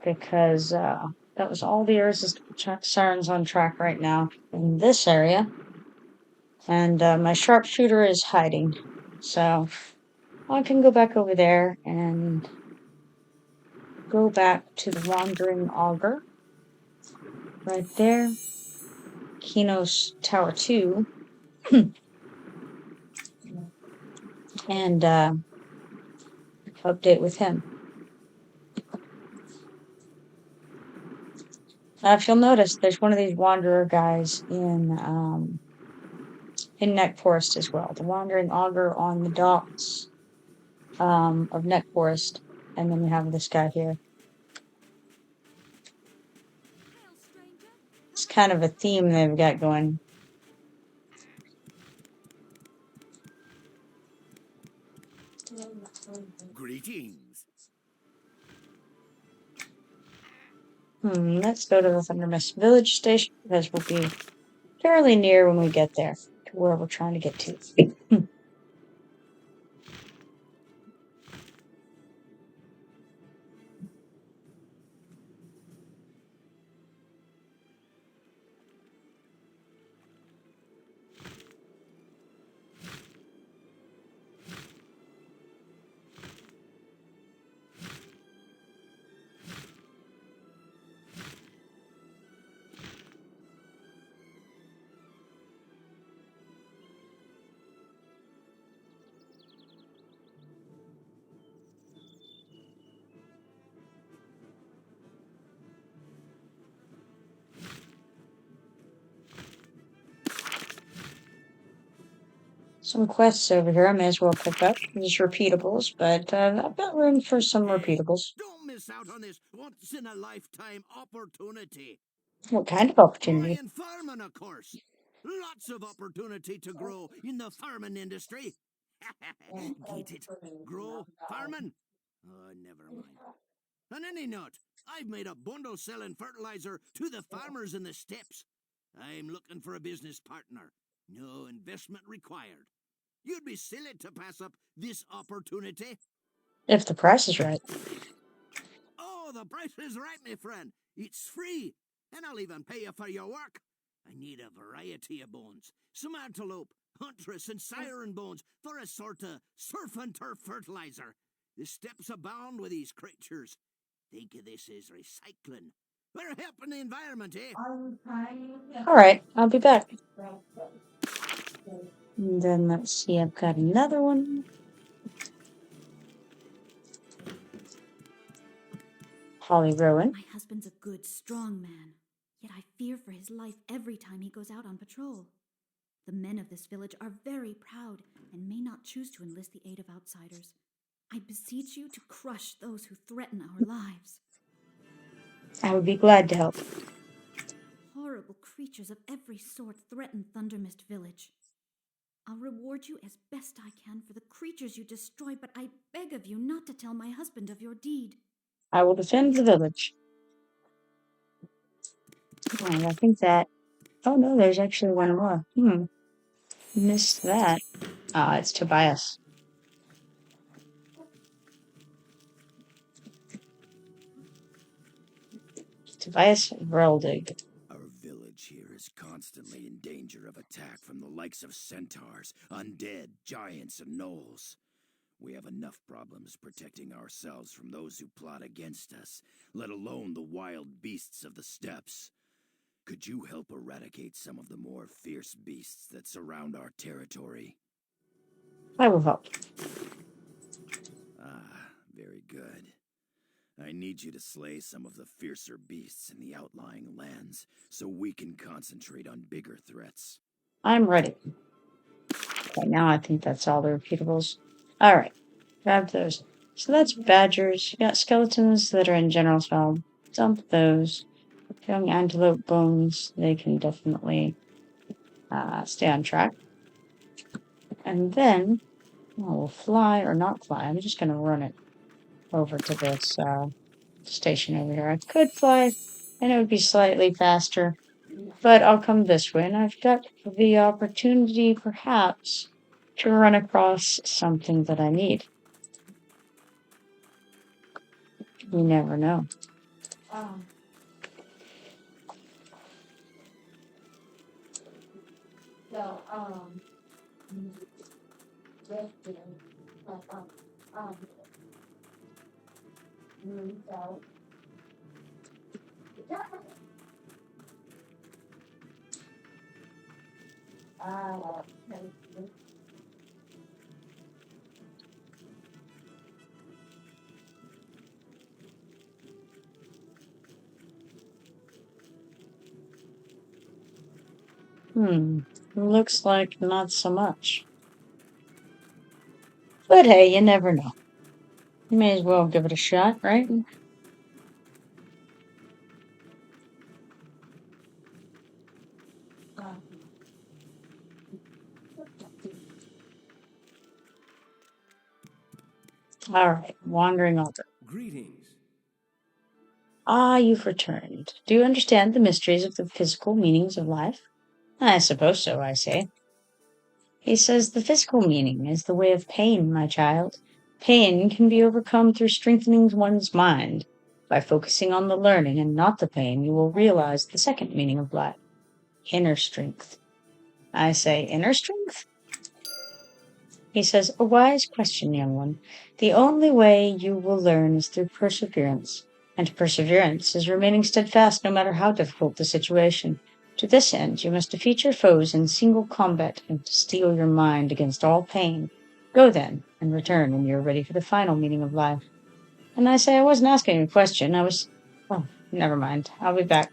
because that was all the irresistible sirens on track right now in this area. And my sharpshooter is hiding. So I can go back over there and go back to the Wandering Augur. Right there. Qeynos Tower 2. And update with him. If you'll notice, there's one of these wanderer guys in Nektropos Forest as well. The Wandering Augur on the docks of Nektropos Forest, and then we have this guy here. It's kind of a theme they've got going. Greetings. Let's go to the Thundermist Village Station, because we'll be fairly near when we get there to where we're trying to get to. Some quests over here I may as well pick up. These repeatables, but I've got room for some repeatables. Don't miss out on this once in a lifetime opportunity. What kind of opportunity? Buying farming, of course. Lots of opportunity to grow in the farming industry. Get it? Grow farming? Oh, never mind. On any note, I've made a bundle selling fertilizer to the farmers in the steppes. I'm looking for a business partner. No investment required. You'd be silly to pass up this opportunity. If the price is right. Oh, the price is right, my friend. It's free, and I'll even pay you for your work. I need a variety of bones. Some antelope, huntress, and siren bones for a sort of surf and turf fertilizer. The steppes abound with these creatures. Think of this as recycling. We're helping the environment, eh? Alright, I'll be back. And then let's see, I've got another one. Holly Rowan. My husband's a good, strong man, yet I fear for his life every time he goes out on patrol. The men of this village are very proud and may not choose to enlist the aid of outsiders. I beseech you to crush those who threaten our lives. I would be glad to help. Horrible creatures of every sort threaten Thundermist Village. I'll reward you as best I can for the creatures you destroy, but I beg of you not to tell my husband of your deed. I will defend the village. And I think that... Oh no, there's actually one more. Missed that. Ah, it's Tobias. Tobias Vreldig. Our village here is constantly in danger of attack from the likes of centaurs, undead, giants, and gnolls. We have enough problems protecting ourselves from those who plot against us, let alone the wild beasts of the steppes. Could you help eradicate some of the more fierce beasts that surround our territory? I will help. Ah, very good. I need you to slay some of the fiercer beasts in the outlying lands, so we can concentrate on bigger threats. I'm ready. Okay, now I think that's all the repeatables. Alright, grab those. So that's badgers. You got skeletons that are in general realm. Dump those. Young antelope bones, they can definitely stay on track. And then we'll fly or not fly. I'm just going to run it over to this station over here. I could fly, and it would be slightly faster, but I'll come this way. And I've got the opportunity, perhaps, to run across something that I need. You never know. Looks like not so much. But hey, you never know. You may as well give it a shot, right? Alright, wandering over. Greetings. Ah, you've returned. Do you understand the mysteries of the physical meanings of life? I suppose so, I say. He says the physical meaning is the way of pain, my child. Pain can be overcome through strengthening one's mind. By focusing on the learning and not the pain, you will realize the second meaning of life. Inner strength. I say, inner strength? He says, a wise question, young one. The only way you will learn is through perseverance. And perseverance is remaining steadfast no matter how difficult the situation. To this end, you must defeat your foes in single combat and steel your mind against all pain. Go then, and return when you're ready for the final meaning of life. And I say, I wasn't asking a question. Oh, never mind. I'll be back.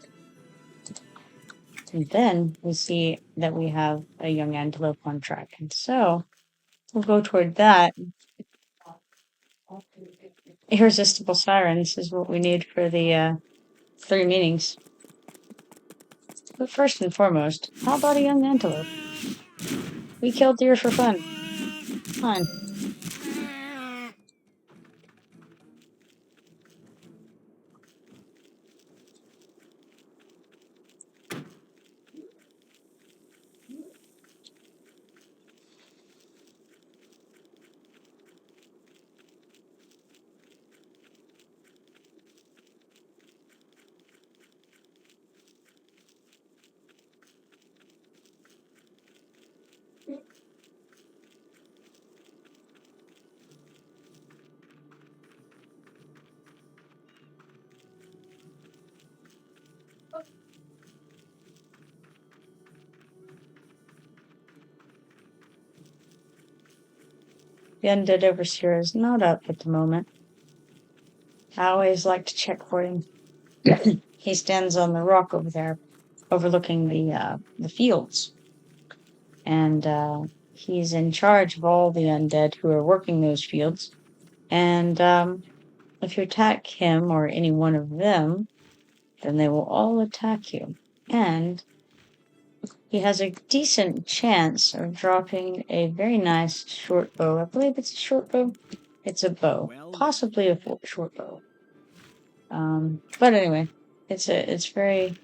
And then we see that we have a young antelope on track. And so we'll go toward that. Irresistible Sirens is what we need for the 3 meanings. But first and foremost, how about a young antelope? We kill deer for fun. Fine. The Undead Overseer is not up at the moment. I always like to check for him. He stands on the rock over there, overlooking the fields. And he's in charge of all the undead who are working those fields. And if you attack him or any one of them, then they will all attack you. And he has a decent chance of dropping a very nice short bow. I believe it's a short bow. It's a bow, possibly a short bow. But anyway, it's very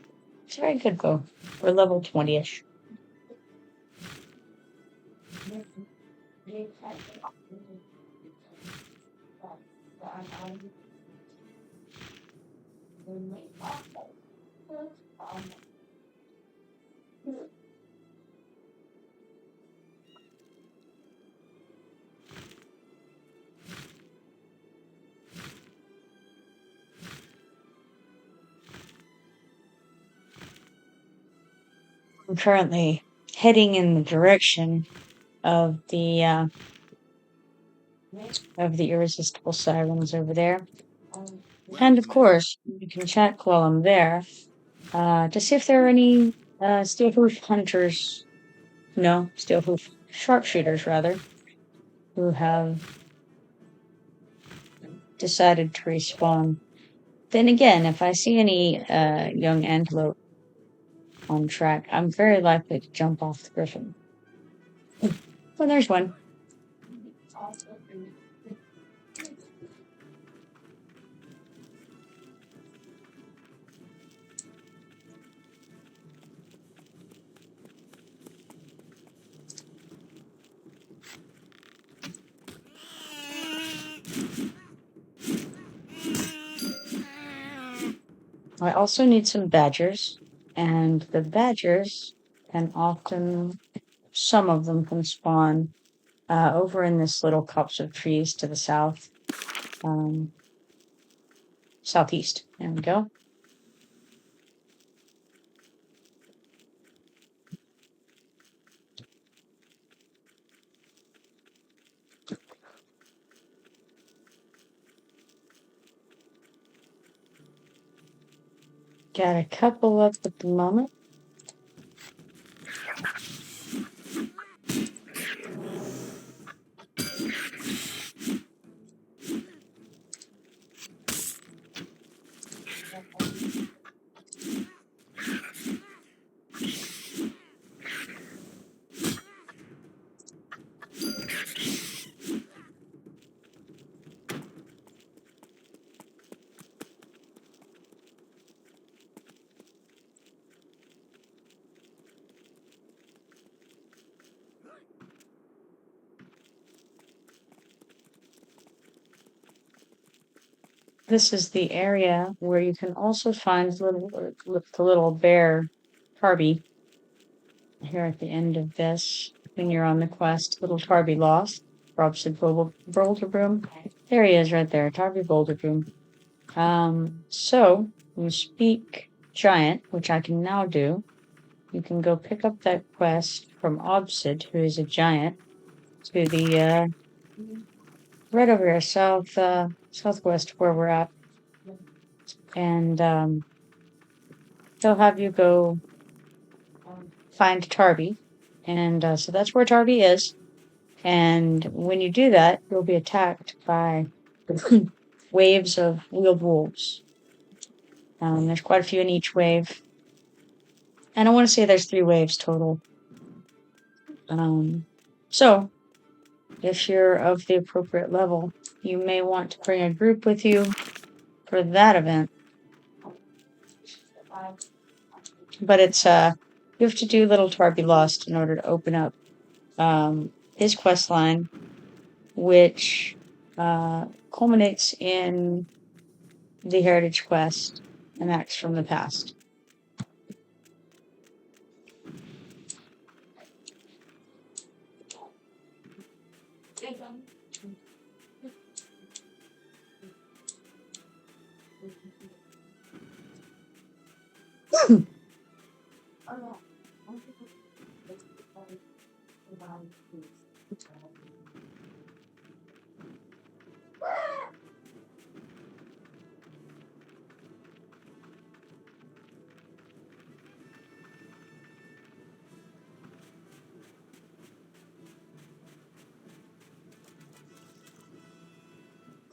good bow. We're level 20-ish. I'm currently heading in the direction of the irresistible sirens over there. And of course, you can check while I'm there to see if there are any steelhoof hunters. No, steelhoof sharpshooters, rather, who have decided to respawn. Then again, if I see any young antelope on track, I'm very likely to jump off the griffin. Well, there's one. I also need some badgers, and the badgers can often, some of them can spawn over in this little copse of trees to the south, southeast. There we go. Got a couple up at the moment. This is the area where you can also find the little bear Tarby. Here at the end of this, when you're on the quest, little Tarby lost. Robson Boulder Broom. There he is right there, Tarby Boulder Broom. So you speak giant, which I can now do. You can go pick up that quest from Obsid, who is a giant, to the right over here, southwest where we're at. And they'll have you go find Tarby. And so that's where Tarby is. And when you do that, you'll be attacked by waves of wheeled wolves. There's quite a few in each wave. And I want to say there's 3 waves total. So, if you're of the appropriate level, you may want to bring a group with you for that event. But it's, you have to do Little Tarby Lost in order to open up his quest line, which culminates in the Heritage Quest, An Axe from the Past.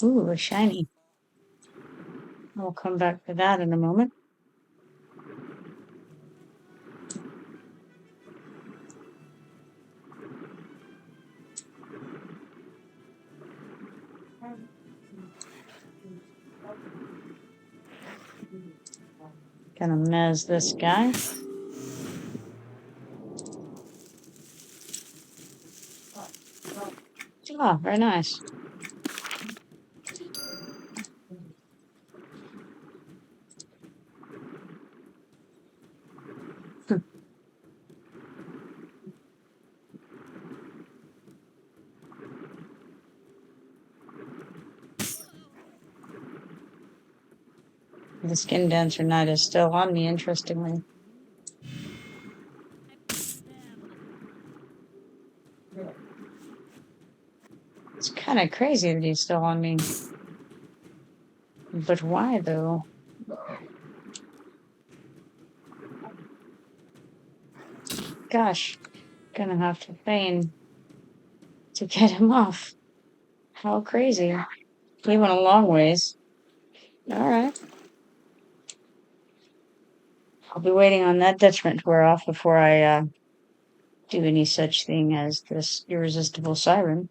Ooh, a shiny. I'll come back to that in a moment. Gonna mez this guy. Ah, very nice. The skin dancer knight is still on me, interestingly. It's kind of crazy that he's still on me. But why, though? Gosh, gonna have to feign to get him off. How crazy. He went a long ways. Alright. I'll be waiting on that detriment to wear off before I do any such thing as this irresistible siren.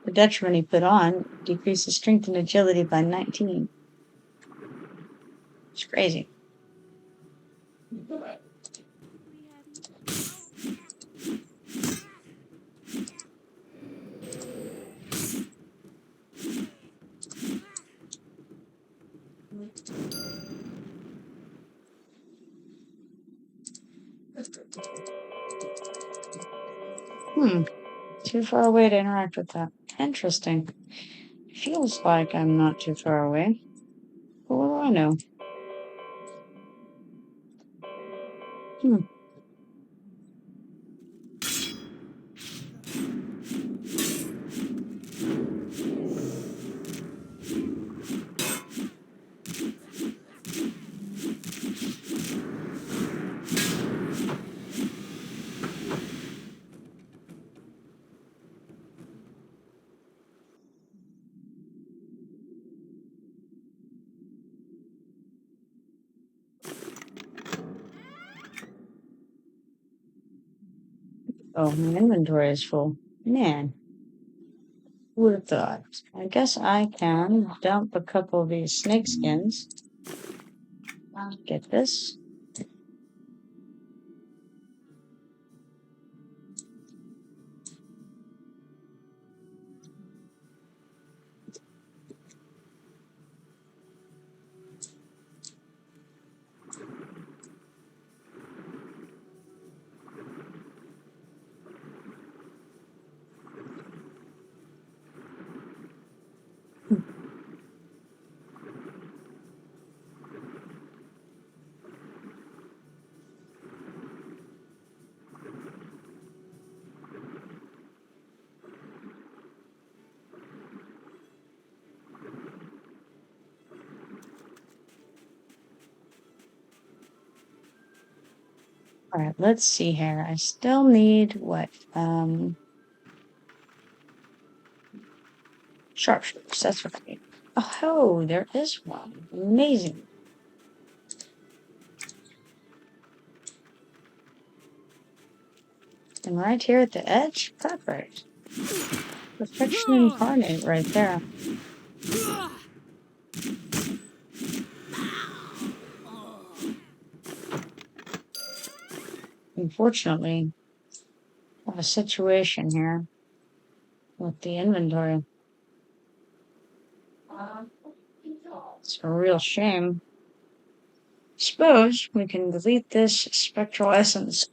The detriment he put on decreases strength and agility by 19. It's crazy. Too far away to interact with that. Interesting. Feels like I'm not too far away. But what do I know? Oh, my inventory is full. Man, who would have thought? I guess I can dump a couple of these snake skins. Get this. All right, let's see here. I still need what? Sharpshooters. That's what I need. Oh, there is one. Amazing. And right here at the edge? Perfect. Perfection incarnate right there. Unfortunately, I have a situation here with the inventory. It's a real shame. Suppose we can delete this spectral essence.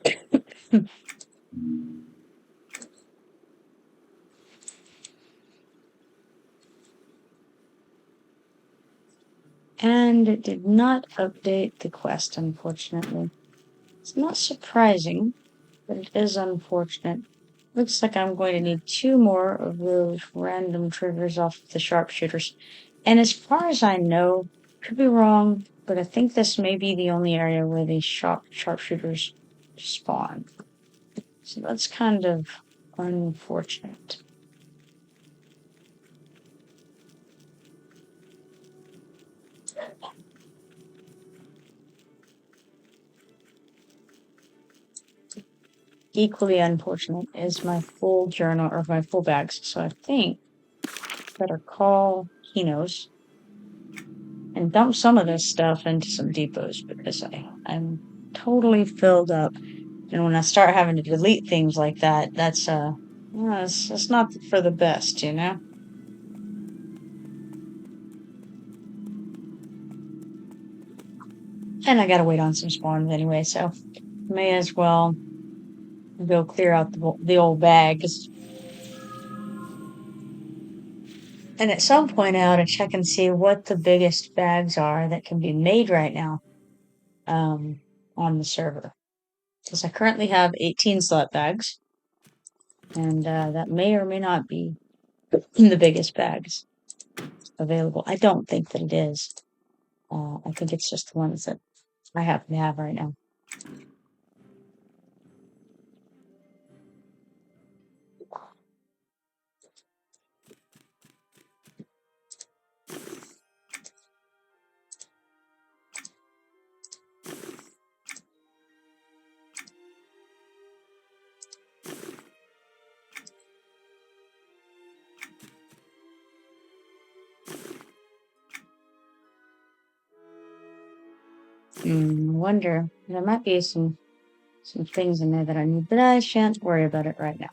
And it did not update the quest, unfortunately. It's not surprising, but it is unfortunate. Looks like I'm going to need 2 more of those random triggers off of the sharpshooters. And as far as I know, could be wrong, but I think this may be the only area where these sharpshooters spawn. So that's kind of unfortunate. Equally unfortunate is my full journal or my full bags. So I think I better call Qeynos and dump some of this stuff into some depots because I'm totally filled up. And when I start having to delete things like that, that's it's not for the best, you know? And I gotta wait on some spawns anyway, so may as well go clear out the old bags. And at some point I ought to check and see what the biggest bags are that can be made right now on the server. Because I currently have 18 slot bags, and that may or may not be the biggest bags available. I don't think that it is. I think it's just the ones that I happen to have right now. Wonder there might be some things in there that I need, but I shan't worry about it right now.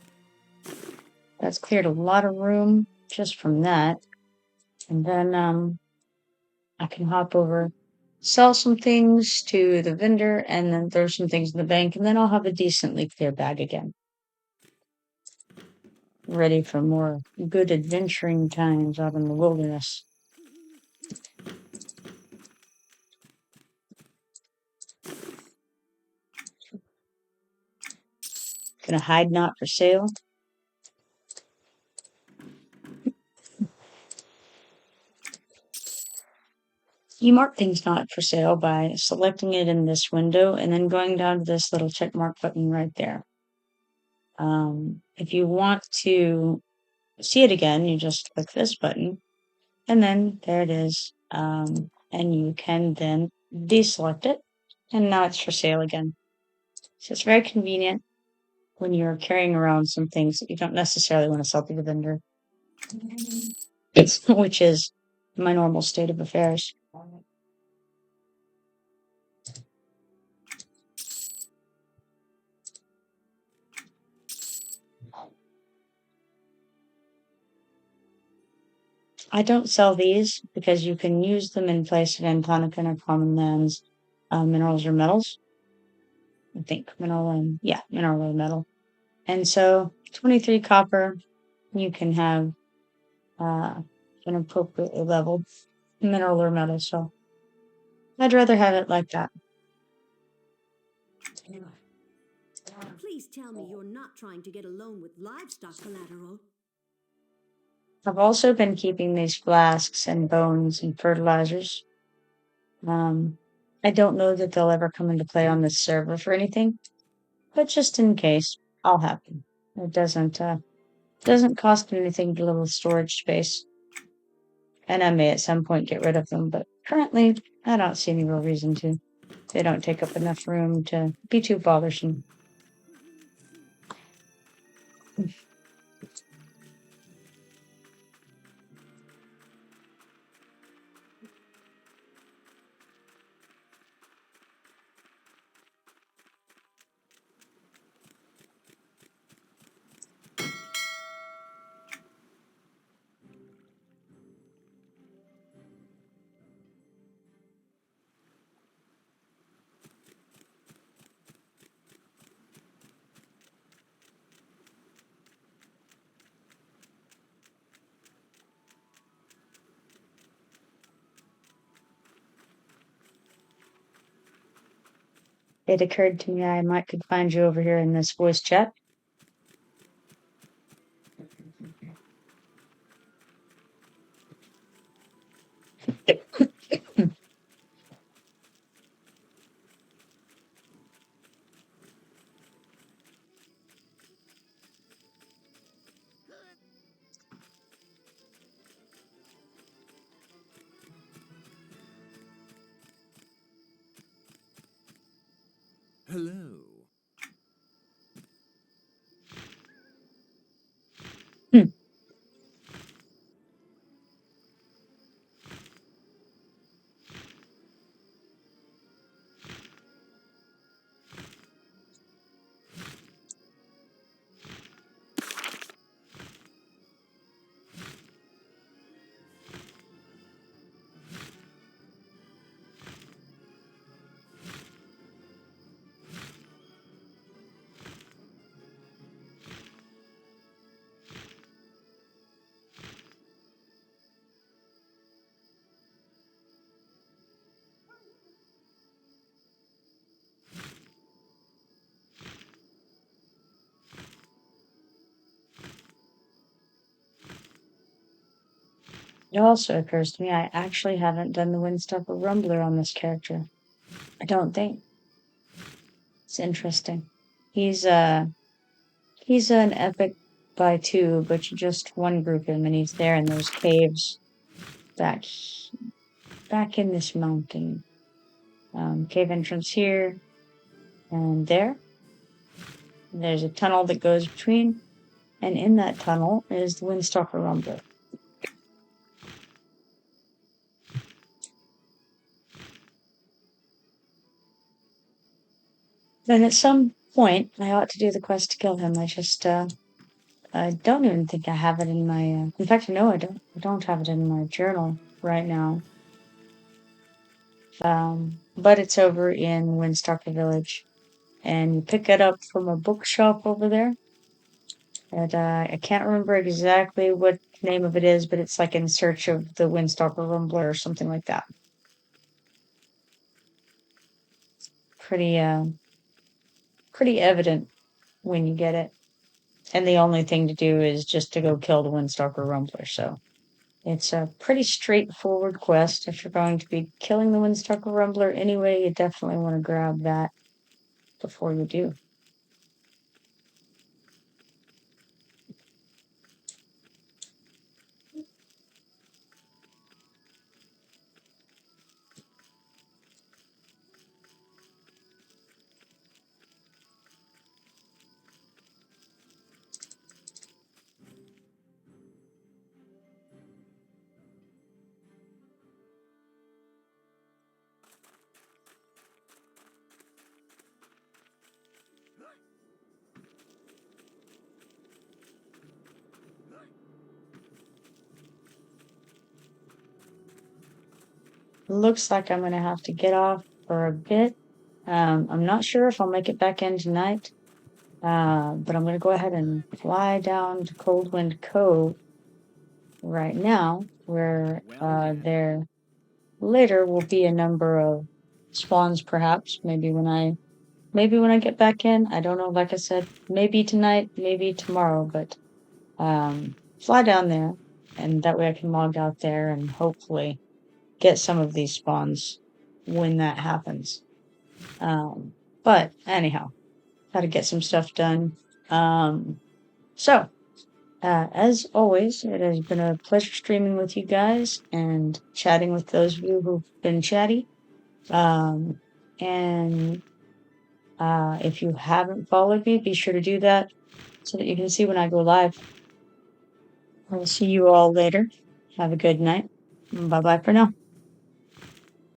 That's cleared a lot of room just from that, and then I can hop over, sell some things to the vendor, and then throw some things in the bank, and then I'll have a decently clear bag again. Ready for more good adventuring times out in the wilderness. Gonna hide not for sale. You mark things not for sale by selecting it in this window and then going down to this little check mark button right there. If you want to see it again, you just click this button, and then there it is. And you can then deselect it, and now it's for sale again. So it's very convenient when you're carrying around some things that you don't necessarily want to sell to the vendor, which is my normal state of affairs. I don't sell these because you can use them in place of Antonican or common lands, minerals or metals. I think mineral or metal. And so 23 copper, you can have an appropriately leveled mineral or metal. So I'd rather have it like that. Please tell me you're not trying to get a loan with livestock collateral. I've also been keeping these flasks and bones and fertilizers. I don't know that they'll ever come into play on this server for anything, but just in case, I'll have them. It doesn't cost me anything to little storage space, and I may at some point get rid of them, but currently I don't see any real reason to. They don't take up enough room to be too bothersome. It occurred to me I might could find you over here in this voice chat. Hello. It also occurs to me I actually haven't done the Windstopper Rumbler on this character. I don't think. It's interesting. He's an epic by two, but you just one group him and he's there in those caves back in this mountain. Cave entrance here and there. And there's a tunnel that goes between, and in that tunnel is the Windstopper Rumbler. Then at some point, I ought to do the quest to kill him. I don't even think I have it in my. In fact, no, I don't. I don't have it in my journal right now. But it's over in Windstalker Village, and you pick it up from a bookshop over there. And I can't remember exactly what the name of it is, but it's like In Search of the Windstalker Rumbler or something like that. Pretty evident when you get it. And the only thing to do is just to go kill the Windstalker Rumbler. So it's a pretty straightforward quest. If you're going to be killing the Windstalker Rumbler anyway, you definitely want to grab that before you do. Looks like I'm going to have to get off for a bit. I'm not sure if I'll make it back in tonight, but I'm going to go ahead and fly down to Coldwind Cove right now, where there later will be a number of spawns, perhaps. Maybe when I get back in. I don't know. Like I said, maybe tonight, maybe tomorrow, but fly down there, and that way I can log out there and hopefully get some of these spawns when that happens. But anyhow, got to get some stuff done. So, as always, it has been a pleasure streaming with you guys and chatting with those of you who've been chatty. And if you haven't followed me, be sure to do that so that you can see when I go live. I'll see you all later. Have a good night. Bye-bye for now.